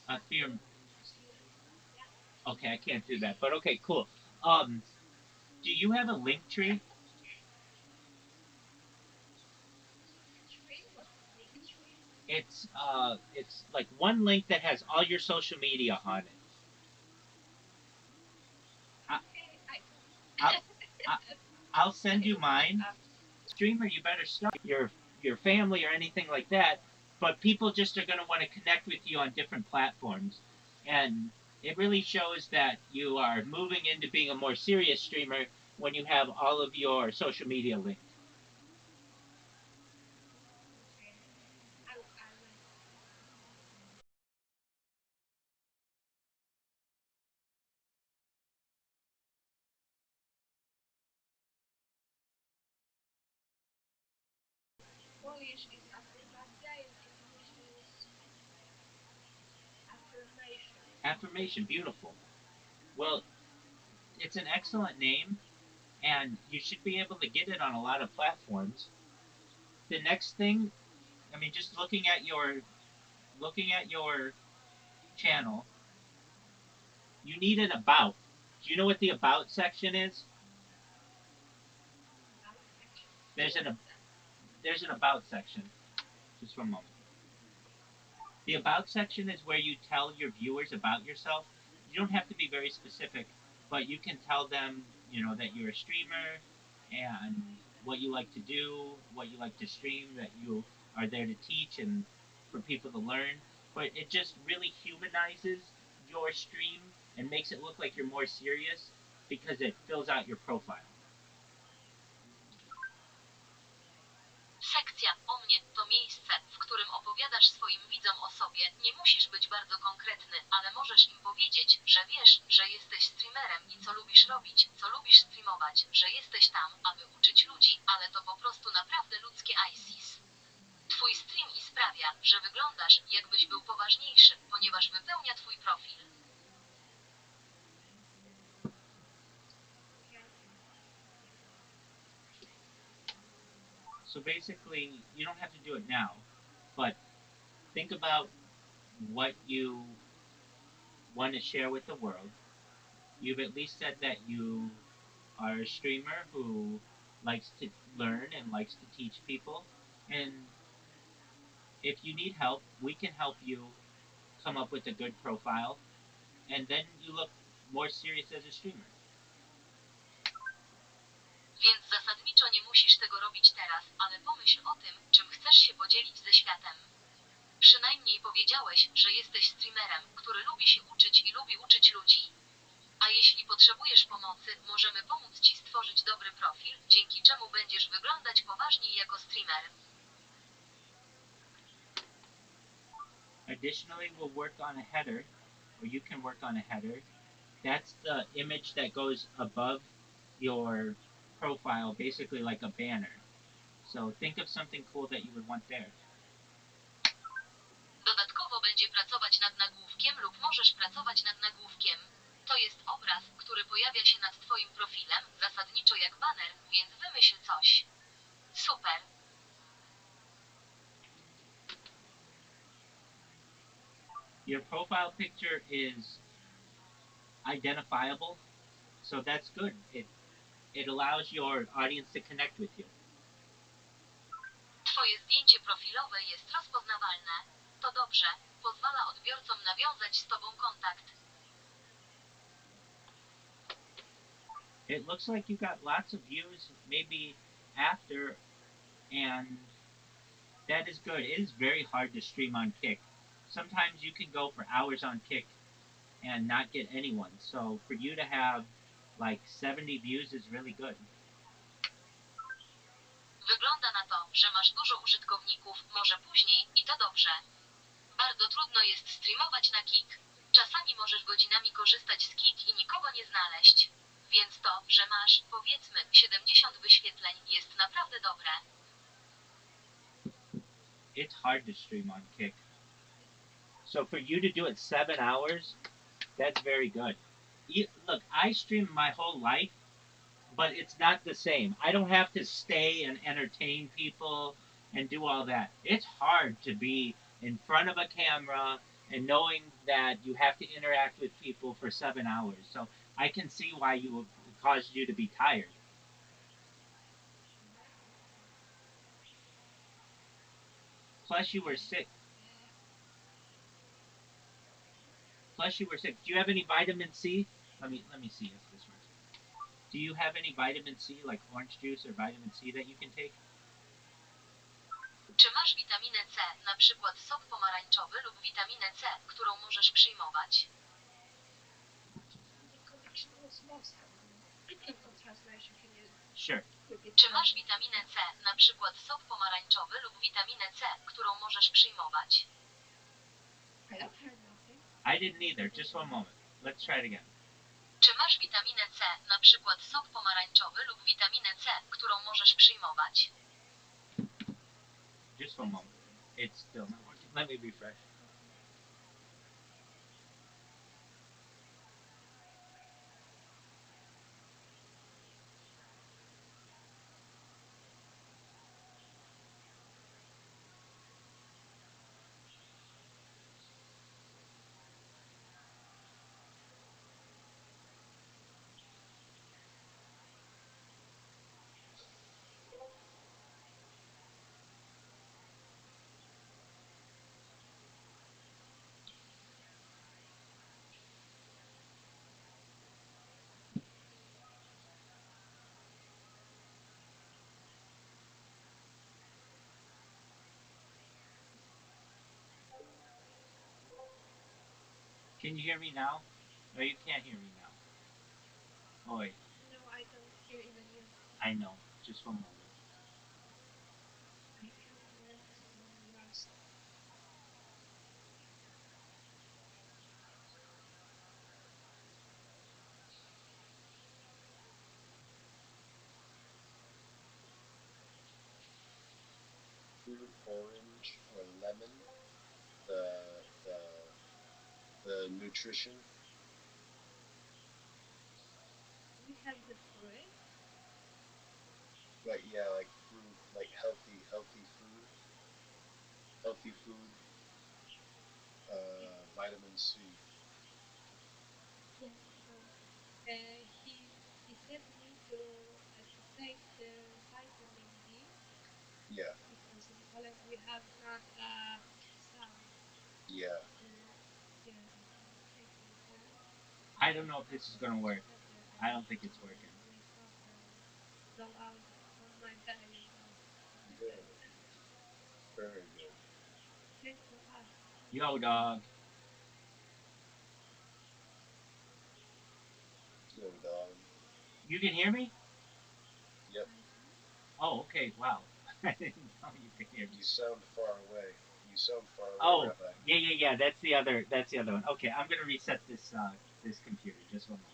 Affirm. Affirmacja. Okay, I can't do that, but okay, cool. Um, do you have a link tree? Tree? What is link tree? It's like one link that has all your social media on it. I, Okay, I I'll, I, I'll send you mine. Streamer, you better start your family or anything like that. But people just are going to want to connect with you on different platforms, and it really shows that you are moving into being a more serious streamer when you have all of your social media linked. okay. I will. Polish is affirmacja, in English is affirmation. Affirmation, beautiful. Well, it's an excellent name, and you should be able to get it on a lot of platforms. The next thing, I mean, just looking at your channel, you need an about. Do you know what the about section is? About section. There's What an is that? there's an about section. Just one moment. The about section is where you tell your viewers about yourself. You don't have to be very specific, but you can tell them, that you're a streamer and what you like to do, what you like to stream, that you are there to teach and for people to learn. But it just really humanizes your stream and makes it look like you're more serious because it fills out your profile. Sekcja o mnie to miejsce, w którym opowiadasz swoim widzom o sobie. Nie musisz być bardzo konkretny, ale możesz im powiedzieć, że wiesz, że jesteś streamerem i co lubisz robić, co lubisz streamować, że jesteś tam, aby uczyć ludzi, ale to po prostu naprawdę ludzkie ISIS. Twój stream i sprawia, że wyglądasz, jakbyś był poważniejszy, ponieważ wypełnia twój profil. Okay. So basically, you don't have to do it now, but think about what you want to share with the world. You've at least said that you are a streamer who likes to learn and likes to teach people. And if you need help, we can help you come up with a good profile. And then you look more serious as a streamer. Więc zasadniczo nie musisz tego robić teraz, ale pomyśl o tym, czym chcesz się podzielić ze światem. Przynajmniej powiedziałeś, że jesteś streamerem, który lubi się uczyć i lubi uczyć ludzi. A jeśli potrzebujesz pomocy, możemy pomóc Ci stworzyć dobry profil, dzięki czemu będziesz wyglądać poważniej jako streamer. Additionally, we'll work on a header, or you can work on a header. That's the image that goes above your profile, basically like a banner. So think of something cool that you would want there. Dodatkowo będzie pracować nad nagłówkiem lub możesz pracować nad nagłówkiem. To jest obraz, który pojawia się nad Twoim profilem, zasadniczo jak baner, więc wymyśl coś. Super! Your profile picture is identifiable, so that's good. It allows your audience to connect with you. Twoje zdjęcie profilowe jest rozpoznawalne. To dobrze, pozwala odbiorcom nawiązać z Tobą kontakt. It looks like you got lots of views maybe after, and that is good. It is very hard to stream on Kick. Sometimes you can go for hours on Kick and not get anyone. So for you to have like 70 views is really good. Wygląda na to, że masz dużo użytkowników, może później, i to dobrze. Bardzo trudno jest streamować na Kick. Czasami możesz godzinami korzystać z Kick i nikogo nie znaleźć. Więc to, że masz, powiedzmy, 70 wyświetleń, jest naprawdę dobre. It's hard to stream on Kick. So for you to do it 7 hours, that's very good. Look, I stream my whole life, but it's not the same. I don't have to stay and entertain people and do all that. It's hard to be in front of a camera and knowing that you have to interact with people for 7 hours. So I can see why it caused you to be tired. Plus you were sick. Do you have any vitamin C? Let me see if this works. Do you have any vitamin C, like orange juice or vitamin C that you can take? Czy masz witaminę C, na przykład sok pomarańczowy lub witaminę C, którą możesz przyjmować? Sure. Czy masz witaminę C, na przykład sok pomarańczowy lub witaminę C, którą możesz przyjmować? I didn't either. Just one moment. Let's try it again. Czy masz witaminę C, na przykład sok pomarańczowy lub witaminę C, którą możesz przyjmować? Just one moment. It's still not working. Let me refresh. Can you hear me now? No, you can't hear me now. Oh, wait. No, I don't hear even you. I know. Just one moment. I can hear yours. Fruit, orange, or lemon. The the the nutrition. We have the fruit. Like yeah, like fruit, like healthy food. Healthy food. Vitamin C. Yes. He said me to take the vitamin D Yeah. because in Poland we have not sun. Yeah. Yeah, and I'm taking that. I don't know if this is going to work. Better I and don't think it's working. wake up and go out from my bed and go to my bed. Good. Very good. Thanks for asking. Yo, dog. Yo, dog. You can hear me? Yep. Oh, okay. Wow. I didn't know you could hear me. You sound far away. You sound far away, Oh, Rabbi. yeah. That's the other. That's the other one. Okay, I'm gonna reset this computer. Just one moment.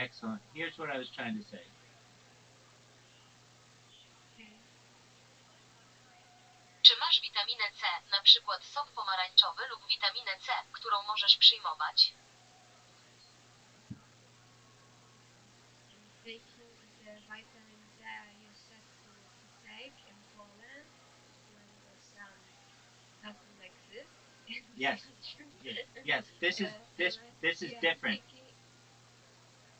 Excellent. Here's what I was trying to say. Okay. Czy masz witaminę C, na przykład sok pomarańczowy lub witaminę C, którą możesz przyjmować? I'm taking the vitamin D you said to take in Poland when the sun doesn't exist in this Yes. country. Yes. This is this is yeah, different. taking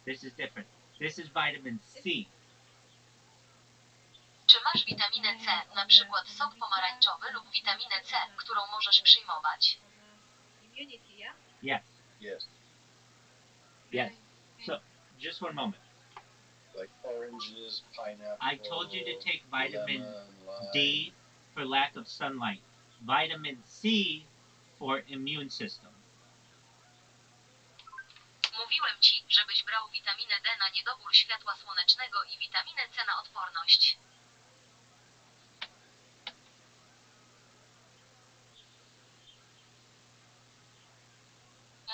This is different. This is vitamin C. Czy masz witaminę C, na przykład sok pomarańczowy lub witaminę C, którą możesz przyjmować? Immunity, yeah? Yes. Yes. Yes. Okay. So, just one moment. Like oranges, pineapple. I told you to take vitamin lemon, D for lack of sunlight, vitamin C for immune system. Mówiłem ci, żebyś brał witaminę D na niedobór światła słonecznego i witaminę C na odporność.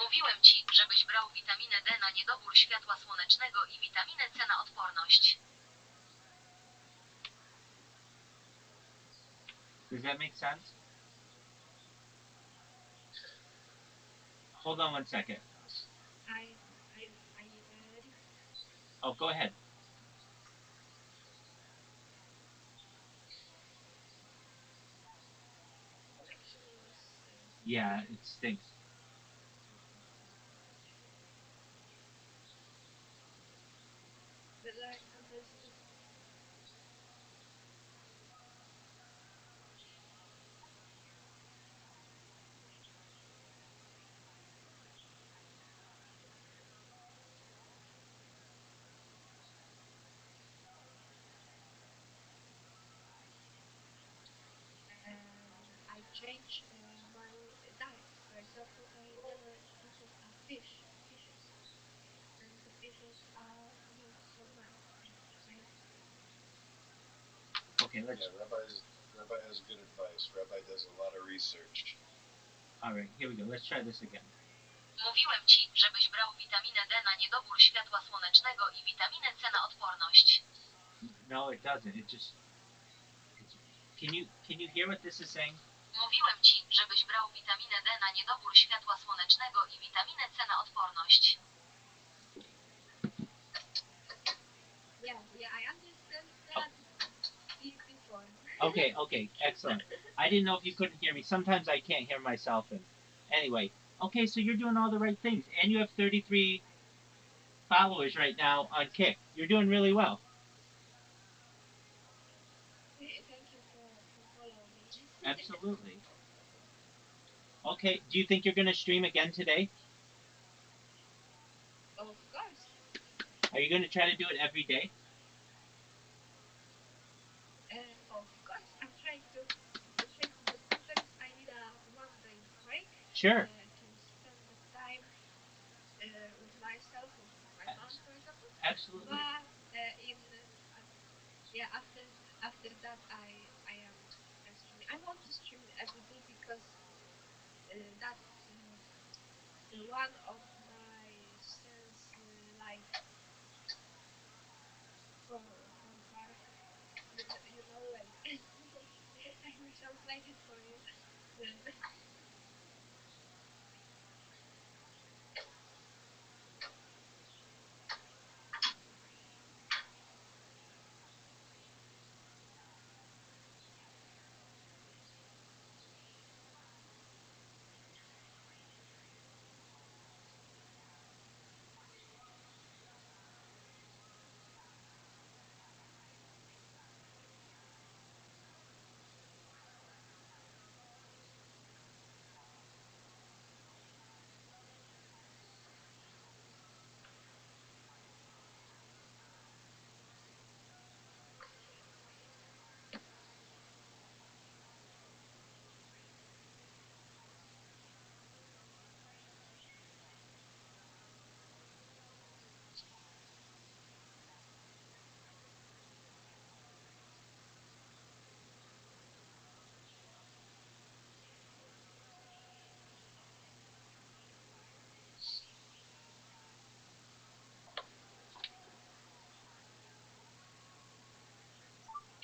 Mówiłem ci, żebyś brał witaminę D na niedobór światła słonecznego i witaminę C na odporność. Does that make sense? Hold on one second. I Oh, go ahead. connection was Yeah, it stinks. but I understood. I change my diet. For example, I never eaten a fishes, and the fishes are not so nice, right? Okay, let's. Yeah, Rabbi has good advice. Rabbi does a lot of research. All right, here we go. Let's try this again. Mówiłem ci, żebyś brał witaminę D na niedobór światła słonecznego i witaminę C na odporność. No, it doesn't. It just. Can you hear what this is saying? Mówiłem ci, żebyś brał witaminę D na niedobór światła słonecznego i witaminę C na odporność. Yeah, I understand that before. Okay, excellent. I didn't know if you couldn't hear me. Sometimes I can't hear myself. And anyway, okay, so you're doing all the right things, and you have 33 followers right now on Kick. You're doing really well. Thank you for following me. Absolutely. Okay, do you think you're going to stream again today? Of course. Are you going to try to do it every day? Of course, I'm trying to, but sometimes I need a 1 day break. Sure. To spend the time with myself, with my mom, for example. Absolutely. But after that, I am streaming. I want to stream every day because that's one of my son's life for her. You know, like I will translate it for you.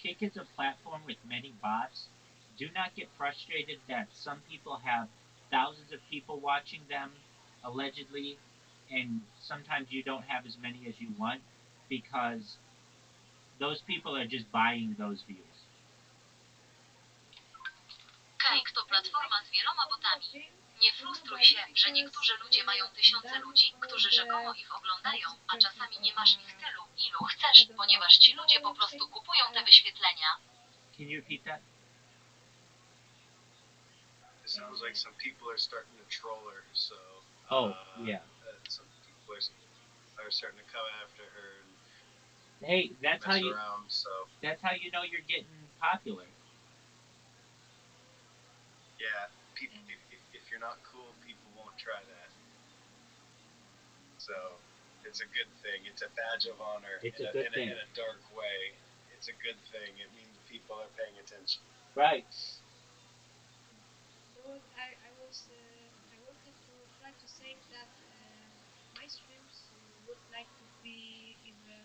Kick is a platform with many bots. Do not get frustrated that some people have thousands of people watching them, allegedly, and sometimes you don't have as many as you want because those people are just buying those views. Cake to platforma z wieloma botami. Nie frustruj się, że niektórzy ludzie mają tysiące ludzi, którzy rzekomo ich oglądają, a czasami nie masz ich tylu, ilu chcesz, ponieważ ci ludzie po prostu kupują te wyświetlenia. Can you repeat that? It sounds like some people are starting to troll her, so. Yeah. Some people are starting to come after her and hey, that's mess how you. around. So. That's how you know you're getting popular. Yeah, people. If you're not cool, people won't try that. So, it's a good thing. It's a badge of honor. It's a good thing. In a dark way. It's a good thing. It means people are paying attention. Right. But I wanted to try to say that my streams would like to be even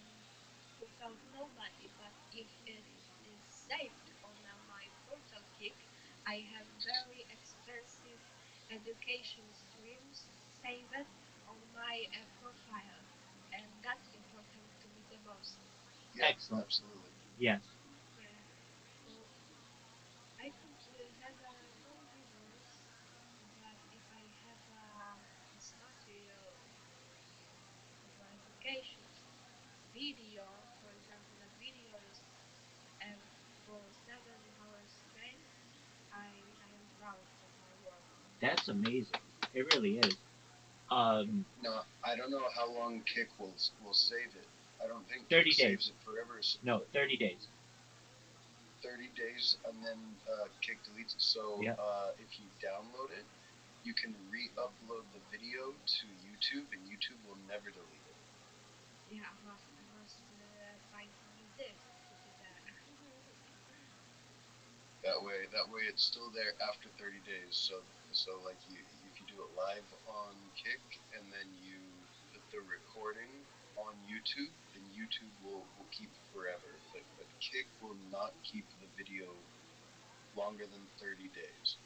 without nobody, but if it is saved on my portal Kick, I have very expensive education streams saved on my profile, and that's important to me the most. Yeah, Excellent. Absolutely. Yes. Yeah. So I could have no viewers, but if I have this material for educations, video, for example, a video is for 7 hours straight, I am proud of my work. That's amazing. It really is. No, I don't know how long Kick will save it. I don't think 30 Kick days. saves it forever. So No, 30 days. 30 days and then Kick deletes it. So Yeah. If you download it, you can re-upload the video to YouTube, and YouTube will never delete it. Yeah, I must find a new disk to do that. That way it's still there after 30 days. So like if you do it live on Kick and then you put the recording on YouTube, then YouTube will keep it forever. But Kick will not keep the video longer than 30 days.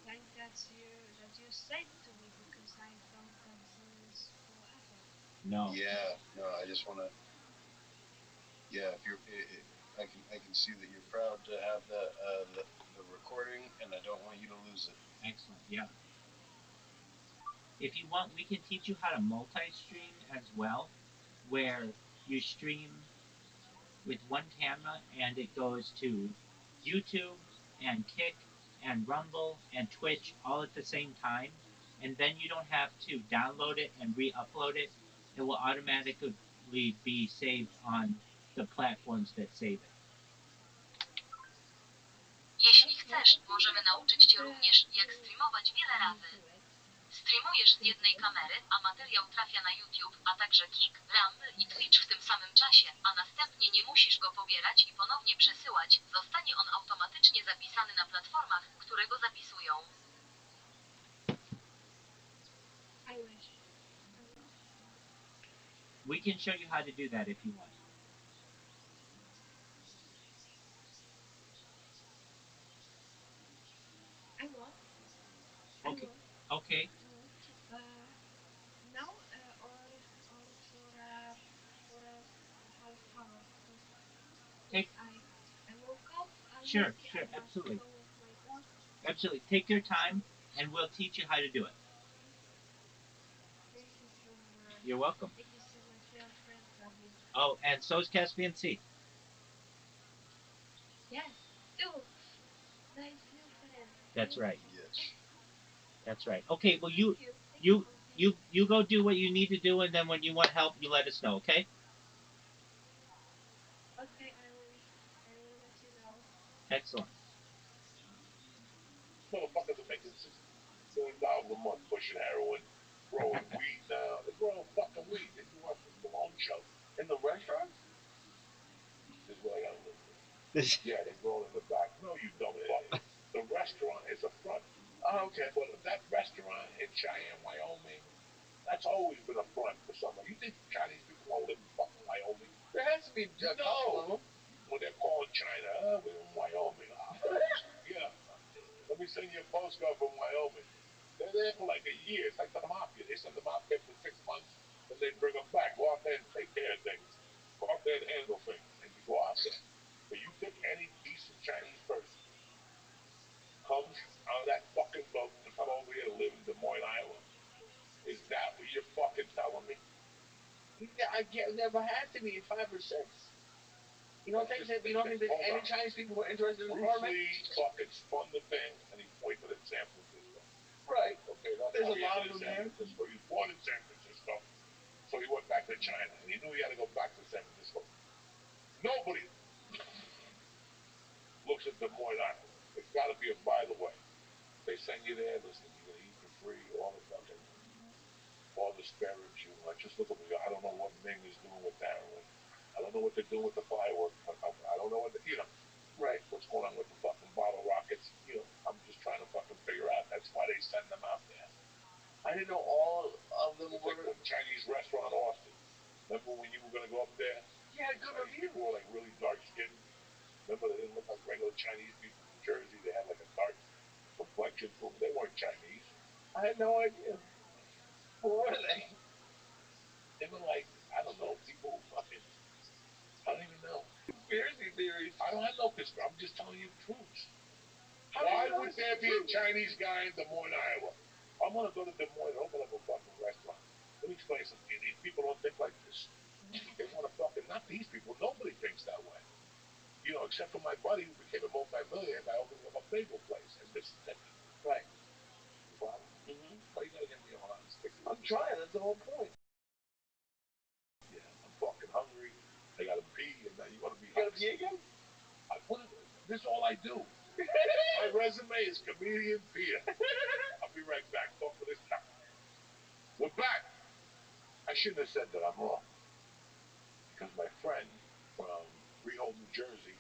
Thank that you said to me because I thought that is forever. No. Yeah, no, I just want to. Yeah, if you're, I can see that you're proud to have the recording, and I don't want you to lose it. Excellent. Yeah. If you want, we can teach you how to multi-stream as well, where you stream with one camera and it goes to YouTube and Kick and Rumble and Twitch all at the same time, and then you don't have to download it and re-upload it. It will automatically be saved on the platforms that save it. Jeśli chcesz, możemy nauczyć Cię również, jak streamować wiele razy. Streamujesz z jednej kamery, a materiał trafia na YouTube, a także Kick, Rumble i Twitch w tym samym czasie, a następnie nie musisz go pobierać i ponownie przesyłać, zostanie on automatycznie zapisany na platformach, które go zapisują. I wish. We can show you how to do that if you want. I will. Okay. Okay. Now or for a half hour because Take. I woke up. Sure. Maybe Sure. I must Absolutely. go with my dog. Absolutely. Take your time, and we'll teach you how to do it. Thank you so much. You're welcome. Thank you so much, dear friend Rabbi. Oh, and so is Caspian Sea. Yes, too. Nice new friend. That's right. Yes. That's right. Okay. Well, you Thank you for this. you go do what you need to do, and then when you want help, you let us know. Okay. Okay, I will let you know. Excellent. Motherfuckers are making $60 million a month pushing heroin, growing weed now. They're growing fucking weed. Did you watch the Malone show in the restaurant? This is what I gotta live with. Yeah, they're growing in the back. No, you dumb fuck. The restaurant is a front. Okay, but that restaurant in Cheyenne, Wyoming, that's always been a front for somebody. You think Chinese people want to live in fucking Wyoming? There has to be a couple of them. When they're calling China? We're in Wyoming. Yeah. Let me send you a postcard from Wyoming. They're there for like a year. It's like the mafia. They send them out there for 6 months, then they bring them back. Go out there and take care of things. Go out there and handle things. And you go out there. But you think any decent Chinese person comes on that fucking boat to come over here to live in Des Moines, Iowa? Is that what you're fucking telling me? I never had to be 5 or 6. You don't think that any Chinese people were interested in farming? Bruce Lee fucking spun the thing and he pointed at San Francisco. Right. Okay, that's There's how a he lot ended of them San there. Francisco. He was born in San Francisco, so he went back to China, and he knew he had to go back to San Francisco. Nobody looks at Des Moines, Iowa. It's got to be a by the way. They send you there. Listen, you're gonna eat for free. All the spare ribs you want. Just look at me. I don't know what Ming is doing with Darwin. I don't know what they're doing with the fireworks. I don't know what right. What's going on with the fucking bottle rockets? I'm just trying to fucking figure out. That's why they send them out there. I didn't know all of them were. Like Chinese restaurant Austin. Remember when you were gonna go up there? Yeah, good review. People were like really dark skinned. Remember they didn't look like regular Chinese people from Jersey. They had like a dark complexion to them. They weren't Chinese. I had no idea. What were they? They were like, I don't know, people fucking, I don't even know. Conspiracy theories. I don't have no conspiracy. I'm just telling you the truth. Why would there be a Chinese guy in Des Moines, Iowa? I'm gonna go to Des Moines and open up a fucking restaurant. Let me explain something. These people don't think like this. They want to fucking, not these people. Nobody thinks that way. Except for my buddy who became a multi-millionaire by opening up a bagel place in Mississippi. Right. Mm-hmm. Why you gotta get me all on stick? I'm trying. That's the whole point. Yeah, I'm fucking hungry. I gotta pee, and now you wanna be. You gotta pee again? This is all I do. My resume is comedian Peter. I'll be right back. Talk for this time. We're back. I shouldn't have said that. I'm wrong. Because my friend from Freehold, New Jersey,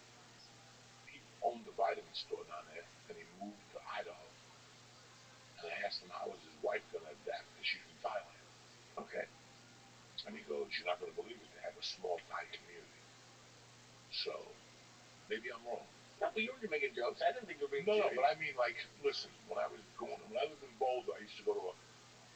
he owned a vitamin store down there, and he moved to Idaho. And I asked him how was his wife going to adapt, because she's from Thailand. Okay. And he goes, you're not going to believe it. They have a small Thai community. So, maybe I'm wrong. No, but you were making jokes. I didn't think you were being serious. No, but I mean, like, listen, when I lived in Boulder, I used to go to a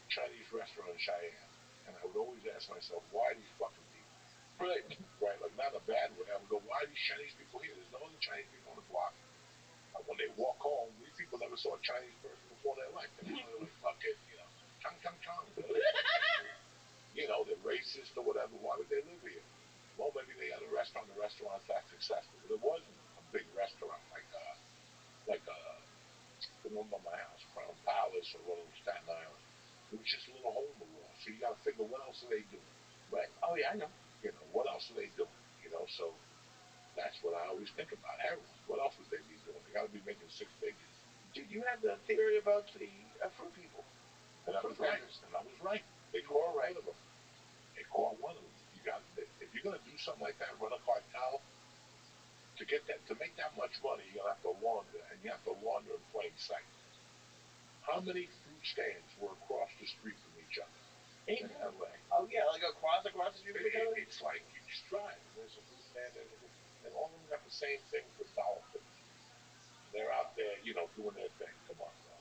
Chinese restaurant in Cheyenne, and I would always ask myself, why these fucking people? Right. Right, like, not in a bad way. I would go, why are these Chinese people here? There's no other Chinese people on the block. And when they walk home, these people never saw a Chinese person before in their life. They're like, fucking, chong, chong, chong. They're racist or whatever. Why would they live here? Well, maybe they had a restaurant. The restaurant's that successful. But it wasn't a big restaurant like the one by my house, Crown Palace or one of them Staten Island. It was just a little hole in the wall. So you got to figure, what else are they doing? Right. Oh, yeah, I know. What else are they doing? So that's what I always think about. Heroin. What else would they be doing? They got to be making 6 figures. Dude, you had the theory about the fruit people. And I was right. They caught one of them. They caught one of them. If you're going to do something like that, run a cartel, to make that much money, you're going to have to launder, and you have to launder in plain sight. How many fruit stands were across the street from each other in LA? Oh, yeah, like across the street from each other? It's like you just drive, and there's a fruit stand, and all of them got the same thing for $1.50. They're out there, doing their thing. Come on, bro.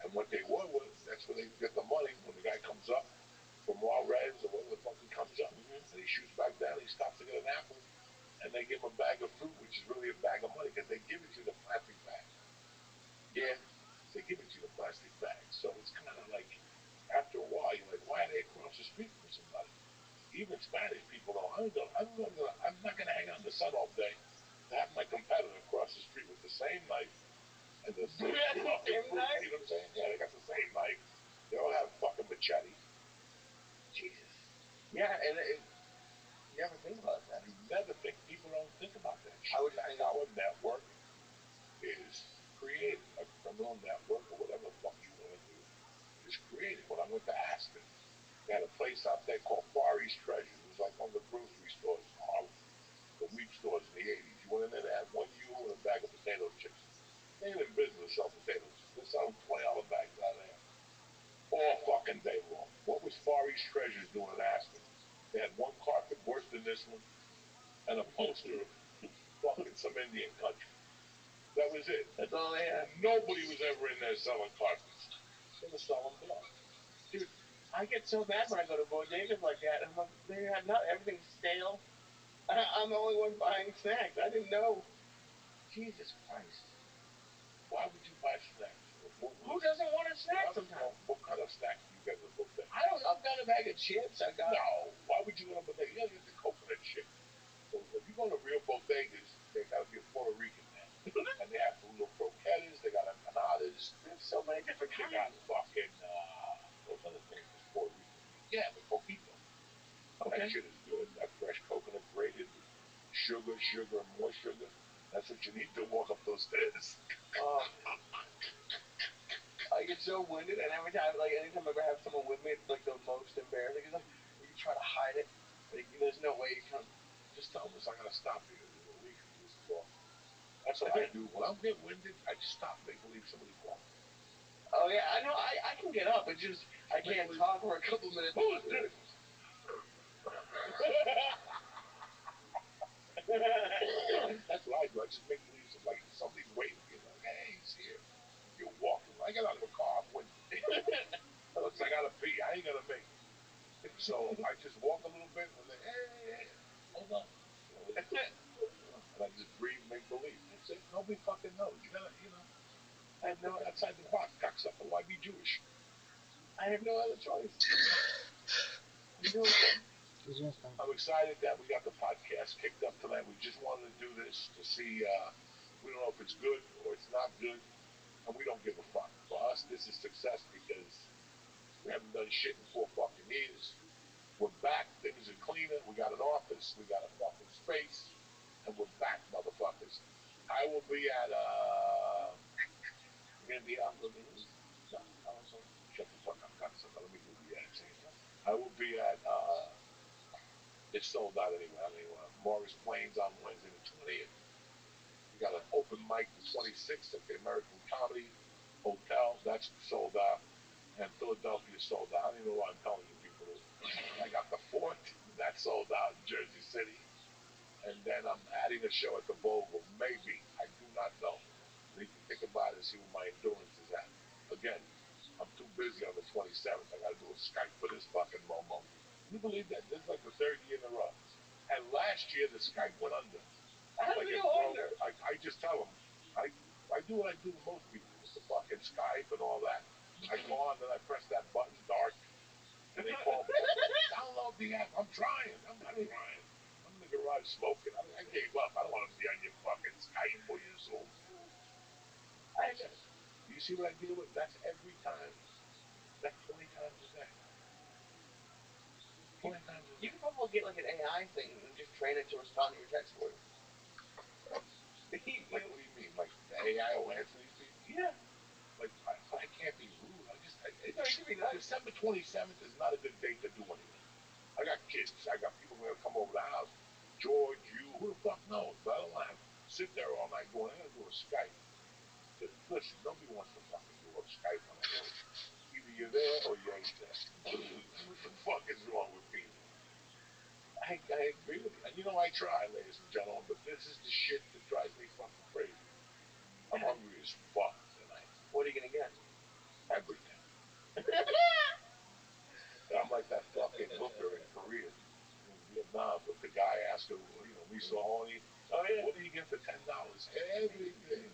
And what they were was, that's where they get the money when the guy comes up from Juarez or whatever the fuck he comes up, and he shoots back down, he stops to get an apple, and they give him a bag of fruit, which is really a bag of money, because they give it to you in a plastic bag. Yeah, they give it to you in a plastic bag. So it's kind of like, after a while, you're like, why are they across the street from somebody? Even Spanish people know, I'm not going to hang out in the sun all day to have my competitor across the street with the same knife and the same fucking fruit. You know what I'm saying? Yeah, they got the same knife. They all have fucking machete. Jesus. Yeah, and you never think about that. You never think. People don't think about that shit. That's how a network is created. A criminal network or whatever the fuck you want to do is created. When I went to Aspen, they had a place out there called Far East Treasures. It was like one of the grocery stores in Harlem, the weed stores in the 80s. You went in there, they had one euro and a bag of potato chips. They ain't in business to sell potato chips. They're selling $20 bags out there all fucking day long. What was Far East Treasures doing in Aspen? They had one carpet worse than this one and a poster fucking some Indian country. That was it. That's all they had. Nobody was ever in there selling carpets. They were selling blood. Dude, I get so mad when I go to bodegas like that. I'm like, they had not everything's stale. I'm the only one buying snacks. I didn't know. Jesus Christ. Why would you buy snacks? Who doesn't want a snack sometimes? What kind of snacks do you get in the bodega? I don't know. I've got a bag of chips. No. Why would you go to a bodega? You gotta get the coconut shit. So if you go to real bodegas, they gotta be a Puerto Rican there. And they have little croquetas, they got empanadas. There's so many different They kinds. got fucking, what's other things that's Puerto Rican? Yeah, the coquito. Okay. That shit is good. That fresh coconut grated with sugar, and more sugar. That's what you need to walk up those stairs. I get so winded, and every time, like, anytime I ever have someone with me, it's like the most embarrassing. It's like you try to hide it, but there's no way you can. Just tell them, I'm gonna stop you. We can just walk. That's what I do. When I'm getting winded, I just stop, make believe somebody's walking. Oh yeah, I know. I can get up. It's just I can't talk for a couple minutes. Who's this? That's what I do. I just make believe somebody's waiting for you. Like, hey, he's here. You're walking. When I get out of a car, I'm winded. It looks like I gotta pee. I ain't gonna make it. So I just walk a little bit and then, hey, hold on. And I just breathe, make believe. That's it. Nobody fucking knows. You gotta, I have no outside the box, cocksucker. Why be Jewish? I have no other choice. I'm excited that we got the podcast kicked up tonight. We just wanted to do this to see. We don't know if it's good or it's not good, and we don't give a fuck. For us, this is success because we haven't done shit in 4 fucking years. We're back. Things are cleaner. We got an office. We got a fucking space, and we're back, motherfuckers. I will be at. You're gonna be on the news? No, shut the fuck up, cocksucker. Let me do the ads. I will be at. It's sold out anyway. Morris Plains on Wednesday the 20th. We got an open mic the 26th at the American Comedy Hotel. That's sold out. And Philadelphia sold out. I don't even know why I'm telling you people this. I got the 4th. That's sold out in Jersey City. And then I'm adding a show at the Vogel. Maybe. I do not know. I need to think about it and see where my endurance is at. Again, I'm too busy on the 27th. I got to do a Skype for this fucking Momo. Can you believe that? This is like the 3rd year in a row. And last year, the Skype went under. How did it go under? I just tell them. I do what I do to most people with the fucking Skype and all that. I go on, then I press that button, dark, and they call me. Download the app. I'm trying. I'm not trying. I'm in the garage smoking. I gave up. I don't want to be on your fucking Skype or your Zoom. You see what I deal with? That's every time. That's 20 times a day. 20 times a day. You can probably get like an AI thing and just train it to respond to your text for you. Like, what do you mean? Like, the AI will answer these people? Yeah. Like, I can't be rude. Nice. December 27th is not a good date to do anything. I got kids. I got people going to come over the house. George, you, who the fuck knows? But I don't want to sit there all night going, I'm going to do a Skype. Listen, nobody wants to fucking do a Skype on a road. Either you're there or you ain't there. What the fuck is wrong with people? I agree with you. And I try, ladies and gentlemen, but this is the shit that drives me fucking crazy. I'm hungry as fuck tonight. What are you gonna get? Everything. I'm like that fucking hooker in Korea, in Vietnam, with the guy asking, me so horny. Oh yeah. What do you get for $10? Everything.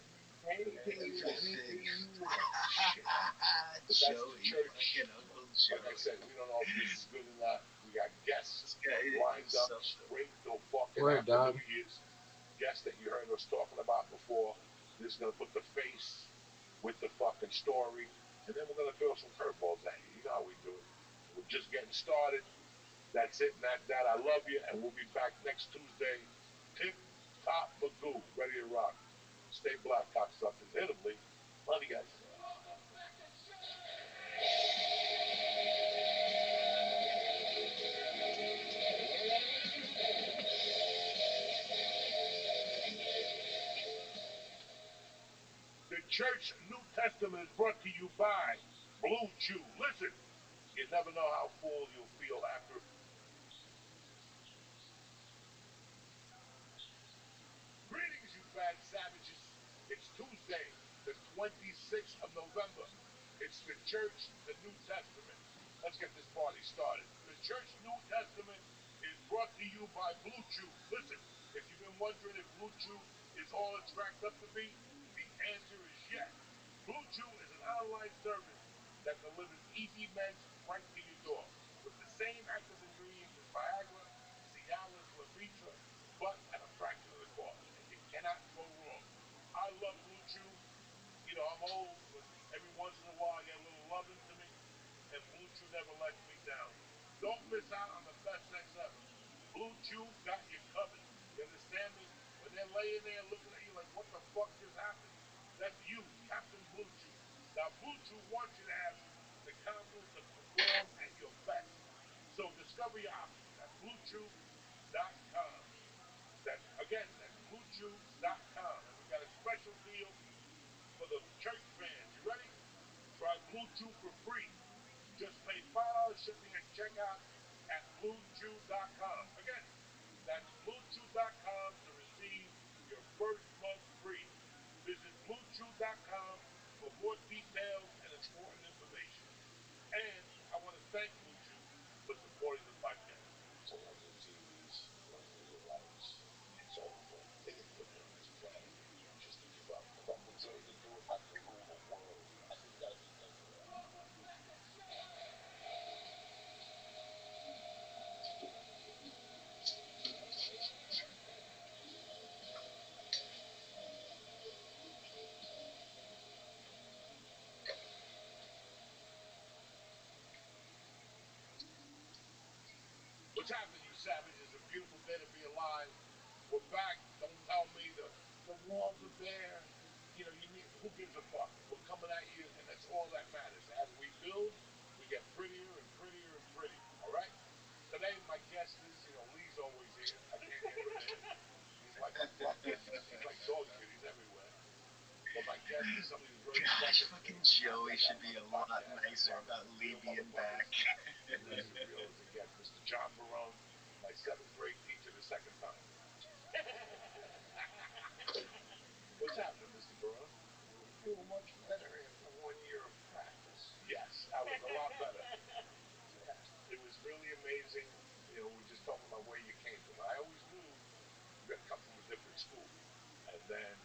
Anything you want. Shit. But that's the church. Like I said, we don't know if this is good or not. We got guests lined up straight till fucking after New Year's. Guests that you heard us talking about before. This is gonna put the face with the fucking story, and then we're gonna throw some curveballs at you. You know how we do it. We're just getting started. That's it, and that. I love you, and we'll be back next Tuesday. Tip top Magoo, ready to rock. Stay black, cocksuckers. Hit 'em, Lee. Love you guys. The Church New Testament is brought to you by Blue Chew. Listen, you never know how full you'll feel after. Green 26th of November. It's the Church, the New Testament. Let's get this party started. The Church New Testament is brought to you by Blue Chew. Listen, if you've been wondering if Blue Chew is all it's cracked up to be, the answer is yes. Blue Chew is an online service that delivers easy meds right to your door with the same active ingredients as Viagra, Cialis, Levitra, but at a fraction of the cost, and you cannot go wrong. I love Blue Chew. You know, I'm old, but every once in a while I get a little love into me, and Blue Chew never lets me down. Don't miss out on the best sex ever. Blue Chew got you covered. You understand me? When they're laying there looking at you like, what the fuck just happened? That's you, Captain Blue Chew. Now, Blue Chew wants you to have the confidence to perform at your best. So discover your options at BlueChew.com. That's BlueChew.com. And we got a special deal for the church fans. You ready? Try Blue Chew for free. Just pay $5 shipping at checkout at BlueChew.com. Again, that's BlueChew.com to receive your first month free. Visit BlueChew.com for more details and important information. And I want to thank Blue Chew for supporting the podcast. So when your TVs run through your legs, it's over. They didn't put you on this planet just to give up. If Uncle Joey can do it, I can rule the world. I think we gotta be thankful for that. What's happening, you savages? It's a beautiful day to be alive. We're back. Don't tell me the walls are bare. You know, who gives a fuck? We're coming at you, and that's all that matters. As we build, we get prettier and prettier and prettier. All right. Today, my guest is, Lee's always here. I can't get rid of him. He's like a fucking, he's like dog shit. He's everywhere. But my guest is somebody who's very Gosh, special. fucking Joey should be a lot nicer about Lee being back. And he's as real as it gets. Mr. John Barone, my seventh grade teacher the second time. What's happening, Mr. Barone? You feel much better after 1 year of practice. Yes, I was a lot better. Yeah, it was really amazing. You know, we were just talking about where you came from. I always knew you had come from a different school. And then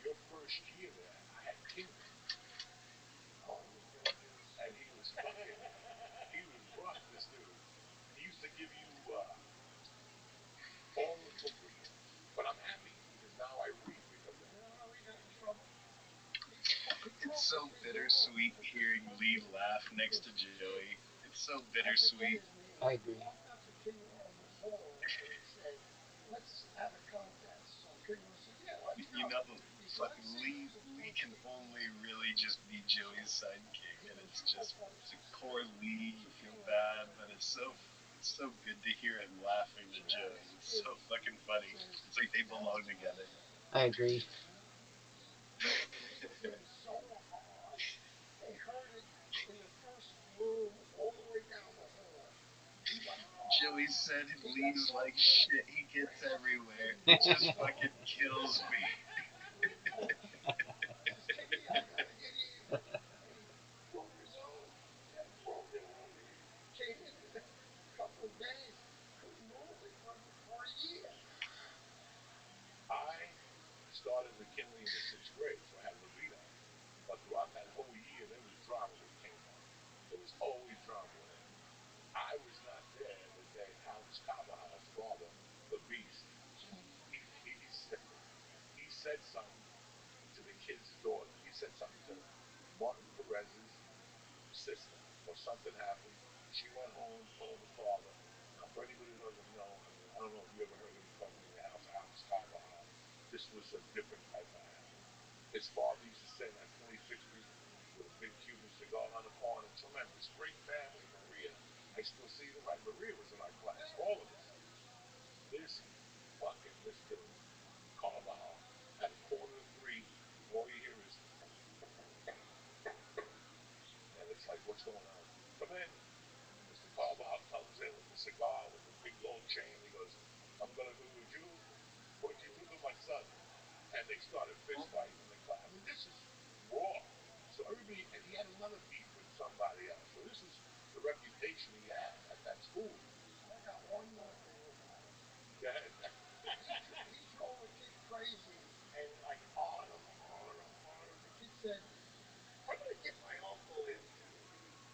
your first year there, I had Kingdom. Oh, he was dangerous. And he was rough, this dude. He used to give you all the book reading. But I'm happy because now I read because of him. No, he got in trouble. It's so bittersweet hearing Lee laugh next to Joey. It's so bittersweet. I agree. I walked out to Kingdom in the hall and he said, let's have a contest. So Kingdom said, yeah, let's go. You know, fucking Lee can only really just be Joey's sidekick, and it's like poor Lee. You feel bad, but it's so good to hear him laughing to Joey. It's so fucking funny. It's like they belong together. I agree. So hard, they heard it in the first room all the way down the hall. Joey said Lee's like shit. He gets everywhere. It just fucking kills me. Kiki, I gotta get even. And he broke his own. He had a broken arm. He came in a couple of days, couldn't move it for a year. I started McKinley in the sixth grade, so I had Levita. But throughout that whole year, there was drama with Kingdom. There was always drama with him. I was not there the day Alex Carvajal's father, the Beast, he said something to the kid's daughter. He said something to Martin Perez's sister, or something happened. She went home, told the father. Now, for anybody who doesn't know, I mean, I don't know if you ever heard him talking in your house, Alex Carvajal. This was a different type of animal. His father used to sit in that 2060 with a big Cuban cigar on the corner. Tremendous, great family. Maria, I still see the right. Maria was in our class, all of us. This fucking Mr. Carvajal at a quarter to three, all you hear is, and it's like, what's going on? Come in. Mr. Carvajal comes in with the cigar, with the big gold chain. He goes, I'm going to do with you what you do to my son. And they started fist fighting in the class. graduation he had at that school. I got one more thing about him. Go ahead. He drove a kid crazy and like on him. The kid said, "I'm gonna get my uncle in here."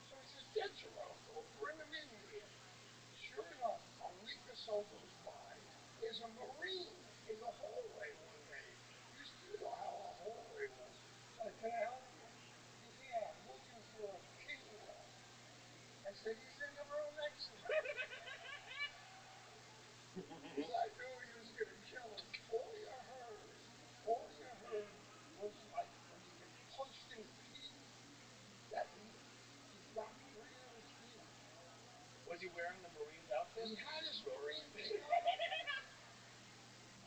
So he says, "Get your uncle, bring him in here." Sure enough, a week or so goes by. There's a Marine in the hallway one day. You know how our hallway was. Can I help you? He said, "Yeah, I'm looking for Kingwell." I said, "He's in the room next to me." I knew he was going to kill him. All you heard was like when you get punched in the teeth, that he dropped 300 feet. Was he wearing the Marine's outfit? He had his Marine thing on.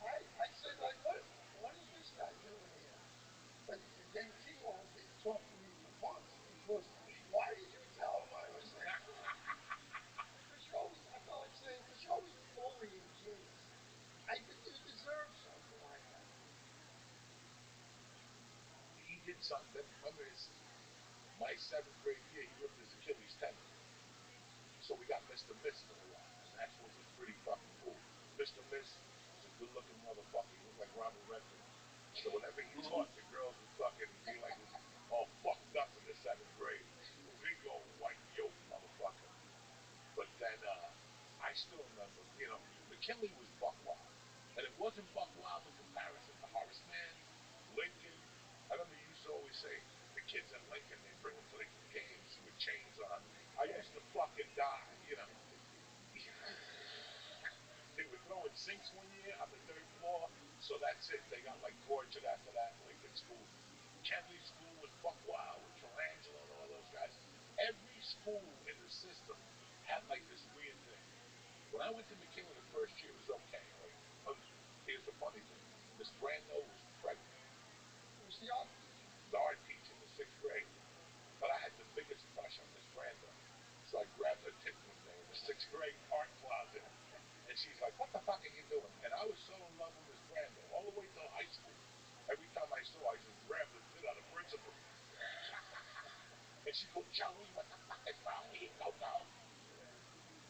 I said, like, what is this guy doing here? But then Kingwell didn't talk to me for months because why did you tell him I was there? Because you always, I felt like saying, because you're always bullying kids. You deserve something like that. He did something. Remember my 7th grade year, he ripped his Achilles tendon. So we got Mr. Miss for a while, and that's what was pretty fucking cool. Mr. Miss was a good-looking motherfucker. He looked like Robert Redford. So whenever he taught, the girls would fucking be like all fucked up in the 7th grade. Big old white yoked motherfucker. But then I still remember, McKinley was buck wild. And it wasn't buck wild in comparison to Horace Mann, Lincoln. I remember you used to always say, the kids in Lincoln, they bring them to the games with chains on. I used to fucking die, They were throwing sinks one year on the 3rd floor, so that's it. They got like tortured after that in Lincoln School. Kenley School was buck wild with Tarantula and all those guys. Every school in the system had like this weird thing. When I went to McKinley the first year, it was okay. Here's the funny thing. Miss Brando was pregnant. Who's the art teacher? The art teacher in the 6th grade. But I had the biggest crush on Miss Brando. So I grabbed her tit one day in the 6th grade art closet. And she's like, "What the fuck are you doing?" And I was so in love with Miss Brando all the way till high school. Every time I saw her, I just grabbed the tit out of principle. And she goes, "Joey, what the fuck is wrong with you? Go, go."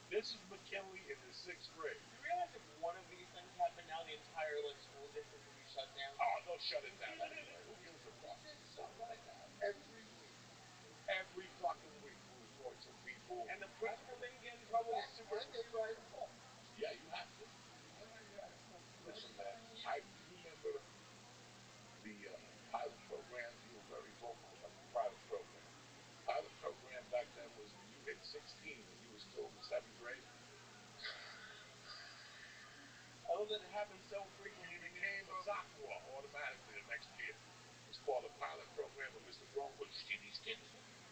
This is McKinley in the 6th grade. You realize if one of these things happened now, the entire school district would be shut down? Oh, they'll shut it down anyway. Who gives a fuck? He did something like that every week. Every fucking week we were torturing people. And the principal didn't get in trouble with super... And they write a book. Yeah, you have to. I know you write a book. Listen, man, I remember the pilot programs. You were very vocal about the pilot program. Pilot program back then was when you hit 16 and you were still in the 7th grade. I love that it happened so frequently. You became a sophomore automatically the next year. It's called a pilot program, and Mr. Brown goes, "You see these kids?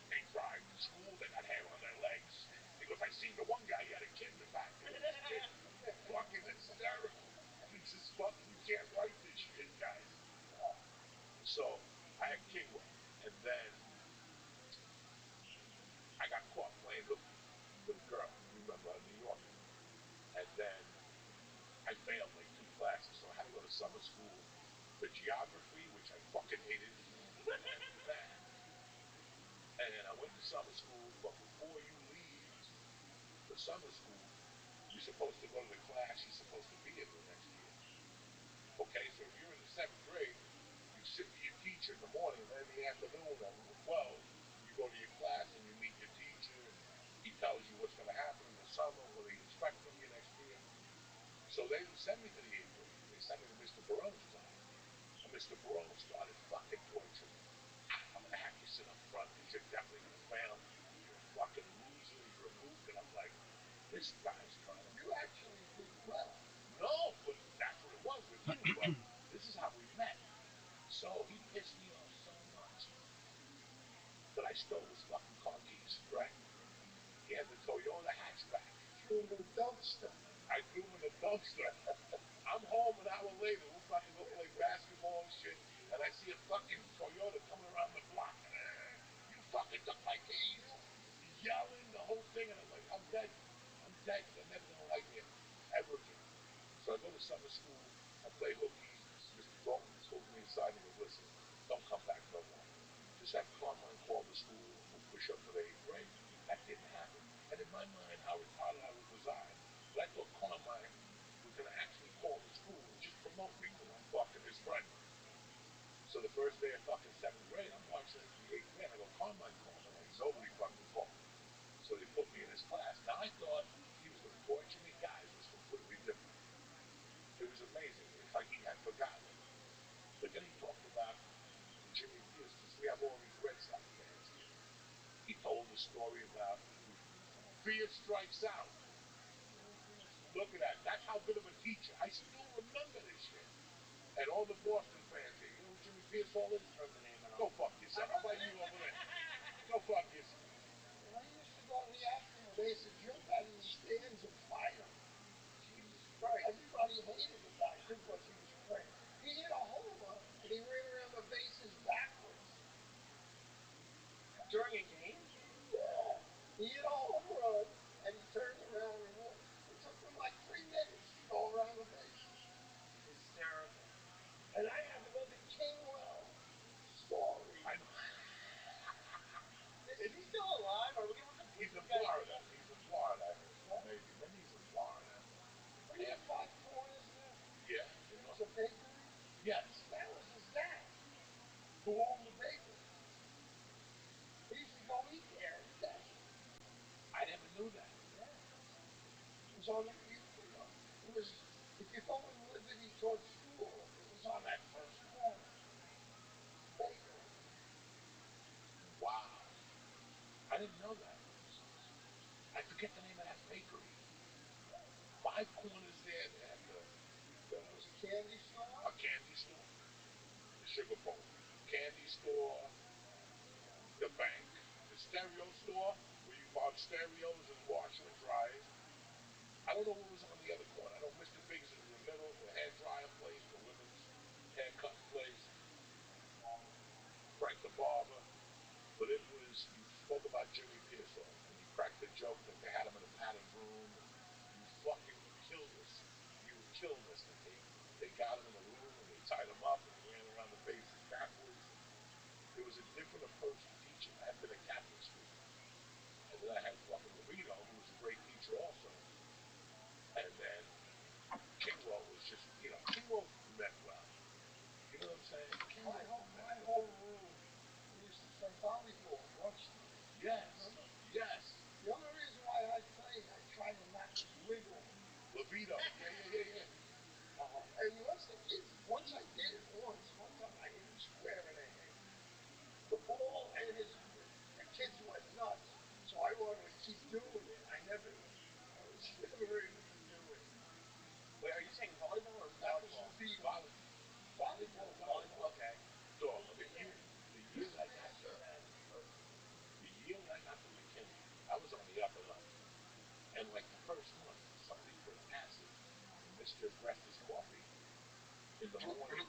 They drive to school, they got hair on their legs." He goes, "I seen the one guy, he had a kid in the back." This kid, fucking hysterical. It's just fucking, you can't write this shit, guys. So, I had Kingwell, and then I got caught playing hooky with a girl, you remember, in New York. And then I failed like 2 classes, so I had to go to summer school for geography, which I fucking hated, and math. And I went to summer school, but before you leave for summer school, you're supposed to go to the class you're supposed to be in the next year. Okay, so if you're in the 7th grade, you sit with your teacher in the morning, and then in the afternoon at 12, you go to your class and you meet your teacher, and he tells you what's going to happen in the summer, what he expects from you next year. So they didn't send me to the 8th grade. They sent me to Mr. Barone's class. And Mr. Barone started fucking torturing me. "I'm going to have you sit up front because you're definitely going to fail. You're a fucking loser. You're a mook." And I'm like, this guy's trying to... You actually did well. No, but that's what it was. We're doing well. This is how we met. So he pissed me off so much that I stole his fucking car keys, right? He had the Toyota hatchback. Threw him in the dumpster. I threw him in the dumpster. I'm home an hour later. We're about to go play basketball and shit. And I see a fucking Toyota coming around the block. "You fucking took my keys." Yelling the whole thing. And I'm like, I'm dead. I'm dead. They're never going to like me ever again. So I go to summer school. I play hooky. Mr. Dalton pulls me aside and goes, "Listen, don't come back no more. Just have Carmine call the school and we'll push up to the 8th grade." That didn't happen. And in my first day of fucking 7th grade, I'm watching it in the 8th grade. I go, Carmine called. I'm like, nobody fucking called. So they put me in his class. Now I thought he was going to torture me. Guys, it was completely different. It was amazing. It's like he had forgotten it. But then he talked about Jimmy Pierce, because we have all these Red Sox fans here. He told the story about Fear Strikes Out. Look at that. That's how good of a teacher. I still remember this shit. And all the Boston fans here, you know who Jimmy Piersall is? Go fuck yourself. How about you over there? Go fuck yourself. When I used to go to the afternoon, they used to jump out of the stands and fight him. Jesus Christ. Everybody hated the guy because he was crazy. He hit a homer and he ran around the bases backwards. During a game? Yeah. He hit a home run and he turned around and walked. It took him like 3 minutes to go around the bases. Hysterical. And I had to go to Kingwell story. I know. Is he still alive? Are we going to He's in Florida. He's in Florida, I heard. What? Maybe he's in Florida. What do you 5 corners there? Yeah. There was a bakery? Yes. That was his dad who owned the bakery. He used to go eat there every day. I never knew that. Yeah. It was on the, it was, if you're going Liberty towards school, it was on that first corner. Bakery. Wow. I didn't know that. I forget the name of that bakery. 5 corners there. They had the It was a candy store. a candy store, the sugar bowl, candy store, the bank, the stereo store where you bought stereos and washer and dryers. I don't know what was on the other corner. I know Mr. Biggs was in the middle, the hair dryer place, the women's haircut place, Frank the barber. But it was, you spoke about Jimmy Pearsall, and you cracked the joke that they had him in a padded room, and you fucking killed us. You were killing us that they got him in a room, and they tied him up, and he ran around the bases backwards. It was a different approach to teaching. I had been at Catholic school, and then I had fucking Levito, who was a great teacher also. And then Kingwell was just, Kingwell meant well. You know what I'm saying? My whole room, we used to play volleyball at Rushton. Yes. Remember? Yes. The only reason why I played, I tried to not wiggle. Levito. Yeah. And once I did it one time I hit him square in the head. The ball and the kids went nuts. So I wanted to keep doing it. I was never able to do it. Wait, are you saying volleyball or That was softball? Levito. Volleyball. Okay. Dog, the year that I got to McKinley, I was on the upper level. And like the first month, somebody put acid in Mr. Aggressive's coffee in the morning.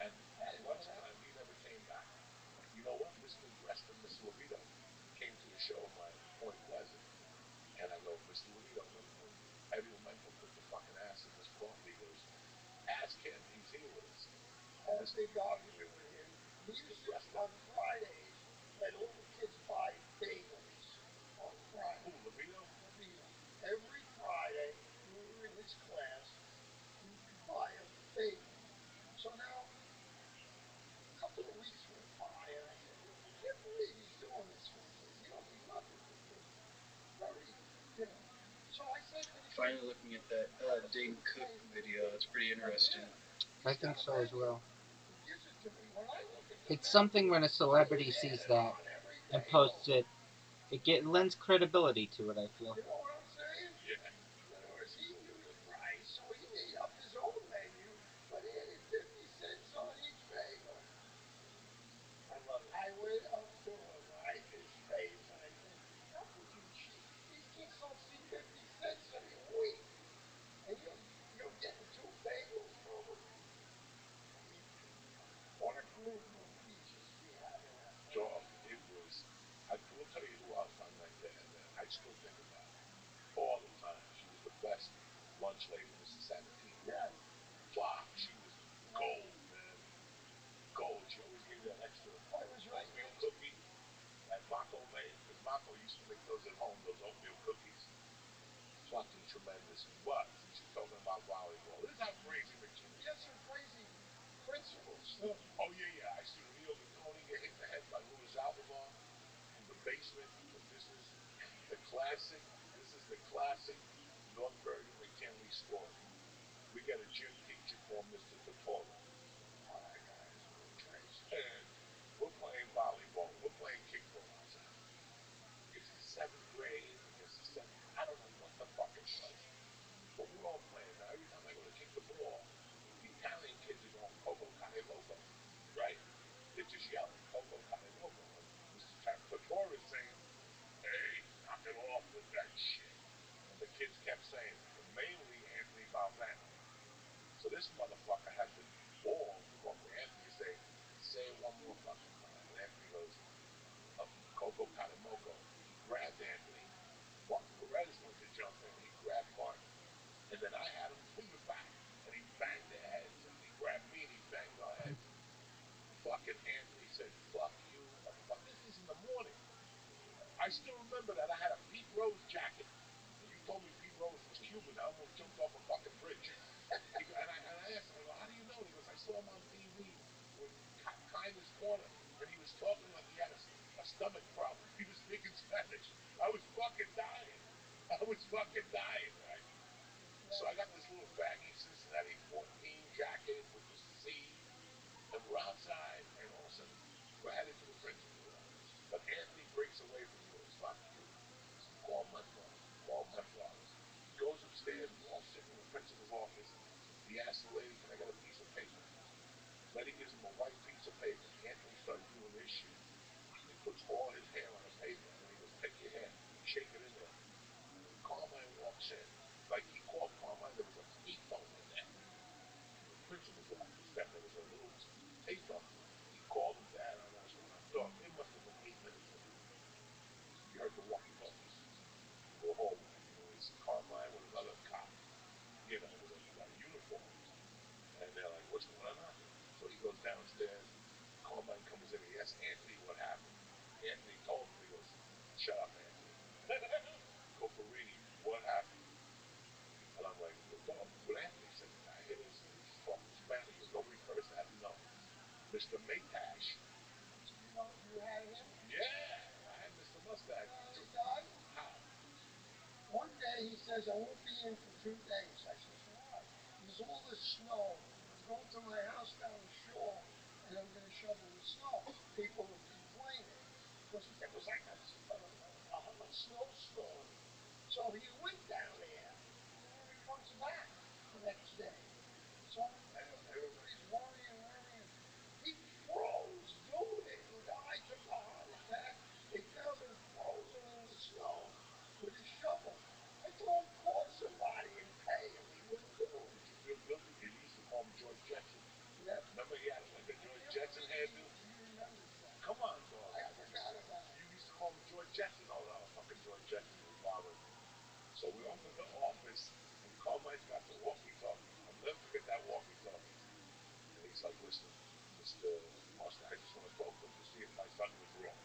And at lunchtime, he never came back. You know what? Mr. Aggressive and Mr. Levito came to a show in my Point Pleasant. And I go, Mr. Levito, remember when Eddie Lemento put the fucking acid in his coffee? He goes, ask him. He's here with us. I had a big argument with him. He used to, on Fridays, let all the kids buy bagels on Friday. Who, Levito? Levito. Every Friday, when we were in his class, you could buy a bagel. So now, a couple of weeks went by, and I said, I can't believe he's doing this for kids. He don't do nothing for kids. So I said to the Finally looking at that Dane Cook video. It's pretty interesting. I think so as well. He gives it to me. When I look at It's something when a celebrity sees that and posts it, it lends credibility to it, I feel. You know what I'm saying? Yeah. In other words, he knew the price, so he made up his own menu, but he added 50 cents on each bagel. I love it. I went up to him right in his face, and I said, how could you cheat? These kids don't see 50 cents in a week, and you're getting 2 bagels from them? What a group of teachers we had in that place. Dog, it was, I will tell you who else I met there that I still think about all the time. She was the best lunch lady, Mrs. Sabatini. Yes. Fuck, she was gold, man. Gold. She always gave you that extra oatmeal cookie that Mako made, because Mako used to make those at home, those oatmeal cookies. Fucking tremendous. But since you're talking about volleyball, this is how crazy McKinley. We had some crazy principals, too. Oh, yeah. I see. basement. This is the classic. This is the classic North Bergen McKinley story. We got a gym teacher called Mr. Tortora. All right, guys, and we're playing volleyball. We're playing kickball outside. It's the seventh grade against the seventh. I don't know what the fuck it was, but we're all playing. Now every time I go to kick the ball, the Italian kids are going Coco Cane Loco, right? They're just yelling Coco Cane Loco, and Mr. Tortora is saying, "Hey, knock it off with that shit." And the kids kept saying it, but mainly Anthony Balzano. So this motherfucker has the balls to go up to Anthony and say it one more fucking time. And Anthony goes, Coco Katamoko. He grabbed Anthony. Martin Perez went to jump in. He grabbed Martin. And then I had him from the back. And he banged their heads. And he grabbed me and he banged our heads. Fucking Anthony said, fuck you, motherfucker. This is in the morning. I still remember that I had a Pete Rose jacket. And you told me Pete Rose was Cuban. I almost jumped off a fucking bridge. And I asked him, I go, how do you know? He goes, I saw him on TV with Kindness Corner. And he was talking like he had a stomach problem. He was speaking Spanish. I was fucking dying. Right? So I got this little baggy Cincinnati 14 jacket with the C. And we're outside, and all of a sudden, we're headed to the principal's office. But Anthony breaks away from me and goes, fuck you. Call my father. He goes upstairs, we're all sitting in the principal's office. He asks the lady, can I get a piece of paper? Lady gives him a white piece of paper. Anthony starts doing this shit. He puts all his hair on the paper, and then he goes, take your hair, shake it in there. Carmine walks in. Like he called Carmine, there was a payphone in there. In the principal's office, that there was a little payphone. He called him, Dad, I lost my dog. It must have been 8 minutes later. He heard the walkie-talkies in the hallway. And it was Carmine with another cop, with a uniform. And they're like, what's going on? So he goes downstairs. Carmine comes in and he asks Anthony what happened. Anthony told him, he goes, shut up, Anthony. Coparini, what happened? And I'm like, what Anthony said, the guy hit us and he's talking Spanish. He goes, nobody cursed at him? No. Mr. Maytash. You had him? Yeah, I had Mr. Mustache. He died? How? One day he says, I won't be in for 2 days. I says, why? There's all this snow. I'm going to my house down the shore, and I'm going to shovel the snow. People are complaining. Because it was like a snowstorm. So he went down there, and then he comes back the next day. So everybody's worrying. He froze doing it. The guy took a heart attack. They found him frozen in the snow with his shovel. I told him, call somebody and pay him. He wouldn't do it. Did you feel guilty? Because you used to call him George Jetson. Yeah. Remember he had like a George Jetson hairdo? He remembers that. Come on, dog. I forgot about it. You used to call him George Jetson. Oh, no, fucking George Jetson was bothering me. So we opened the office, and Carmine's got the walkie-talkie. I'll never forget that walkie-talkie. And he's like, listen, Mr. Mustache, I just want to talk to him to see if my son was wrong.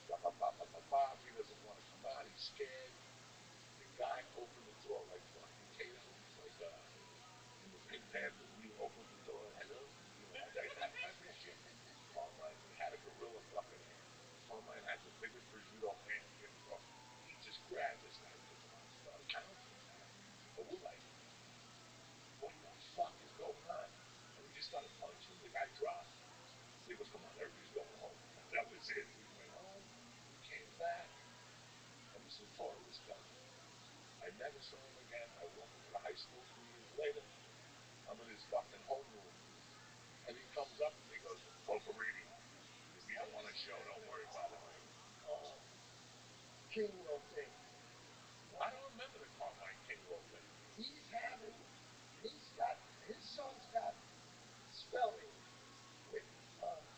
He doesn't want to come out. He's scared. The guy opened the door like fucking Kato, like in the Pink Panthers. He opened the door, hello, that type of shit. Carmine, he had a gorilla fucking hand. Carmine had the biggest prosciutto hand. So he just grabbed this guy, took him out, and started pouncing the guy. And we're like, what the fuck is going on? And we just started punching him. The guy dropped. So he goes, come on, everybody's going home. And that was it. We went home. We came back. And Mr. Torre was gone. I never saw him again. I walked into the high school 2 years later. I'm in his fucking homeroom. And he comes up to me and goes, Poparini, if you don't want to show, don't worry about it. King will think. I don't remember the Carmine King Will thing. His son's got spelling with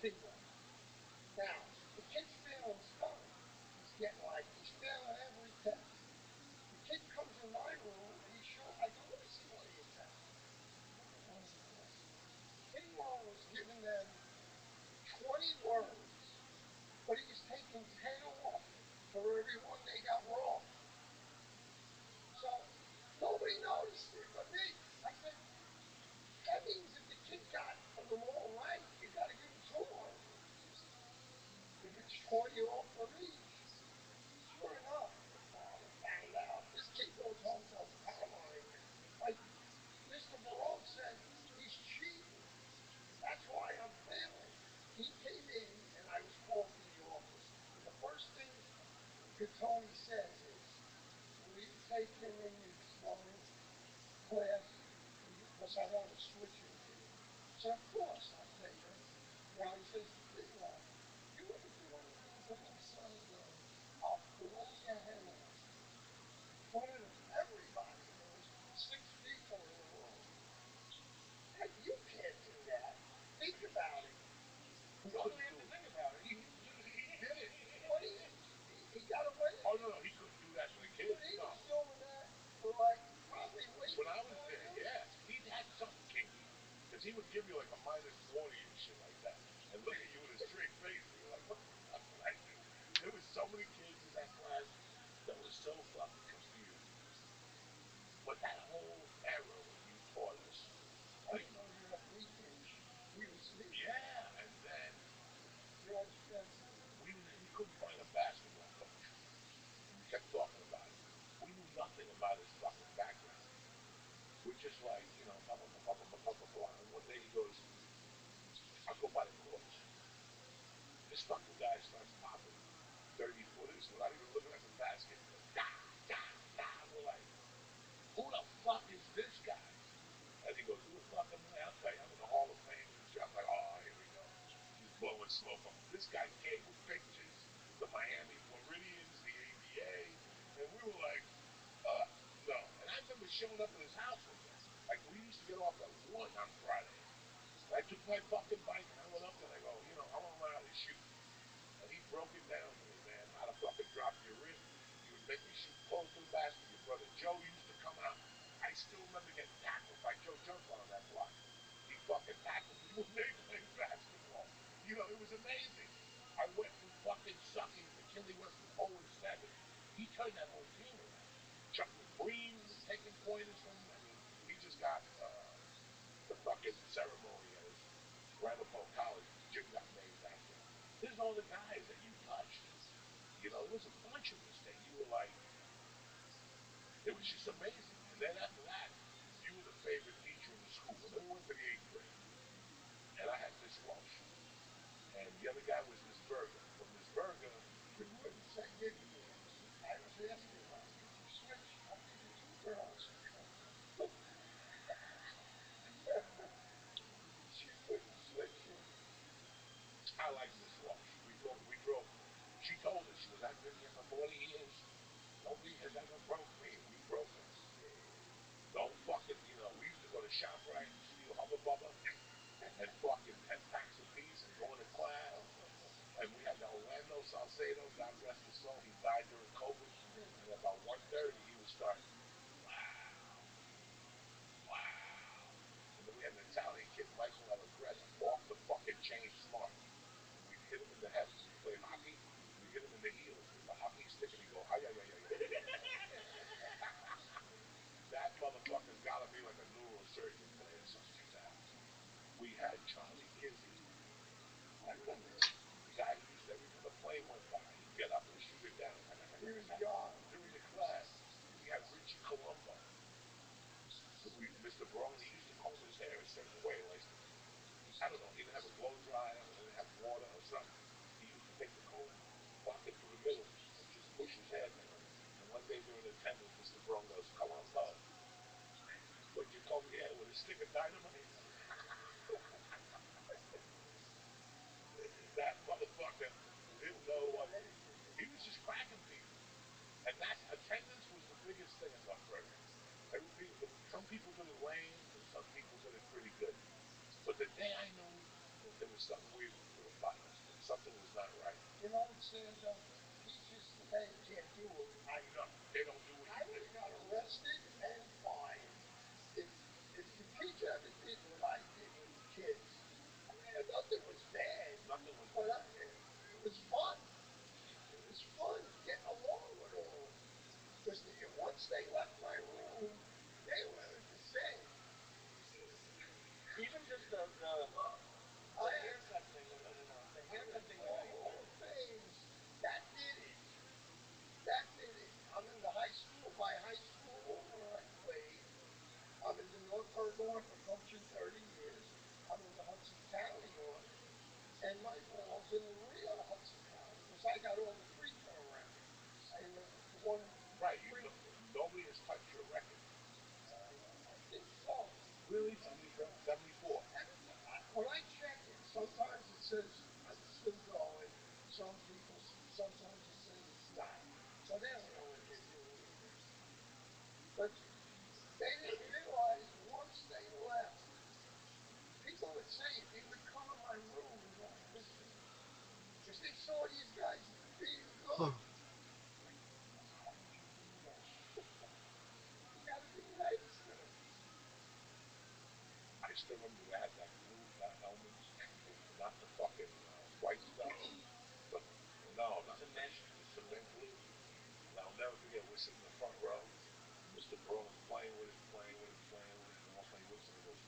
King-Lo. Now, the kid's failing spelling. He's failing every test. The kid comes in my room and I go, let me see one of your tests. One of the tests. King-Lo was giving them 20 words, but he was taking 10 off for every one they got wrong. So, nobody noticed it but me. I said, that means if the kid got them all right, you got to give him 2 words. If it's 20 off for each, course, I want to switch with you. I said, of course, I'll take her. Now he says, meanwhile, you ever do anything to my son? He goes, I'll blow your head off. In front of everybody, there was 6 people in the room. Hey, you can't do that. Think about it. He You don't couldn't have do to it. think about it. He did it. What he got away. Oh no, he couldn't do that to the kids. But he No. was doing that for like probably way When I was before there, you. yeah, he had something kinky. Because he would give you like a -40 and shit like that. And look at you with a straight face. And you're like, what the fuck did I do? There was so many kids in that class that were so fucking confused. But that whole era when you taught us, I like, didn't know you had weekends. We were sleeping. yeah, and then Yes. we couldn't find a basketball coach. And we kept talking about it. We knew nothing about his fucking background. We're just like, blah, blah, blah, blah, blah, blah, blah, blah. And one day he goes, I'll go by the courts. This fucking guy starts popping 30-footers without even looking at the basket. Da, da, da. We're like, who the fuck is this guy? And he goes, who the fuck am I? I'll tell you, I'm in the Hall of Fame and shit. I'm like, oh, here we go. He's blowing smoke up. This guy came with pictures, the Miami Floridians, the ABA, and we were like, no. And I remember showing up at his house one day. Like, we used to get off at 1 on Friday. And I took my fucking bike and I went up there and I go, I want to learn how to shoot. And he broke it down to me, man, how to fucking drop your wrist. He would make me shoot close to the basket. Your brother Joe used to come out. I still remember getting tackled by Joe Jumper on that block. He fucking tackled me one day playing basketball. It was amazing. I went from fucking sucking. McKinley went from 0 and 7. He turned that whole team around. Chuck Breen was taking pointers from him. I mean, he just got the fucking ceremony at his Ramapo College. Jim got named after him. There's all the guys that you touched. There was a bunch of us that you were like, it was just amazing. And then after that, you were the favorite teacher in the school. And then we went to the 8th grade. And I had Miss Welsh. And the other guy was Miss Berger. But Miss Berger, You wouldn't say give me this. I was asking her, could you switch? I'll give you 2 girls. She wouldn't switch it. I like Miss Welsh. We drove. She told us, she goes, I've been here for 40 years. Nobody has ever broke me. We broke them. Don't fucking, we used to go to ShopRite and steal Hubba Bubba and fucking 10 packs apiece and go into class. And we had Orlando Salcedo, God rest his soul. He died during COVID. And at about 1:30, he would start, wow, wow. And then we had an Italian kid, Michael Allegretta, off the fucking chain smart. And we'd hit him in the head. We played hockey. We hit him in the heels with the hockey stick, and he'd go, ay, ay, ay, ay, ay. That motherfucker's got to be like a neurosurgeon today or something like that. We had Charlie Kizzy. I remember him. The guy who used to, every time a plane went by, he'd get up and shoot it down. He was gone. During the class, we had Richie Colombo. Mr. Brown, he used to comb his hair a certain way. Like, I don't know, he didn't have a blow dryer or he didn't have water or something. He used to take the comb, walk it through the middle, and just push his hair down. And one day during attendance, Mr. Brown goes, Colombo, would you comb your hair with a stick of dynamite? That motherfucker didn't know what. He was just cracking people. And that attendance was the biggest thing in Duckburg. Some people did it lame, and some people did it pretty good. But the day I knew that there was something weird with the buttons, that something was not right. Sandra, teachers today can't do it. I know. They don't do what I you would did. have got arrested and fined if the teacher ever did what I did with the kids. I mean, nothing was bad. Nothing was but bad. It was fun. It was fun getting along with all of them. Because once they left my room, they weren't the same. Even just the haircut thing. The haircut thing. Hall of Fame, that did it. That did it. I'm in the high school, by high school where I played. I'm in the North Bergen one for coaching 30 years. I'm in the Hudson County one. And my ball's in the real Hudson County because I got all the free throw around. And the one. Right. Nobody has touched your record. I think so. Really? I some people sometimes will say it's dying. So they don't know what they're doing either. But they didn't realize once they left, people would say they would come in my room and not listen because they saw these guys being good. Like, how would you do that? You got to be nice to them. I still remember they had that blue helmets, not the fucking white stuff, but no, not the cement blue. And I'll never forget. We're sitting in the front row. Mr. Brown's playing with it, playing with it, playing with it. And all of a sudden he looks at me and goes,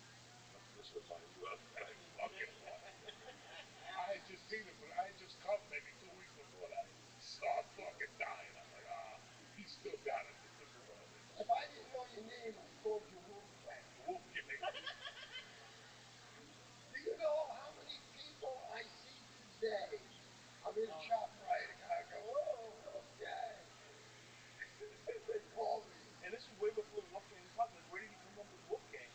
"This reminds you of?" And I fucking laughed. I had just seen it, but I had just come maybe 2 weeks before that. Start fucking dying. I'm like, he still got it, Mr. Brown. If I didn't know your name, I called you Wolfgang. Wolfgang. Do you know how many people I see today? I'm in ShopRite. A guy go, "Oh, Wolfgang." They call me. And this is way before Wolfgang Puck. Like, where did he come up with Wolfgang?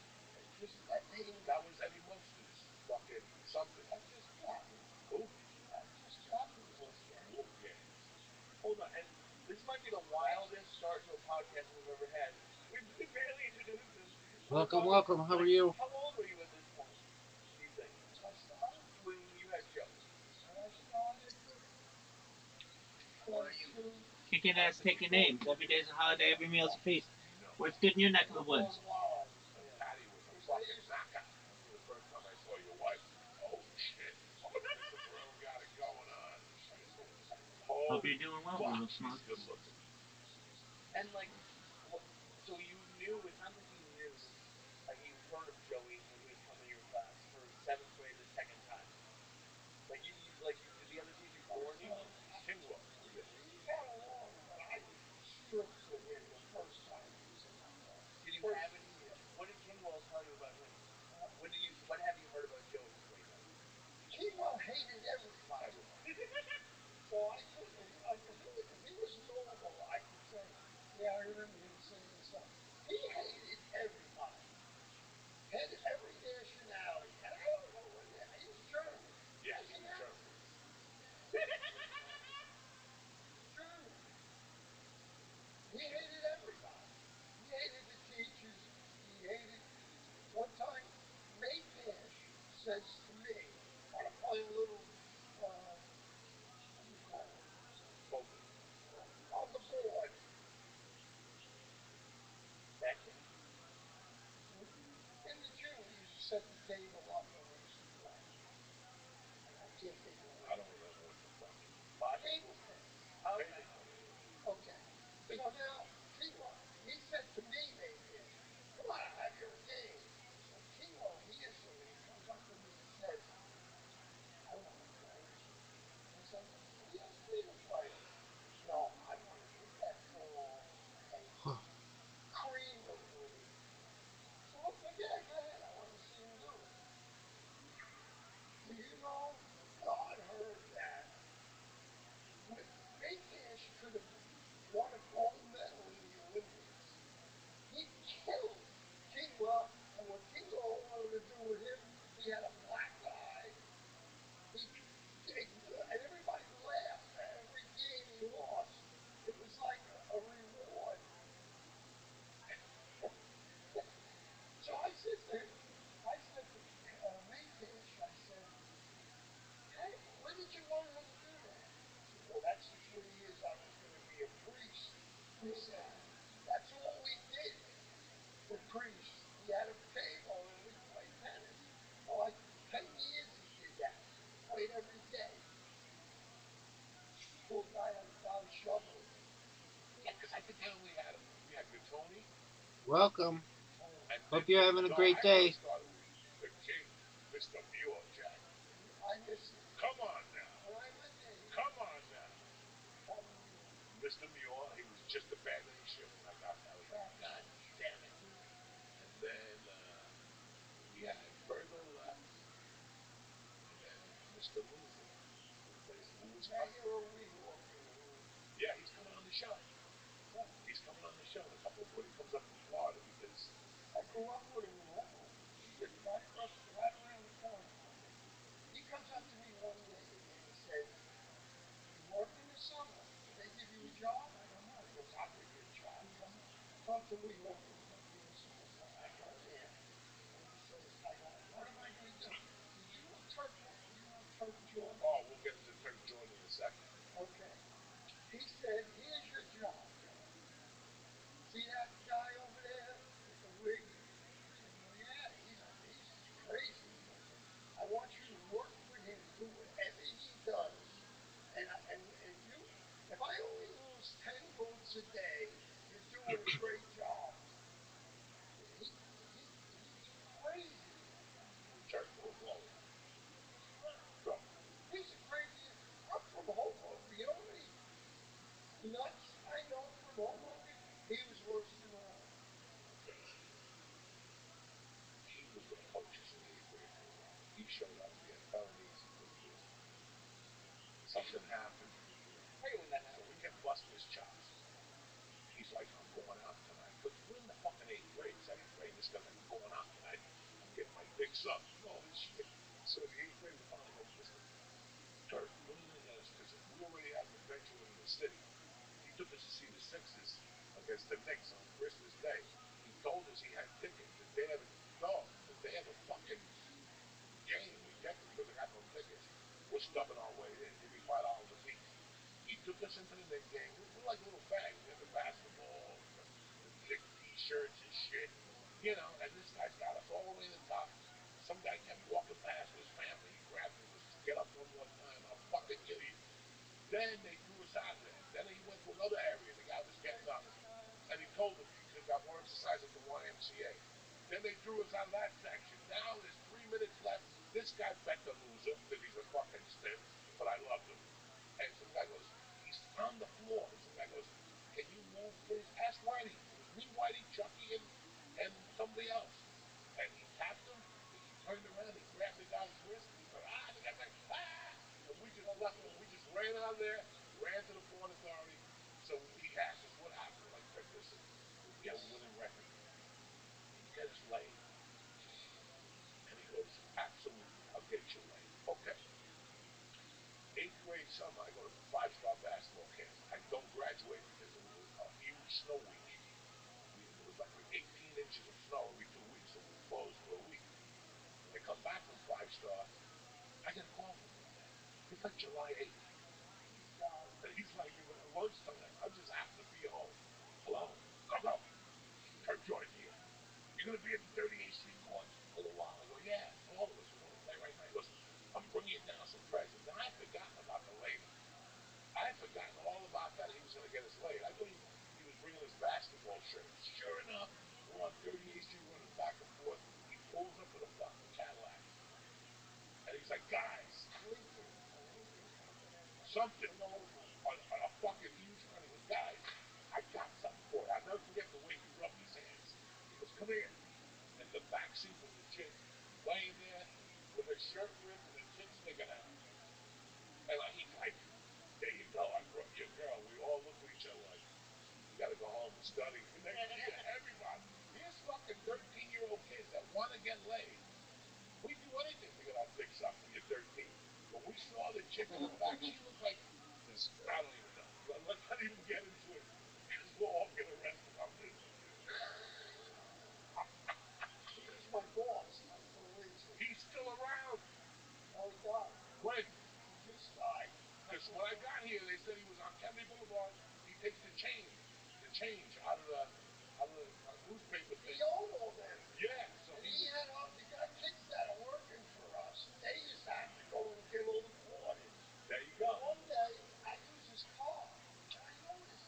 Just that name. That was Eddie Munster's fucking something. I've just gotten. Who? I've just gotten Wolfgang. Wolfgang. Hold on, and this might be the wildest start to a podcast we've ever had. We barely introduced him. Welcome, welcome. How are you? How old were you at this point, do you think? I started. When you had shows? When I started, 22. Kicking ass, taking names. Every day's a holiday, every meal's a feast. What's good in your neck of the woods? Patty was a fucking knockout. I remember the first time I saw your wife. Oh shit. Mr. Brown got it going on. Hope you're doing well, little smug. Good looking. And like, so you knew? It sounds like you knew. Like you heard of Joey when he would come in your class for seventh grade the second time. Like did the other teachers warn you? Kingwell was it? We got along, but I was strict with him the first time he was in my class. Did you first have any? year. What did Kingwell tell you about him? What have you heard about Joey between them? Kingwell hated everybody. So I couldn't, like, if he was normal, I could say, yeah, I remember him saying stuff. He hated everybody. Had every nationality. And I don't know what he was German. Yeah, he was German. German. He hated everybody. He hated the teachers. He hated. One time, Maytash says to me, want to play a little, what do you call it? Poker. On the board. Action? In the gym, we used to set the table up and we used to play. I can't think of it. I don't remember what the fuck. Table tennis. Okay. Okay. So now, he said to me, Maytash, come on, I'll have your game. So Kingwell hears from me, comes up to me and says, I want to play. I said, he asked me to play him. No, I want to hit that ball and cream the green. So okay, yeah, go ahead. I want to see him do it. Do you know God heard that? Maytash could have won a gold medal in the Olympics. He killed Kingwell, and what Kingwell wanted to do with him, he had a black eye. And everybody laughed at every game he lost. It was like a reward. So I said to him, Maytash, I said, hey, when did you learn how to do that? He said, well, that's the 3 years I was going to be a priest. He said, that's all we did for priests. We had a table and we played tennis. For like 10 years he did that. Played every day. Poor guy had to die shoveling. Yeah, because I think we had Gattoni. Welcome. And Hope you're having a great day. Started with the king, Mr. Muir, Jack. I miss him. Come on now. When I went there, Come on now. Mr. Muir, he was just abandoning ship when I got there. I was like, God damn it. And then we had Virgo left. And then Mr. Lou replaced him. Who was coming? Yeah, he's coming on the show. What? He's coming on the show in a couple of when he comes up from Florida because I grew up with him in Laurel. He lived right around the corner from me. He comes up to me one day and he says, He said, here's your job, John. See that guy over there with the wig? I said, well, yeah, he's crazy. I said, I want you to work with him, do whatever he does. And you, if I only lose 10 votes a day, you're doing a great job. He's crazy, that guy. Turned full blown. Bro, he's the craziest. I'm from Hoboken. You know how many nuts I know from Hoboken? He was worse than all of them. He was going to coach us in the 8th grade for a while. He showed up. He had felonies. He couldn't do it. Something happened. Hey, when that So happened. we kept busting his chops. He's like, I'm going out tonight. Because we're in the fucking 8th grade, 7th grade. This guy's like, I'm going out tonight. I'm getting my dick sucked and all this shit. So in the 8th grade, we finally go, listen, Kurt, when are you going to get us? Because we already had an adventure in the city. He took us to see the Sixers against the Knicks on Christmas Day. He told us he had tickets the day of the fucking game. We get there. He goes, I got no tickets. We're stubbing our way in. Give me $5 a piece. He took us into the Knicks game. We're like little fags. We had the basketball, the Knicks t-shirts and shit. You know, and this guy's got us all the way to the top. Some guy kept walking past with his family. He grabbed him and goes, get up one more time. I'll fucking kill you. Then they threw us out of there. Then he went to another area. The guy was getting up. And he told him he could have got more exercise at the YMCA. Then they threw us out of that section. Now there's 3 minutes left. This guy bet the loser because he's a fucking stiff, but I loved him. And some guy goes, he's on the floor. And some guy goes, can you move, please? Ask Whitey. It was me, Whitey, Chucky, and somebody else. And he tapped him. He turned around. He grabbed the guy's wrist. And he goes, the guy's like, And we just left him. We just ran out of there, ran to the Port Authority. So he asked us what happened. We're like, listen, we get a winning record. Can you get us laid? And he goes, absolutely. I'll get you laid. Okay. 8th grade summer, I go to 5-star basketball camp. I don't graduate because it was a huge snow week. There was like 18 inches of snow every 2 weeks, so we were closed for a week. When I come back from 5-star, I get a call from him. It's like July 8th. And he's like, at lunchtime, I just happen to be home. Hello? Go. Kurt Jordan here. You're going to be at the 38th Street court for a little while. I go, yeah, all of us. We want to play right now. He goes, I'm bringing down some presents. And I had forgotten about the lady. I had forgotten all about that. He was going to get us laid. I thought he was bringing us basketball shirts. Sure enough, we're on 38th Street running back and forth. He pulls up with a fucking Cadillac. And he's like, guys, something on a fucking huge car. He goes, guys, I got something for you. I'll never forget the way he rubbed his hands. He goes, come here. And the back seat was a chick laying there with her shirt ripped and her tits sticking out. And he's like, there you go. I brought you a girl. We all looked at each other like, we got to go home and study. And next year, everybody, here's fucking 13-year-old kids that want to get laid. We do anything to get our dick sucked when you're 13. When we saw the chick in the back, she looked like, I don't even know. Let's not even get into it because we'll all get arrested on this. He was my boss until recently. He's still around. No, he died. When? He just died. Because when I got here, they said he was on Kennedy Boulevard. He takes the change out of the newspaper thing. He owned all them. Yeah. So and he had the guy kids that are working for us. They used to have to go and get all the quarters. There you go. One day, I use his car, and I notice,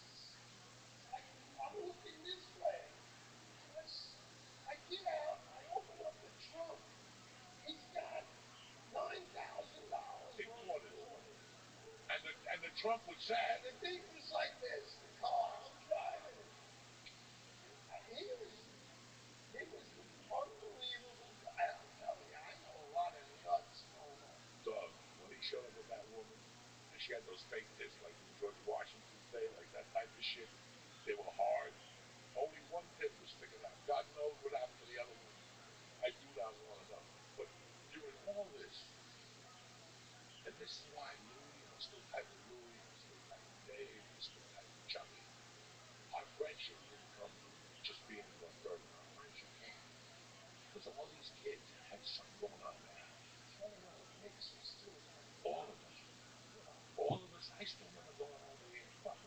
I'm looking this way. I get out, I open up the trunk. He's got $9,000 in quarters. quarters. And the trunk was sad. And the thing was like this, the car, I'm driving it. He was an unbelievable guy. I'm telling you, I know a lot of nuts in Omaha. Doug, when he showed up with that woman, and she had those fake tits like in George Washington's day, like that type of shit, they were hard. Only one tit was sticking out. God knows what happened to the other one. I do not want to know. But during all this, and this is why Louie, I'm still tight with Louie, I'm still tight with Dave, I'm still tight with Chucky. Our friendship didn't come from just being in North Bergen. Our friendship came because all these kids had something going on in their house. All of us. I still never gone over there and fuck.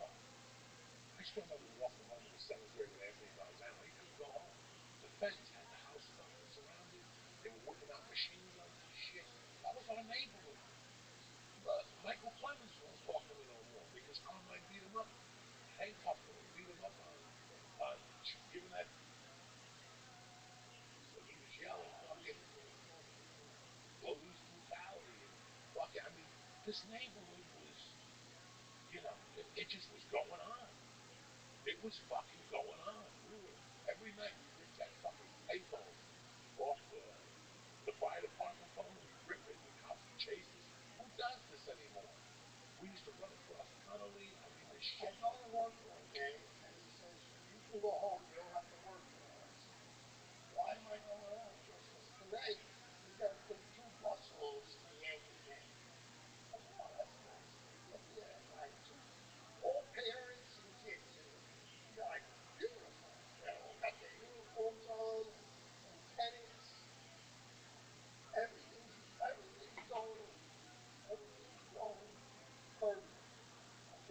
still remember walking home in the seventh grade with Anthony Balzano. He couldn't go home. The feds had the houses up and surrounded. They were whipping out machine guns and shit. That was our neighborhood. Michael Clemens won't talk to me no more because Carmine beat him up, handcuffed him, and beat him up on giving that. He was yelling fucking police brutality and fucking. I mean, this neighborhood was, it just was going on. It was fucking going on. We were every night we ripped that fucking payphone off the fire department phone. We rip it. The cops would chase us. Who does this anymore? We used to run across Connolly. I mean, this shit. I go to work one day, and he says, "You can go home. You don't have to work today." I said, "Why am I going home?" He goes, "Because tonight we got to take 2 busloads to the Yankee game." I said, "Oh, that's nice." Get there at night. All parents and kids in it. Like, beautiful. They all got their uniforms on and pennants. Everything's going perfect.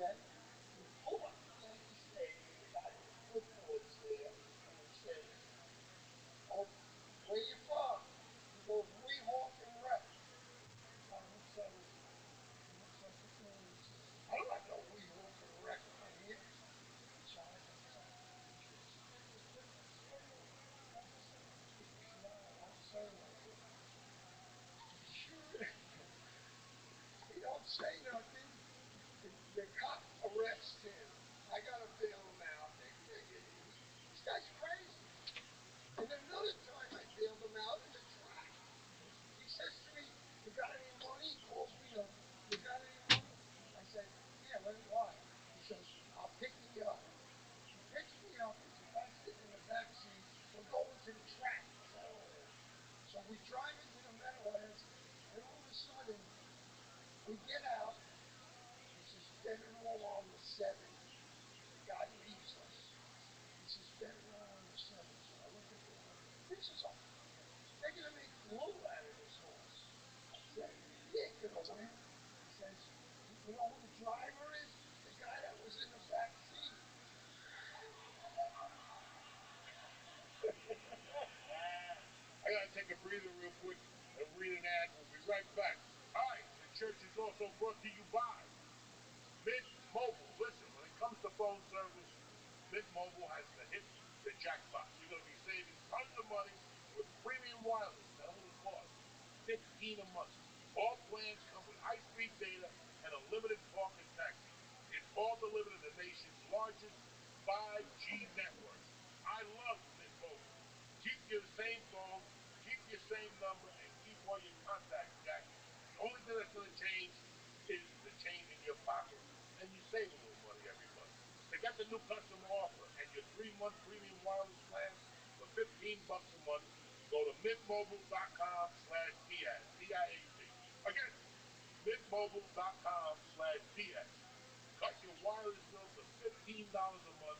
Okay? We pull up to Yankee Stadium, the guy with the clipboard's there, and he says, "Oh, where you from?" He goes, "Weehawken and Wreck." Guy looks at us, he looks like a fool, he says, "I don't have no Weehawken and Wreck on here." So I go, "Did you just bring your tickets?" "Yes, sir." He goes, "No, don't say nothing." Sure. He don't say nothing. The cop arrests him. I gotta bail him out. They figured this guy's crazy. And then another time I bailed him out in the track. He says to me, "You got any money?" He calls me up. "You got any money?" I said, "Yeah, why?" He says, "I'll pick you up." He picks me up. There's a guy sitting in the back seat. We're going to the track, Meadowlands. So we drive into the Meadowlands, and all of a sudden, we get out. This is Benadryl on the 7. The guy leaves us. This is Benadryl on the 7. So I look at the guy. This is a fucking, they're going to make glue out of this horse. I said, "He ain't going to win." He says, "You know who the driver is?" "The guy that was in the back seat." I gotta take a breather real quick and read an ad. We'll be right back. Hi, the church is also brought to you by Mint Mobile. Listen, when it comes to phone service, Mint Mobile has the jackpot. You're gonna be saving tons of money with premium wireless that only costs $15 a month. All plans come with high-speed data and unlimited talk and text. It's all delivered in the nation's largest 5G network. I love Mint Mobile. Keep your same phone, keep your same number, and keep all your contacts, Jack. The only thing that's going to change is the change in your pocket, and you save a little money every month. To get the new customer offer and your 3-month premium wireless plan for $15 a month, go to mintmobile.com/Diaz, D-I-A-Z. Again, mintmobile.com/Diaz. Cut your wireless bill to $15 a month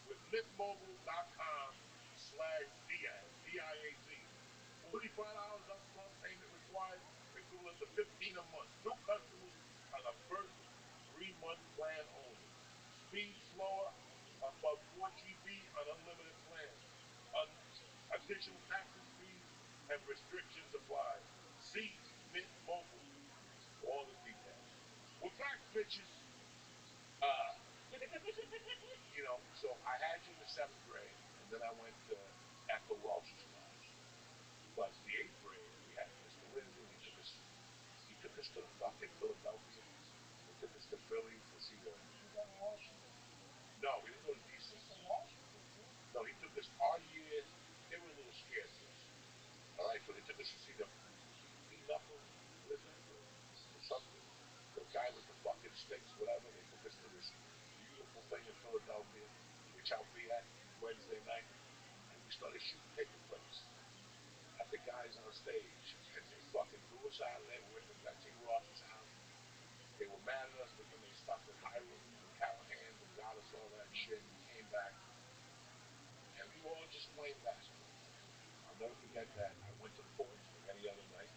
with mintmobile.com/Diaz, D-I-A-Z. $45 upfront payment required, equivalent to $15 a month. New customers on the first 3-month plan only. Speed slower, above 4 GB on unlimited plans. Additional taxes, fees, and restrictions apply. See Mint Mobile for all the details. We're back, bitches. So I had you in the 7th grade, and then I went to Ethel Welch's class. But the 8th grade, we had Mr. Lindsay. He took us to the fucking Philadelphia. He took us to Philly to see the. No, we didn't go to DC. No, he took us our year. They were a little scared of us. All right, so they took us to see the Knuckle Lizard or something. The guy with the fucking sticks, whatever. They took us to this beautiful thing in Philadelphia, which I'll be at Wednesday night. And we started shooting paper clips at the guys on stage. And they fucking threw us out of there. We went to Betsy Ross's house. They were mad at us, but then they stopped at Hiram and Callahan and got us all that shit and came back. And we were all just playing basketball. I'll never forget that. I went to court like any other night.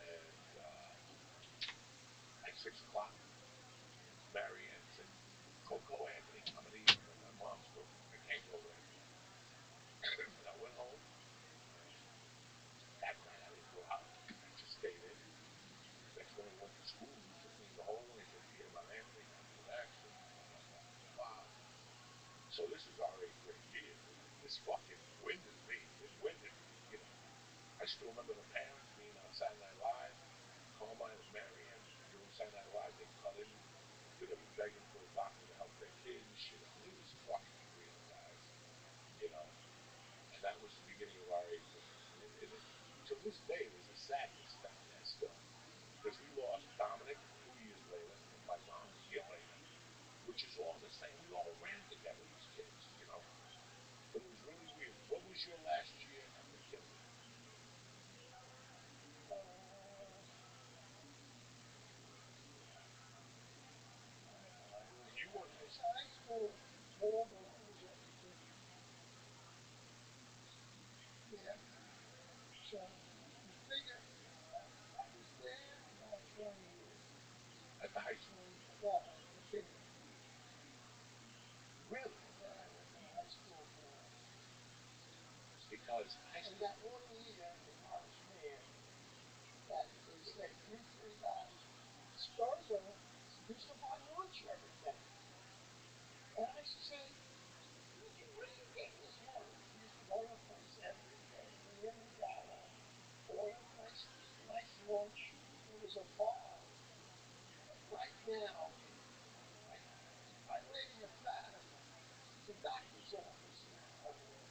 And at 6 o'clock, Marianne said, go, Anthony, I'm going to need you. So this is our 8th grade year. This fucking winded me. It winded me. I still remember the parents being on Saturday Night Live. Carmine and Marianne during Saturday Night Live, they cut in. They were begging for a doctor to help their kids. It was fucking real, guys. You know, and that was the beginning of our 8th grade. To this day, there's a sadness down there still. Because we lost Dominic 2 years later, and my mom a year later, which is all the same. We all ran together, these kids. But it was really weird. What was your last year at McKinley? You were I was high school more than I was at McKinley. Yeah. So you figure I was there about 20 years. At the high school? No, at McKinley. Really? And then I went to high school for Because high and school. that one year when I was there, that they said you three guys, Sperber used to buy lunch every day. And I used to say, Ricky, where are you getting this lunch? He used to go to a place every day, bring in the gala, order a nice lunch. There was a bar. Right now, I live in a fathom. It's a doctor's office now over there.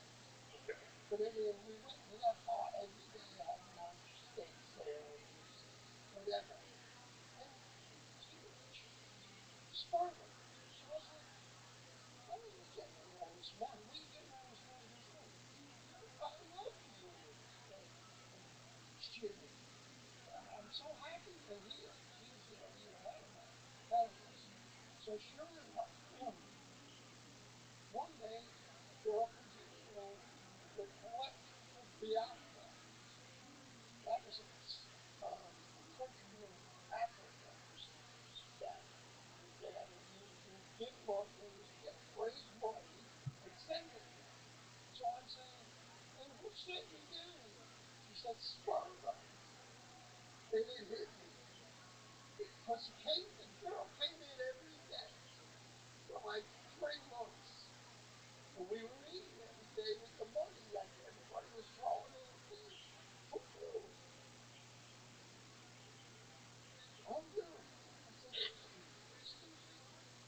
Okay. But I mean, we went to that bar every day, have lunch, steak sandwiches, whatever. And huge. Sperber. So I said, where are you getting all this money? Where are you getting all this money? He goes, oh, I love you and Jimmy. I'm so happy they're here. He was there a year ahead of us. So sure enough, one day, girlfriends in the room, they collect for Biafra. That was a country in Africa that you give money, they used to raise money and send it here. So I'm saying, and who sent you down here? She said, Sperber. They didn't hit me. Because the girl came in every day for like 3 months. And we were eating every day with the money that everybody was throwing in the thing for food. I'm good. I said, listen,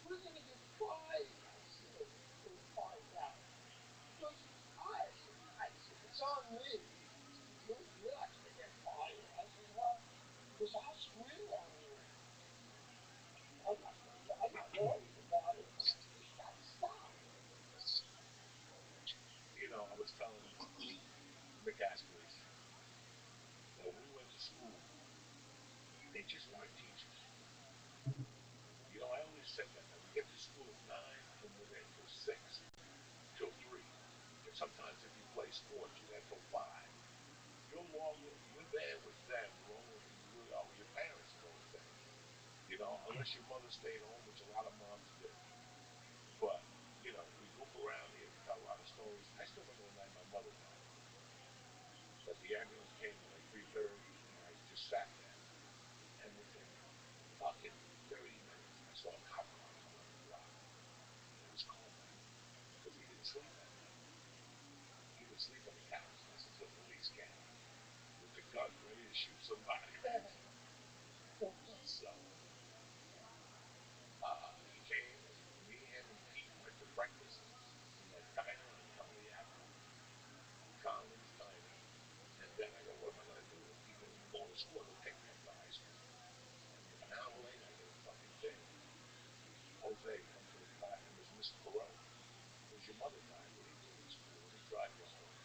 we're going to get fired. I said, when he finds out. He goes, I said, it's on me. You're not going to get fired. I said, well, because I'll scream on you. I got lawyers about it. You got to stop. I was telling McCaskill that when we went to school, they just weren't teachers. I always said that we get to school at 9 and we're there till 6, till 3. And sometimes if you play sports, you're there till 5. You're there with them longer than you really are with your parents in those days. Unless your mother stayed home, which a lot of moms did. But, we goof around here, we tell a lot of stories. I still remember the night my mother died. That the ambulance came at like 3:30 and I just sat there. And within fucking 30 minutes, I saw a cop car come down the drive. And it was Carmine. Because he didn't sleep that night. He would sleep on the couch, listen to the police came with the gun ready to shoot somebody. So, he came and me, him, and Pete went to breakfast in that diner on Kelly Avenue, Collins Diner. And then I go, what am I going to do? And Pete goes, I'm going to school. I go, take me up to high school. And an hour later, I get a fucking thing. Jose, come to the class. It was Miss Perot. Because your mother died. What are you doing in school? Let me drive you home.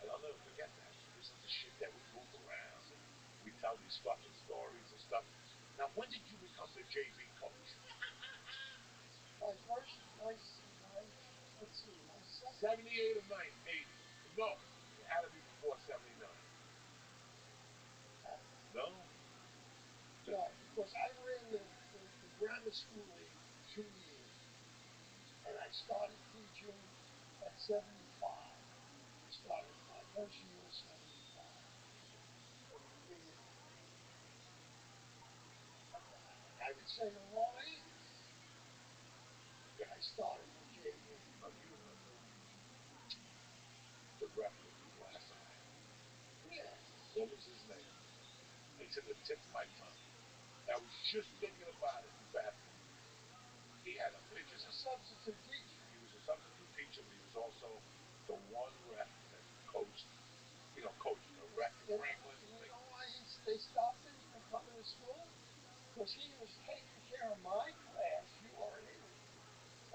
And I'll never forget that. This is the shit that we goof around and we tell these fucking stories and stuff. Now, when did you become the JV coach? My first, let's see, my second. 78 or 80? No, it had to be before 79. No? No, because I ran the grammar school league 2 years. And I started teaching at 75. I started my first year at 75. And you figure, I would say the low 80s. I started with JV. to the tip of my tongue. I was just thinking about it this afternoon. He was a substitute teacher. He was a substitute teacher, but he was also the one ref that coached the rec in Franklin. You know why they stopped him from coming to school? Because he was taking care of my class. You weren't in it.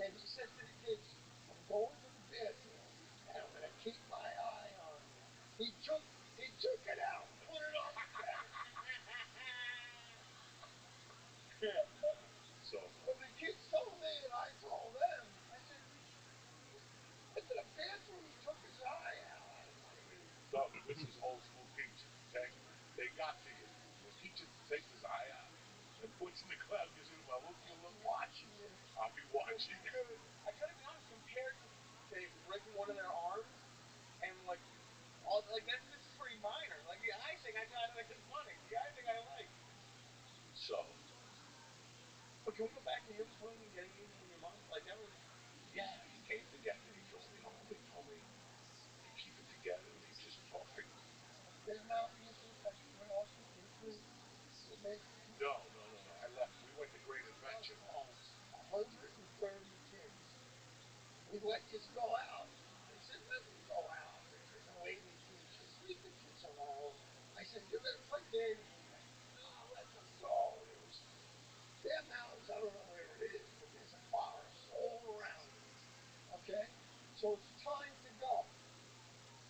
And he said to the kids, I'm going to the bathroom and I'm going to keep my eye on you. He took it out and put it on the desk. So the kids told me and I told them, I said, into the bathroom, he took his eye out. I don't want to be. No, but this is old school teaching, okay? They got to you. When a teacher takes his eye out and puts in the cloud, gives you my look, you look watching you. I'll be watching you. I gotta be honest, compared to say breaking one of their arms and like this is pretty minor. Like the eye thing, I kind of think is funny. The eye thing I like. So, but can we go back to him coming and getting you and your mom? Like that was. Yeah, he came to get me. He drove me home. He told me they keep it together and they just talk. There's Mountain went off into the Mason. No. I left. We went to Great Adventure. 130 kids. We let you go out. They said, let them go out. The lady teachers, leave the kids alone. I said, you're going to play games with them. No, let them go. Their mountains, I don't know where it is, but there's a forest all around it. Okay? So it's time to go.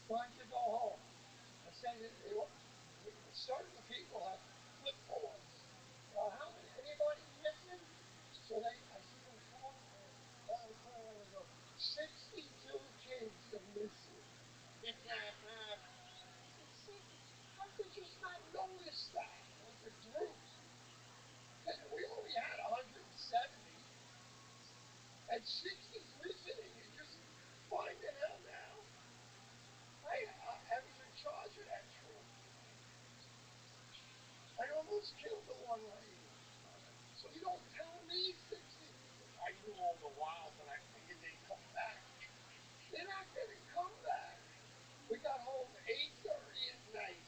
Time to go home. I said, certain people have clipboards. Anybody missing? So I see them coming down the corner and I go, 62 kids are missing. How could you not notice that with the group? We only had 170 and 60's missing and you're just finding out now. I was in charge of that troop. I almost killed the one lady. So you don't tell me 60. I knew all the while, but I figured they'd come back. They're not going to come back. We got home 8:30 at night.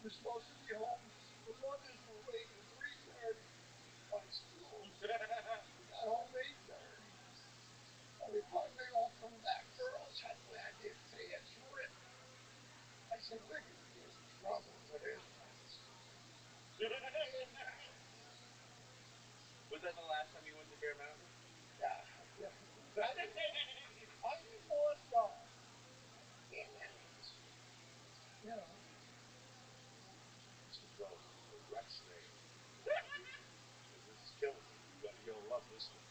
We're supposed to be home. The mothers were waiting 3:30 by school. We got home 8:30. By the time they all come back, girls had their trip. I said, we're going to get in trouble for this one. Was that the last time you went to Bear Mountain? Yeah. I didn't want to go. And then, you know. Listen, Joe, the rec's name, because this is killing me. You're going to love this one.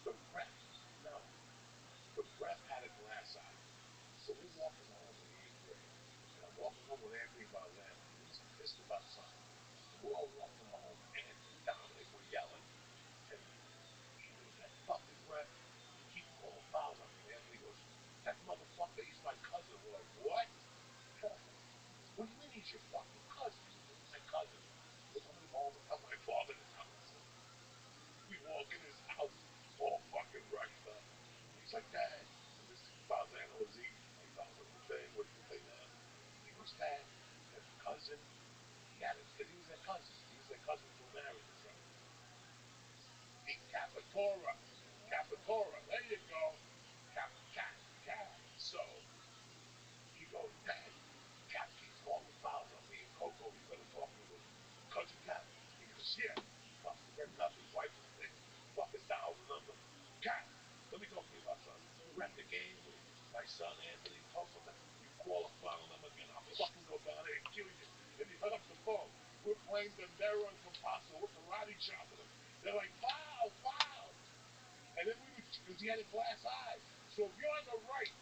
The ref had a glass eye. So we're walking home in the 8th grade. And I'm walking home with Anthony Balzano. He's pissed about something. And we're all walking home. Anthony and Dominic were yelling. And he goes, that fucking ref, he keeps calling fouls on me. And Anthony goes, that motherfucker, he's my cousin. We're like, what? What do you mean he's your fucking cousin? He goes, he's my cousin. He goes, I'm going to go home and tell my father to tell him so. We walk in his house, all fucking rushed up. He's like, Dad. And this Balzano was eating. He's like, what's the thing? What's the thing? And he goes, Dad, their cousin, because he was their cousin. He was their cousin through marriage or something. Capitora. There you go. Cap. So he goes, Dad, Cap keeps calling fouls on me and Coco. You better talk to him. He goes, Cousin Cap. He goes, yeah. Fucking ripped up his wife's fucking dialed the number. Cap, let me talk to you about something. We're at the game with my son Anthony, Coco. You call a foul number again, I'll fucking go down there and kill you. And he hung up the phone. We're playing Dendero and Compasso. We're karate chopping them. They're like, foul. And then because he had a glass eye. So if you're on the right,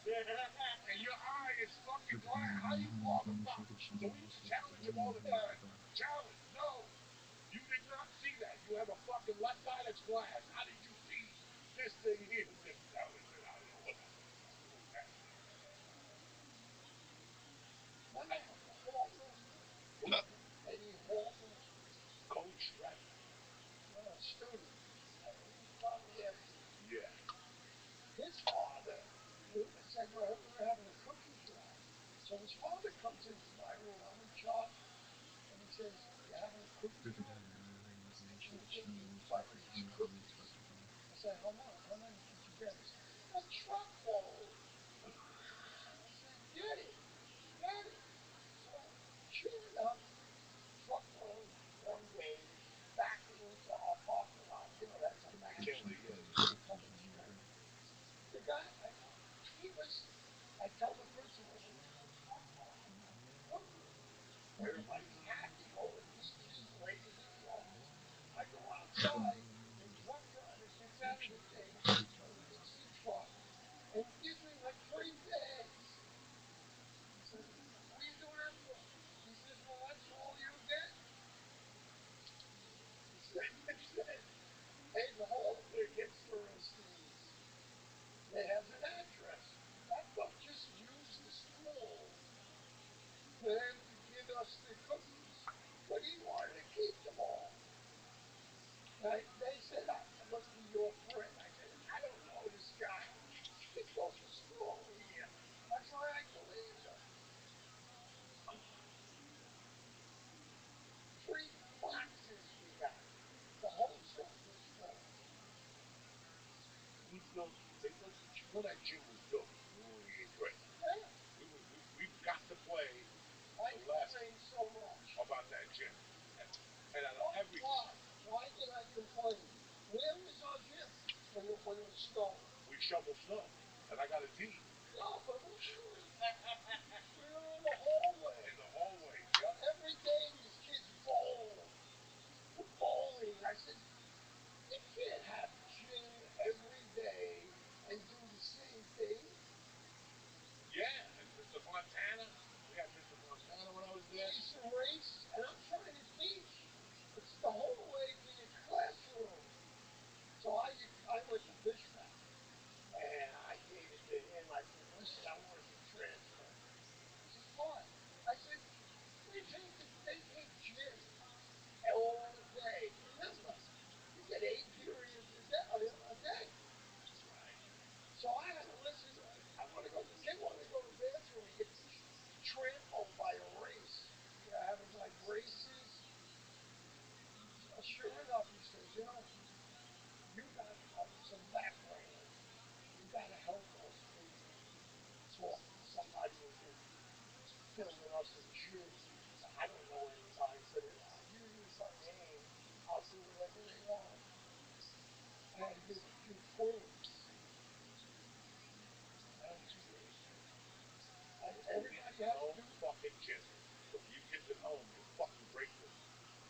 and your eye is fucking glass, how do you call the foul? So we used to challenge him all the time. Challenge, no. You did not see that. You have a fucking left eye that's glass. How did you see this thing here? Just challenge it. I don't know what the fuck was that. Eddie Halter. Coach ref. No, student. He's probably after. Yeah. His father said we're having a cookie drive. So his father comes into my room. I'm in charge says, "You having a cookie jar?" And the kid finally eats cookies. I said, how many did you get? He said, "A truckload." I said, "Get it, get it." So sure enough, truckload one day backing into our parking lot. You know, that's a McKinley, yeah. public school. The guy, he was, I tell the principal, look, everybody's happy over peaches, lays, and plums. I go outside, the truck driver gets out of the thing, Dixie truck, and gives me like 3 bags. I said, "What are you doing that for?" He says, "Well, that's all you get." He said, "Hey, the Holder gets the receipts. It has an address. That don't just use the school for them to give us the cookies, but he wanted to keep them all." They said, "I must be your friend." I said, "I don't know this guy. This kid goes to school here." That's why I believed him. 3 boxes we got. The whole truck was full. We built, you know that gym was built really good. Yeah. We've got to play I the last complained so much about that gym. And out of everything. Why did I complain? Where was our gym when it was snowing? We shoveled snow, and I got a D. No, but we were in the hallway. In the hallway, yeah. Every day these kids bowling. I said, "You can't have gym every day and do the same thing." Yeah, and Mr. Fontana, we had Mr. Fontana when I was there. We used to race, and I'm trying to teach. It's the whole way to your classroom. So I went to Bishop, and I gave it to him. I said, "Listen, I want to transfer." He says, "Why?" I said, they take gym all day. Remember, you get 8 periods a day. That's right. So I had to listen. The kid wanted to go to the bathroom. He gets trampled by a race. They're having like races. So sure enough, he says, "You got some background. You got to help us maybe talk to somebody who can fill in us a gym." I don't know anybody. He said, "Usually if I name, I'll do whatever they want." I had to give a few pointers. That was weird. Everybody had to do fucking gym. So for you kids at home, you're fucking grateful.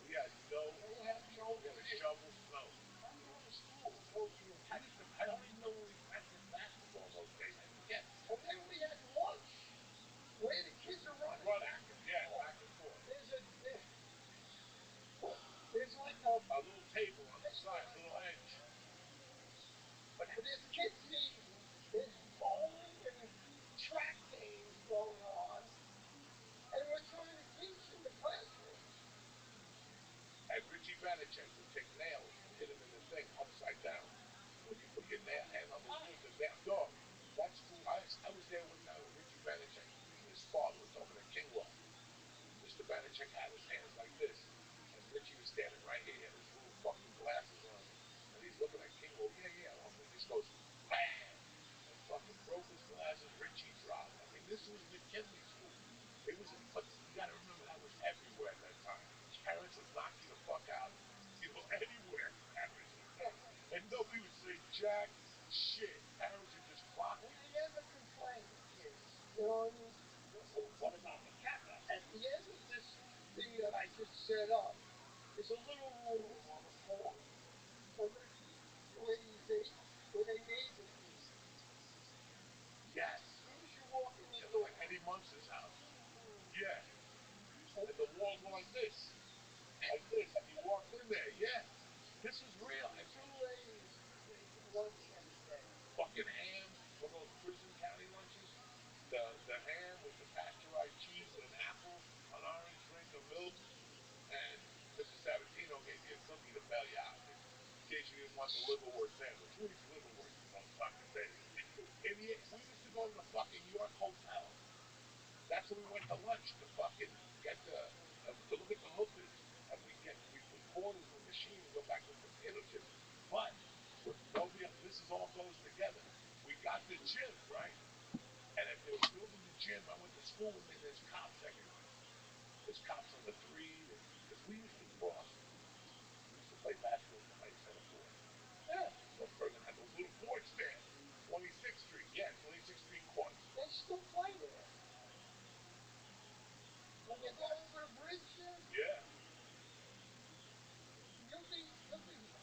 We had no. They had no. We had to shovel snow. I'm going to school. Coaching. I don't even know when we practiced basketball those days. I forget. And then we had lunch. Where the kids are running. Back and forth. There's like a little table on the side, a little edge. But there's kids eating. There's bowling and track games going on, and we're trying to teach in the classroom. And Richie Vanacek would take nails and hit him in the thing upside down. When you put your hand on the damn dog. That's cool. I was there one time with Richie Vanacek and his father were talking to Kingwell. Mr. Vanacek had his hands like this. And Richie was standing right here. He had his little fucking glasses on. And he's looking at Kingwell. Yeah. And he just goes, bam! And fucking broke his glasses. Richie dropped. I mean, this was McKinley School. It was, but you gotta remember that was everywhere at that time. Parents would knock you the fuck out. Anywhere. Parents would knock. And nobody would say jack shit. Parents would just clock you. They never complained, kids. You know what I mean? What about the cat? At the end of this thing that I just set up, there's a little room on the floor. Remember where they made the food? Yes. As soon as you walk in the door. Like Eddie Munster's house. Yeah. And the walls were like this. Like this. And you walked in there. Yeah. This is real. And 2 ladies make lunch every day. Fucking ham from those prison county lunches. The ham with the pasteurized cheese and apples, an orange drink of milk, and Mrs. Sabatino gave you a cookie to bail you out in case you didn't want the liverwurst sandwich. Who eats liverwurst in those fucking days? We used to go to the fucking York Hotel. That's where we went to lunch to fucking get to look at the hookers the gym, right? And if they were building the gym, I went to school with me. There's cops everywhere. There's cops on the 3, because we used to cross. We used to play basketball at the High Center Court. Yeah, North Bergen had those little courts there. 26th Street, yeah, 26th Street courts. They still play there. When you go over the bridge there? Yeah.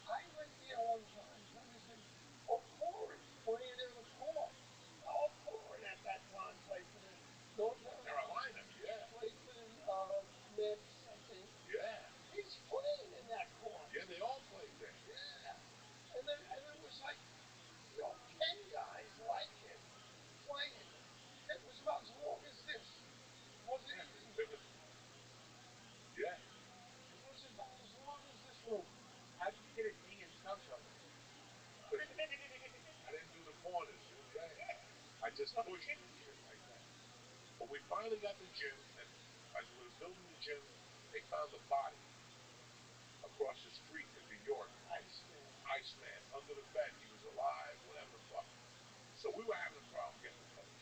I went there one time. There was a pouring playing in the court. Oh, pouring at that time played for the North Carolina, yeah. Played for the Mets, I think. Yeah. He's playing in that court. Yeah, they all played there. Yeah. And it was like, 10 guys like him playing. It was about as long as this. It wasn't even. Yeah. It was about as long as this room. How did you get a D in stump jumping? I didn't do the corners, you know what I'm saying? I just pushed and shit like that. But we finally got the gym, and as we were building the gym, they found the body across the street in New York. Iceman, under the bed. He was alive, whatever the fuck. So we were having a problem getting a coach.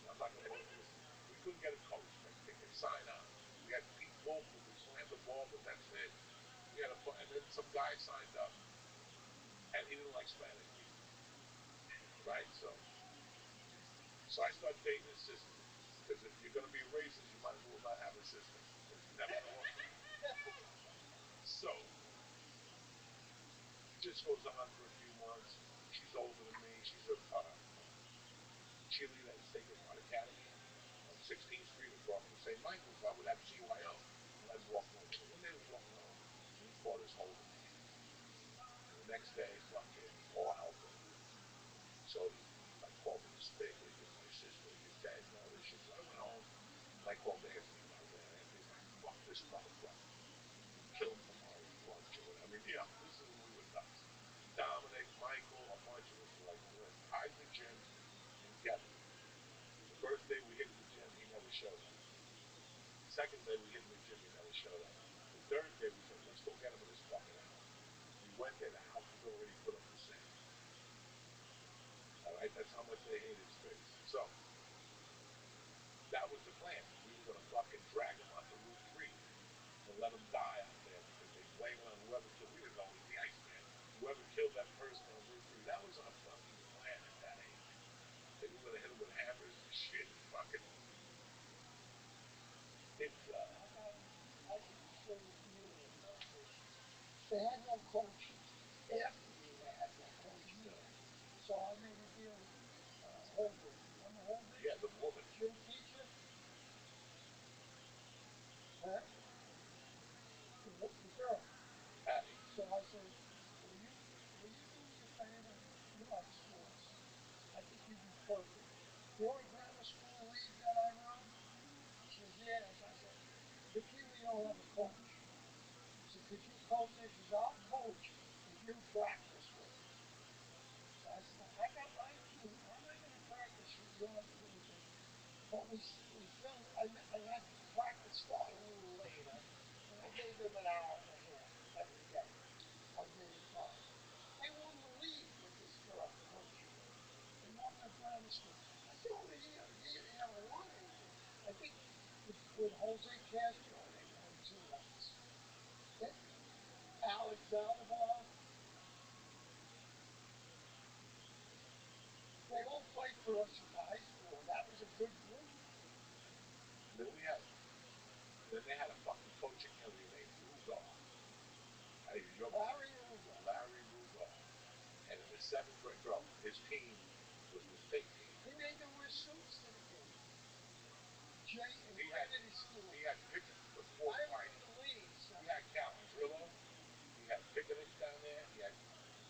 I'm not going to go into this. We couldn't get a coach that could sign on. We had Pete Wolf who could slam the ball, but that's it. We had and then some guy signed up, and he didn't like Spanish people, right? So I started dating an assistant, because if you're going to be racist, you might as well not have assistants, because you never know what. So it just goes on for a few months. She's older than me. She's a cheerleader at Sacred Heart Academy on 16th Street across from St. Michael's. I would have CYO, and I'd walk home. One day I was walking home, and he caught us holding hands. And the next day, fucking all hell broke loose. So he called me a spigot. You're my sister. You're dead. And all this shit. So I went home, and I called Anthony about it. Anthony's like, fuck this motherfucker. We'll kill him tomorrow at lunch or whatever. I mean, this is when we were nuts. Dominic, Michael, a bunch of us were like, we're going to hide the gym and get him. The first day we hit the gym, he never showed up. The second day we hit the gym, he never showed up. The third day we said, let's go get him at his fucking house. We went there, the house was already put up for sale. Alright, that's how much they hated Space. So, that was the plan. We were gonna fucking drag him onto Route 3 and let him die out there, because they blame it on whoever killed. We didn't know it was the Iceman. Whoever killed that person on Route 3. That was our fucking plan at that age. They were gonna hit him with hammers and shit and fucking. It's I can show you a feeling of numbers. They had no coach. After me, they had no coach there. So I made a deal with Holden. Remember Holden? Yeah, the woman. Gym teacher? Huh? The girl. Patty. So I said, will you do me a favor? You like sports. I think you'd be perfect. You know what grammar school league that I run? She says, yes. I said, look here, we don't have a coach. I said, could you coach it? She says, I'll coach if you practice with me. So I said, I got my team. I'm not going to practice with your team. But we filmed. I had practice start a little later, and I gave them an hour and a half every day, Monday to Friday. They won the league with this girl coaching them. They won the grammar school. I said, over the year, they haven't won anything. I think with Jose Castro, they won 2 once. Alex Zaldivar, they all played for us at the high school. That was a good group. And then they had a fucking coach in Hillier named Rugar. Larry Rugar. Larry Rugar. And in the 7th grade, bro, his team was the state team. He made them wear suits to the game. Jay in Kennedy School. He had pictures for sport I fighting. won the league. So. He had Calzillo. He had Pickettich down there. He had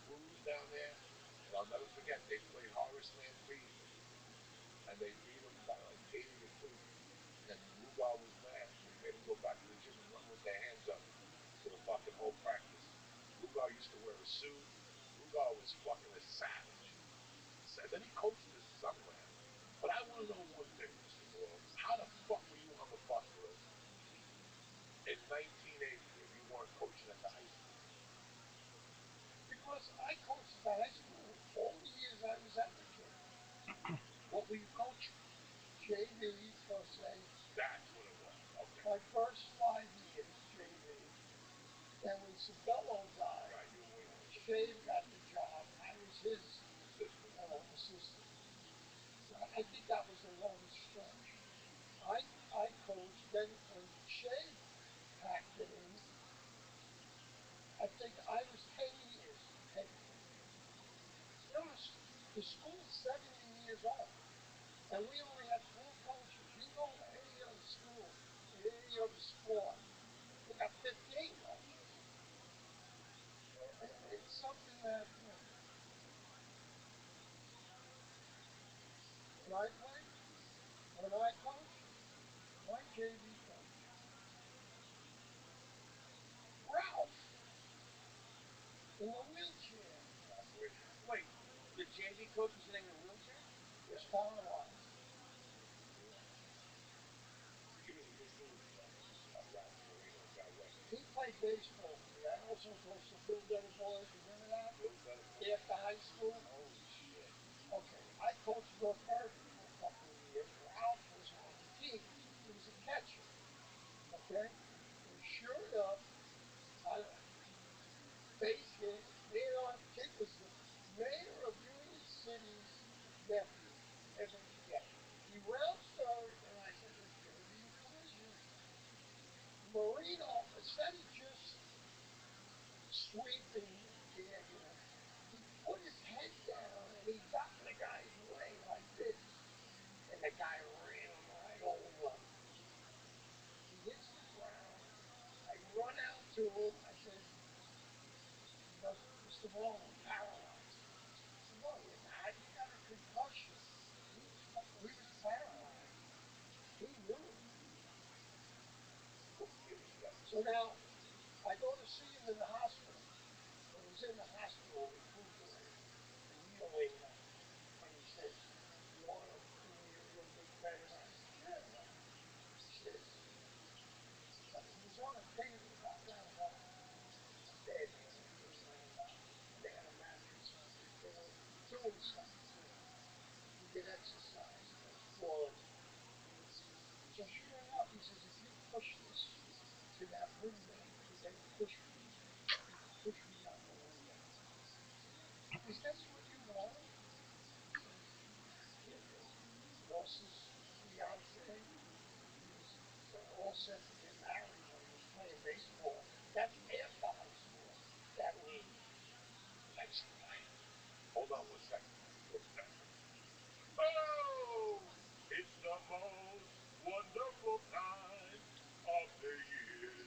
Cruz down there. And I'll never forget, they played Horace Mann and they beat him by like 80-2. And Rugal was mad. We made him go back to the gym and run with their hands up for the fucking whole practice. Rugal used to wear a suit. Rugal was fucking a savage. And then he coached us somewhere. But I want to know one thing, Mr. Malone. How the fuck were you on the bus with us in 1980 if you weren't coaching at the high school? Because I coached at the high school all the years I was at the gym. JV plus A. That's what it was. Okay. My first 5 years, JV. Then when Sabello died, Right, you were waiting on Shave got the job. I was his assistant. assistant. So I think that was the longest stretch. I coached. Then when Shave packed it in, I think I was 10 years head coach. You know, the school's 70 years old, and we only had 4 coaches. You go to any other school in any other sport, they got 15 coaches. It's something that, when I played, when I coached, my JV coach, Ralph, in the wheelchair, Wait, the JV coach was sitting in a wheelchair? was paralyzed. You knew Ralph Marino, God rest him. He played baseball for me. I also coached the Phil Boys. Remember that? Bill Dennis. After high school. Holy shit. Okay, I coached North Bergen for a couple of years. Ralph was on the team. He was a catcher. Okay, and sure enough, I base hit. Leonard Kid was the mayor of Union City's nephew. Never forget. He rounds third, and I said, "Look, JV, come in here." Marino, instead of just sweeping there, he put his head down and he got in the guy's way like this. And the guy ran him right over. He hits the ground. I run out to him. I said, he goes, "Mr. Malone, I'm paralyzed." I said, "No, you're not. You got a concussion." He was paralyzed. He knew it. Who gives a shit? So now I go to see him in the hospital. When he's in the hospital recuperating, and he says, "You want to do me a real big favor?" I said, "Yeah, what?" He says, he was on a table about that high, a bed maybe 8 or 9 by, and they had a mattress on it. They were doing something to him. He did exercise, and they thought. So sure enough, he says, "If you push this to that window," because they push me, he pushed me out the window. Is this what you want? He says, "Yeah, Bill." He lost his fiance. He was all set to get married when he was playing baseball. That's after high school. That was Let's play. Hold on 1 second. What's that? Oh, it's the most wonderful time of the year.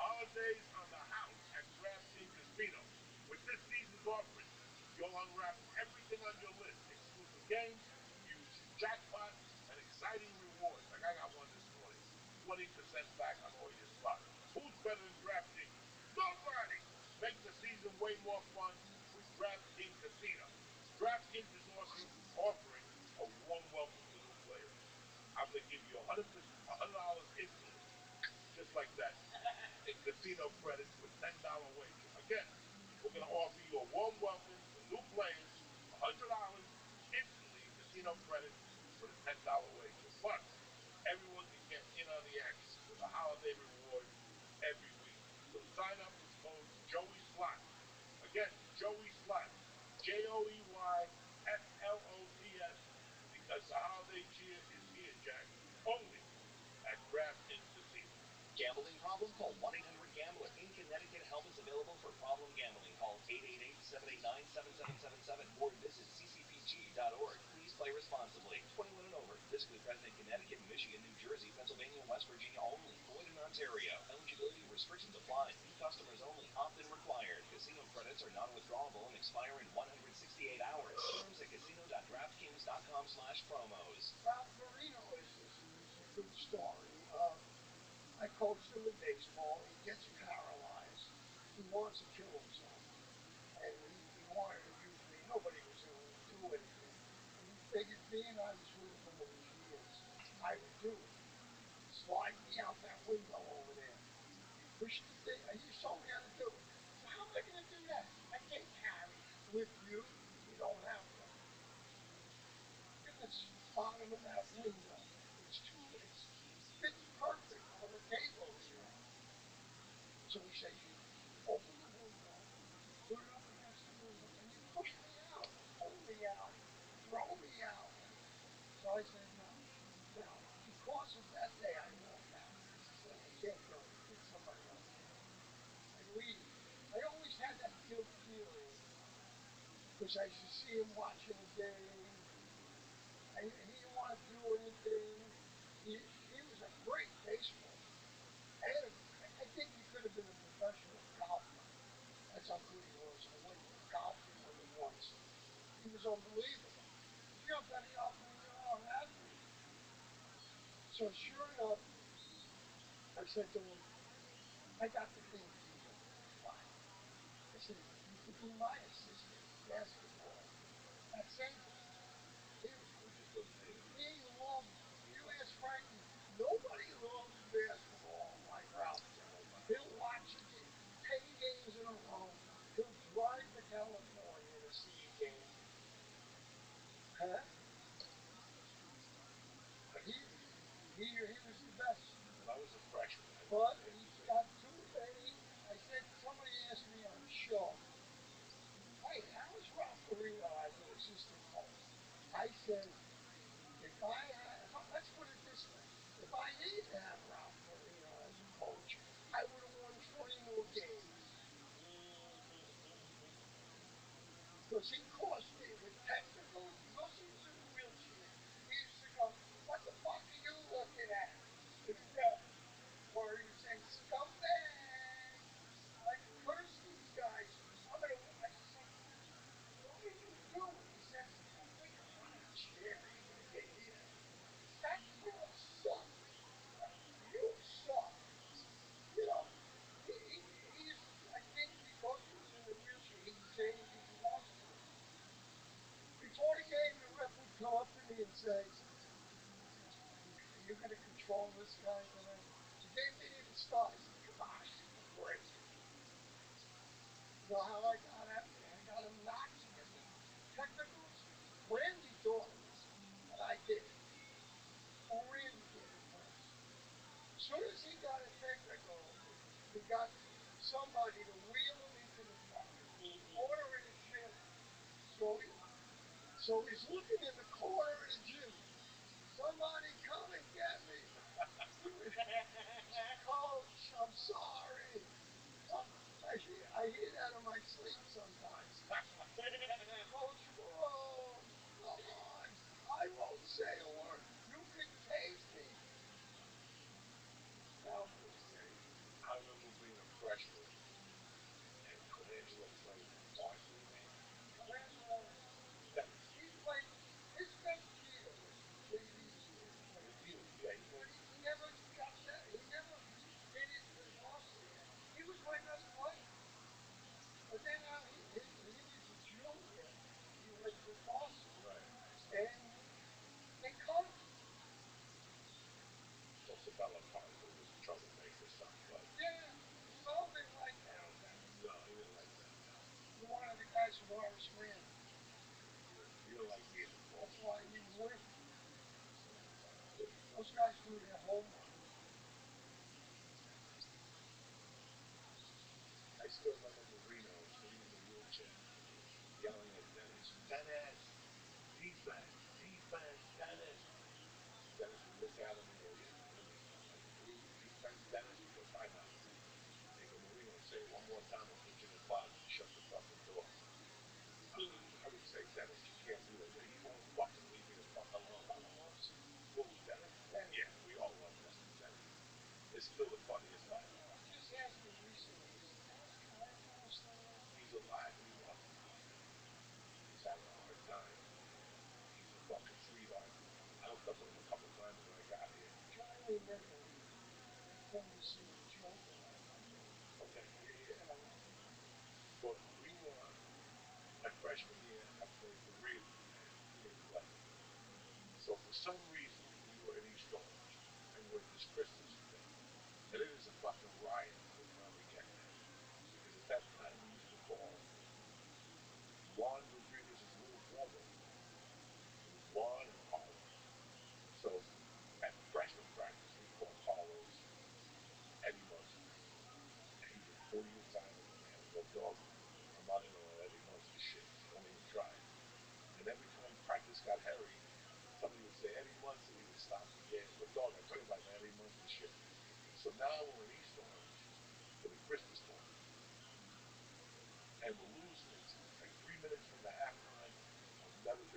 Holidays on the house at DraftKings Casino. With this season's offering, you'll unwrap everything on your list. Exclusive games, huge jackpots, and exciting rewards. Like I got one this morning. 20% back on all your spots. Who's better than DraftKings? Nobody! Make the season way more fun with DraftKings Casino. DraftKings is offering a warm welcome to new players. How they give you $100 instantly, just like that, in casino credits with $10 wager. Again, we're going to offer you a warm welcome for new players, $100 instantly in casino credits with a $10 wager. Plus, everyone can get in on the action with a holiday reward every week. So sign up with code Joey Slots. Again, Joey Slots. JoeySlots. Because the holiday cheer is here, Jack. Only at DraftKings Casino. Gambling problem? Call 1-800-GAMBLER. In Connecticut, help is available for problem gambling. Call 888-789-7777 or visit ccpg.org. Please play responsibly. 21 and over. Physically present in Connecticut, Michigan, New Jersey, Pennsylvania, and West Virginia only. Void in Ontario. Eligibility restrictions apply. New customers only. Opt-in required. Casino credits are non-withdrawable and expire in 168 hours. Terms at casino.draftkings.com/promos. Ralph Marino is a good story. I coached him in baseball. He gets paralyzed. He wants to kill himself. And he wanted to use me. Nobody was going to do anything. And he figured being I was with him all these years, I would do it. Slide me out that window over there. Push the thing. You told me how to do it. So how am I going to do that? I can't lift you. You don't have to. Look at the bottom of that window. So he says, you open the window, put it up against the window, and you push me out, pull me out, throw me out. So I said, no. Now, because of that day, I walked out. I said, I can't do it. Get somebody else to do it. I leave. I always had that guilt feeling because I used to see him watching the game. He didn't want to do anything. He was a great baseball player. I think he could have been a professional golfer. That's how good he was. I went golfing with him once. He was unbelievable. He's got a better golf than you are average. So sure enough, I said to him, I got the thing for you. What? I said, you could be my assistant in basketball at St. Paul. He loved, you ask Frankie, nobody loves basketball like Ralphie. He'll watch 10 games in a row. He'll drive to California to see a game. Huh? He was the best. When I was a freshman, But he got too many. I said, somebody asked me on a show, hey, how is Ralph Marino as an assistant coach? I said, let's put it this way. If I didn't have Ralph Marino as a coach, I would have won 20 more games. Because he cost me with technicals, because he was in a wheelchair. He used to go, what the fuck are you looking at? To the ref. Or he would say, scumbag. Like, curse these guys. I said, what are you doing? He says, take a fucking chair, you idiot. That kid sucked. You suck. You know, he used to, I think because he was in the wheelchair, he could say anything he wants to him. Before the game, the ref would come up to me and say, you're going to control this guy today? The game didn't even start. I said, come on, give him a break. You know how I got at me? I got him not to get the technicals. Randy taught him, but I didn't. Well, Randy did it first. As soon as he got a technical, he got somebody to wheel him into the corner of the gym. So he's looking in the corner of the gym. Somebody come and get me. Coach, I'm sorry. I hear that in my sleep sometimes. Coach Moreau, come on. I won't say a word. You can tape me. Now I'm going to say, I remember being a freshman and Colangelo playing varsity game. Colangelo, he played, his best year was JV year. Yeah. But he never got that, he never made it to varsity. He was my best player. But then he was a junior. He went to varsity. Right. And they cut him. So Sabella probably was a troublemaker or something, but Yeah. Sabella didn't like that. no, he didn't like that. No. He wanted the guys from Horace Grant. He didn't like being involved. That's why he didn't win. Those guys do their homework. I still remember Marino sitting in the wheelchair, yelling at Dennis, Dennis, defense, defense, Dennis. Dennis would look at him and go, yeah, what do you mean? Defense, Dennis? He goes, timeout. They go, Marino, say it one more time, I'll put you in the closet and shut the fucking door. I would say, Dennis, you can't do that. You won't fucking leave me the fuck alone. Who, Dennis? Yeah, we all love Dennis. It's still the funniest guy alive. Just asked me recently, is Dennis Colangelo still there? He's alive, but he lost his life. He's having a hard time. He's a fucking sweetheart. I hooked up with him a couple times when I got here. Charlie never came to see me. Joe did. Okay, yeah. But we were, my freshman year, I played for Reilly, and he didn't play. So for some reason, we were in East Orange, and we're at this Christmas thing. And it is a fucking riot by the time we get there. Because at that time, we used to call Juan Rodriguez's little brother. It was Juan and Carlos. So at freshman practice, we called Carlos Eddie Murphy. And he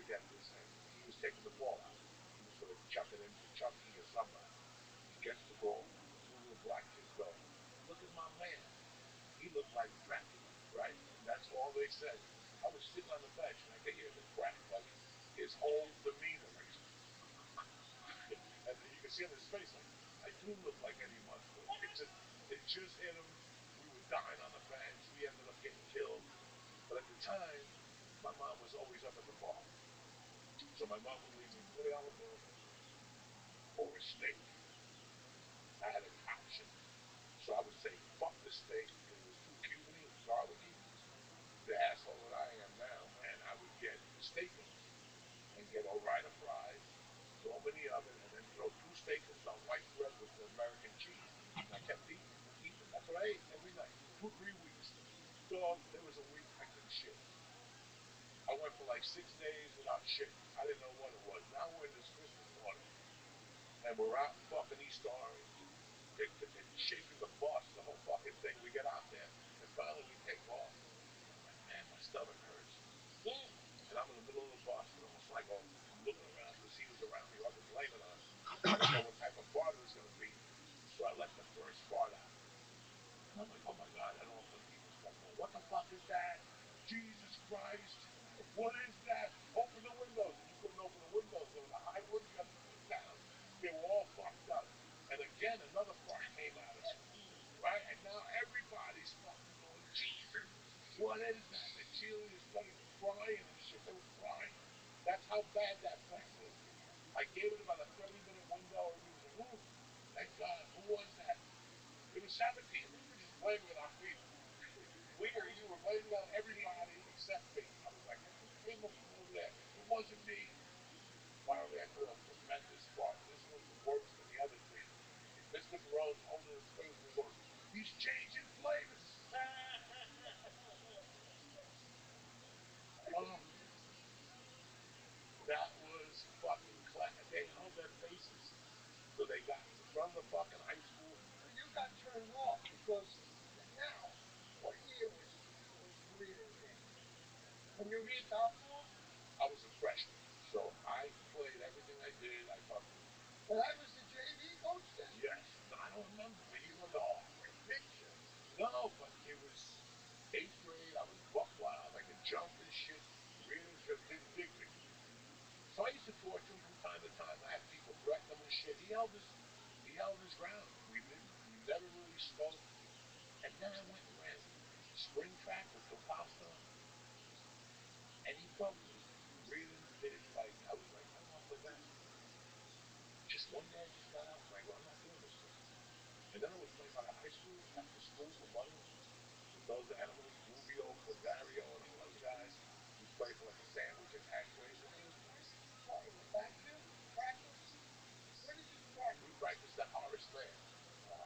forget this. And he was taking the ball out. He was going to chuck it into Chucky or somebody. He gets the ball. The two little black kids go, "Look at my man. He looked like Dracula," right? And that's all they said. I was sitting on the bench, and I could hear the crack, like his whole demeanor, like, and you can see on his face, like, I do look like Eddie Munster. It just hit him. We were dying on the bench. We ended up getting killed. But at the time, my mom was always up at the bar. So my mom would leave me $20 bill or a steak. I had an option. So I would say, fuck the steak because it was too Cubany and garlicky. The asshole that I am now, man, I would get steakums and get Ore-Ida fries, throw them in the oven, and then throw two steakums on white bread with the American cheese. And I kept eating. That's what I ate every night for 3 weeks. Dog, there was a week I couldn't shit. I went for like 6 days without shit. I didn't know what it was. Now we're in this Christmas party, and we're out in fucking East Orange. They're shaking the bus, the whole fucking thing. We get out there, and finally we take off. And man, my stomach hurts. And I'm in the middle of the bus, and all of a sudden I go, I'm looking around to see who's around me who I've been blaming on. I don't know what type of fart it was going to be. So I let the first fart out. And I'm like, oh my God, I don't know if the people start going, what the fuck is that? Jesus Christ. What is that? Open the windows. And you couldn't open the windows. There was a high wood. You had to put it down. They were all fucked up. And again, another fart came out of it. Right? And now everybody's fucking going, Jesus, what is that? The cheerleaders started crying and shit. They were crying. That's how bad that fart was. I gave it about a 30-minute window. Everybody was like, ooh, thank God. Who was that? It was 17. We were just blaming it on people. You were blaming it on everybody except me. I was like, it came up from over there. It wasn't me. Finally, I threw a tremendous fart. This was worse than the other three. Mr. Barone's holding his fingers and goes, he's changing flavors. Oh, that was fucking they held their faces. So they got in front of the fucking high school. So you got turned off because now, what year was bleeding in? When you stopped off? I was a freshman. So I played everything I did. I fucking. Well, that was the JV coach then? Yes. No, I don't remember, but he was all great picture. No, but it was 8th grade. I was buck wild. I could jump and shit. Reading just didn't dig me. So I used to torture him from time to time. I had people threaten him and shit. He held his ground. We never really spoke. And then I went and ran spring track with Costa, and he broke me. Reading did like I was like, I'm not the best. Just one day I just got up and I go, I'm not doing this thing. And then I was playing by the high school after school for money with those animals, Rubio, Clazario, and all those guys. We played for like a sandwich and hash raisin. What, in the backfield? Practice? Where did you practice? We practiced at Horace Mann.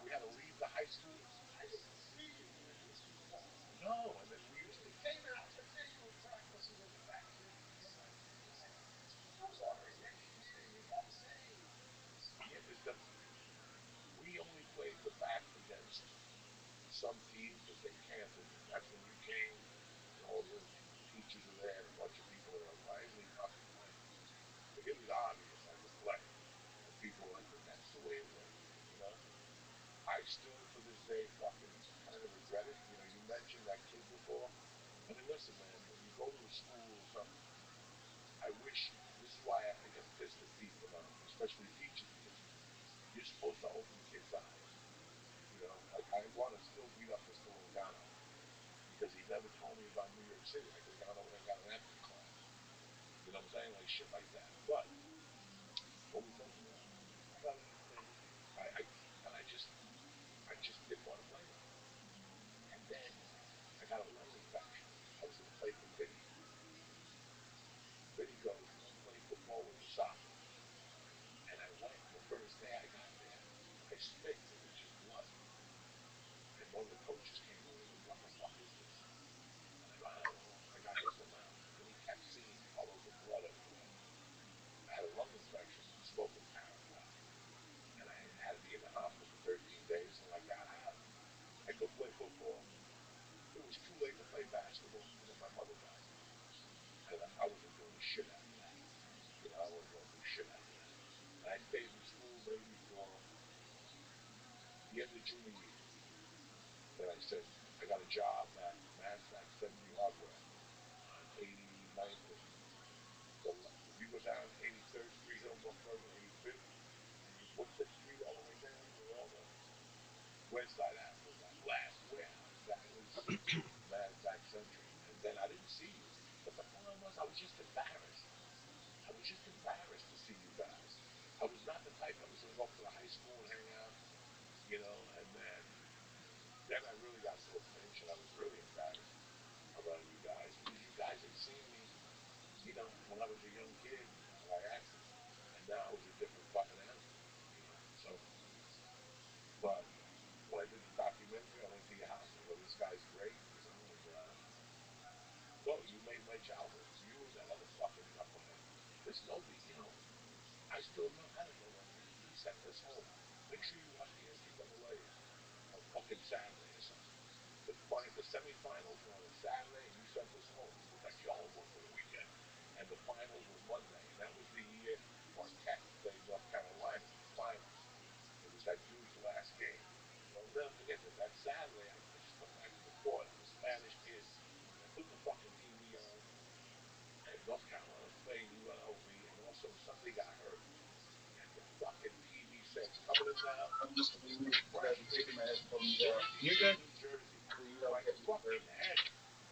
We had to leave the high school. I didn't see you in this ball. No, and then we used to. You came out, let's say you were practicing in the backfield. You came out and said, I'm sorry, next year you got saved. Yeah, we only played the back against some team because they canceled it. That's when you came and all the teachers were there and a bunch of people were like, why isn't he fucking playing? Like, it was obvious I could play. And people were like, but that's the way it works, you know? I still, to this day, fucking kind of regret it. You know, you mentioned that kid before. I mean, listen, man, when you go to a school or something, I wish, this is why I get pissed at people now, especially teachers, because you're supposed to open kids' eyes. You know, like I want to still beat up Mr. Logano because he never told me about New York City. I could have gone over there and got an acting class. You know what I'm saying? Like shit like that. But what was that? About anything. I just didn't want to play no more. And then I got a lung infection. I was going to play for Vinny. Vinny goes, come play football with the Sockers. And I went, and the first day I got there, I spit, and it was just blood. And one of the coaches came over and goes, what the fuck is this? And I go, I don't know. I got this amount. And he kept seeing puddles of blood everywhere. junior year. Then I said, I got a job at NASDAQ Century Hardware on 89th and if you go down 83rd Street, Hill, North Bergen, 85th, and you what's that street all the way down where all the West Side Avenue, that last warehouse, that was NASDAQ Century. And then I didn't see you. But the problem was I was just embarrassed. I was just embarrassed to see you guys. I was not the type that was going to go up to the high school and hang out, and then I really got to a pinch and I was really embarrassed around you guys because you guys had seen me, when I was a young kid, how I acted. And now I was a different fucking animal. So, but when I did the documentary, I went to your house. I go, this guy's great. And no, you made my childhood. You and that other fucking knucklehead. There's nobody. I still know. I don't know when he sent us home. Make sure you watch the NCAA on fucking Saturday or something. The semifinals were on a Saturday, and you sent us home. It was like your homework for the weekend. And the finals were Monday, and that was the year Marquette played North Carolina in the finals. It was that dude's last game. So I'll never forget that. That Saturday, I just come back from the court. I'm a Spanish kid. I put the fucking TV on, and North Carolina was playing UNLV, and also somebody got hurt. And the fucking TV said, coming in now, Jersey, New Jersey. My fucking head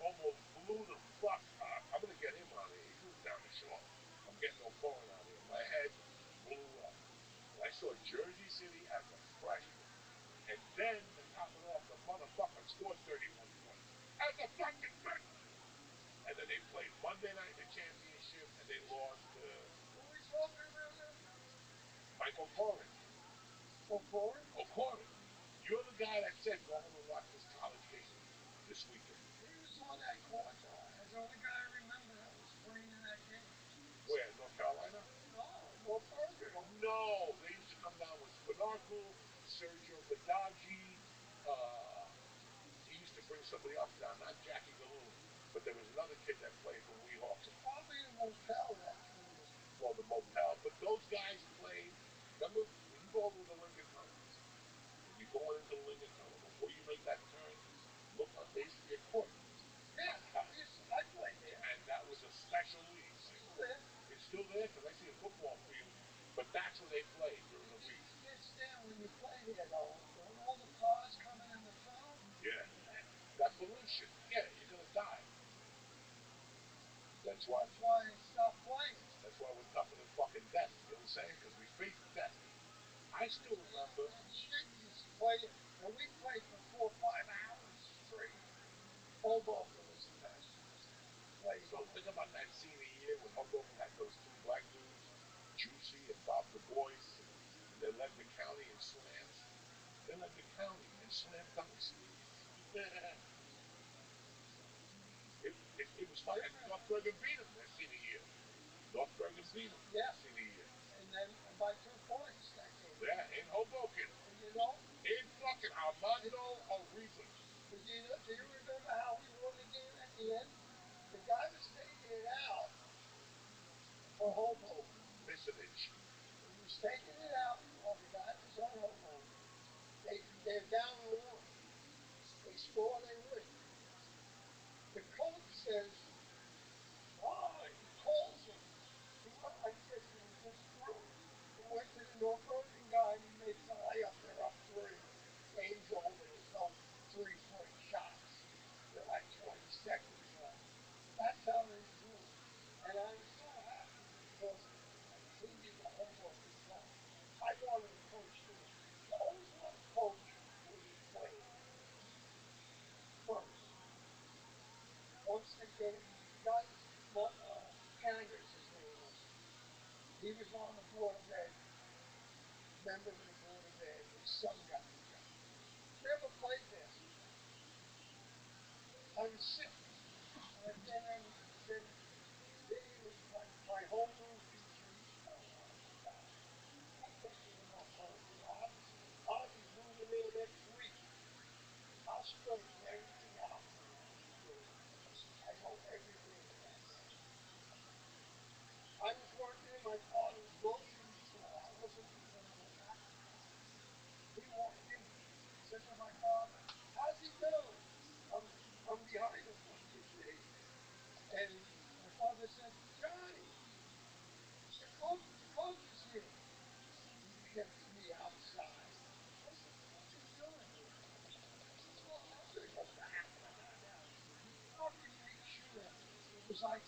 almost blew the fuck up. I'm going to get him out of here. He lives down the shore. I'm getting no foreign out of here. My head blew up. And I saw Jersey City as a freshman. And then, to top it off, the motherfucker scored 31 points. As a fucking freshman. And then they played Monday night in the championship, and they lost to... Who are we talking about now? Michael Corrin. O'Corrin? O'Corrin. You're the guy that said, go home and watch this college game this weekend. He was on that court, though. That's the only guy I remember that was playing in that game. Where, North Carolina? No, North Bergen. No, they used to come down with Spinarco, Sergio Badaggi. He used to bring somebody else down, not Jackie Galloon, but there was another kid that played for Weehawks. Probably the Motel that threw you. Well, the Motel. But those guys played. Remember, when you go over to the Lincoln Tunnel, when you're going into the Lincoln Tunnel, before you make that turn, look up, there used to be a court. Yeah, I played there. And that was a special league. Still there. It's still there because I see a football field. But that's where they play during the week. It gets there when you play there, though. Don't all the cars coming in the tunnel? Yeah. That pollution. Yeah, you're going to die. That's why I stopped playing. That's why we're tougher than fucking death. You know what I'm saying? Because we face death. I still remember. That shit used to play, and we played for 4 or 5 hours straight. Hoboken was the best. So think about that senior year when Hoboken had those 2 black dudes, Juicy and Bob Du Bois, and they led the county in slams. They led the county in slam dunks. It was fun. North Bergen beat them that senior year. North Bergen beat them that senior year. And then by 2 points that game. Yeah, in Hoboken. And in fucking Armando Arribas. Do you remember how we won the game at the end? The guy was taking it out for Hoboken. Misinage. He was taking it out while the guy was on Hoboken. They're down 1. They score, they win. The coach says, he calls him. I guess he was just through. He went to the North Bergen guy and he makes a layup. They're up 3. Game's over. There's no 3-point shots. They're like 20 seconds left. That's how they do it. And I was so happy because he did the homework himself. I wanted to coach too. You always want to coach where you played first. Once they gave the guy, Canders, his name was. He was on the Board of Ed, member of the Board of Ed. His son got the job. Never played there. I was sick. And then he was my homeroom teacher. He said, oh my God, I'll take you to North Bergen. I'll be moving there next week. I'll straighten everything out for you. I know everything in that place. I was working in my father's grocery store. I wasn't the general manager. He walked in. He said to my father, how's he doing? I'm behind the fucking thing. And my father said, Johnny, the coach is here. He gets me outside. I said, what are you doing here? He says, well, I'm going to go back. Now, he fucking made sure it was like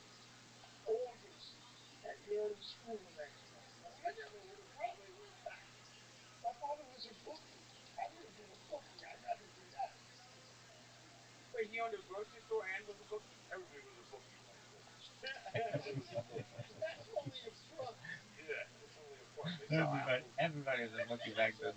August and you're in school the next day. I never would have probably went back. My father was a bookie. I would have been a bookie. I'd rather do that. Wait, he owned a grocery store and was a bookie? Everybody was a bookie back then. Everybody was a bookie. That's only a front. Yeah, it's only a front. They sell Everybody was a bookie back then.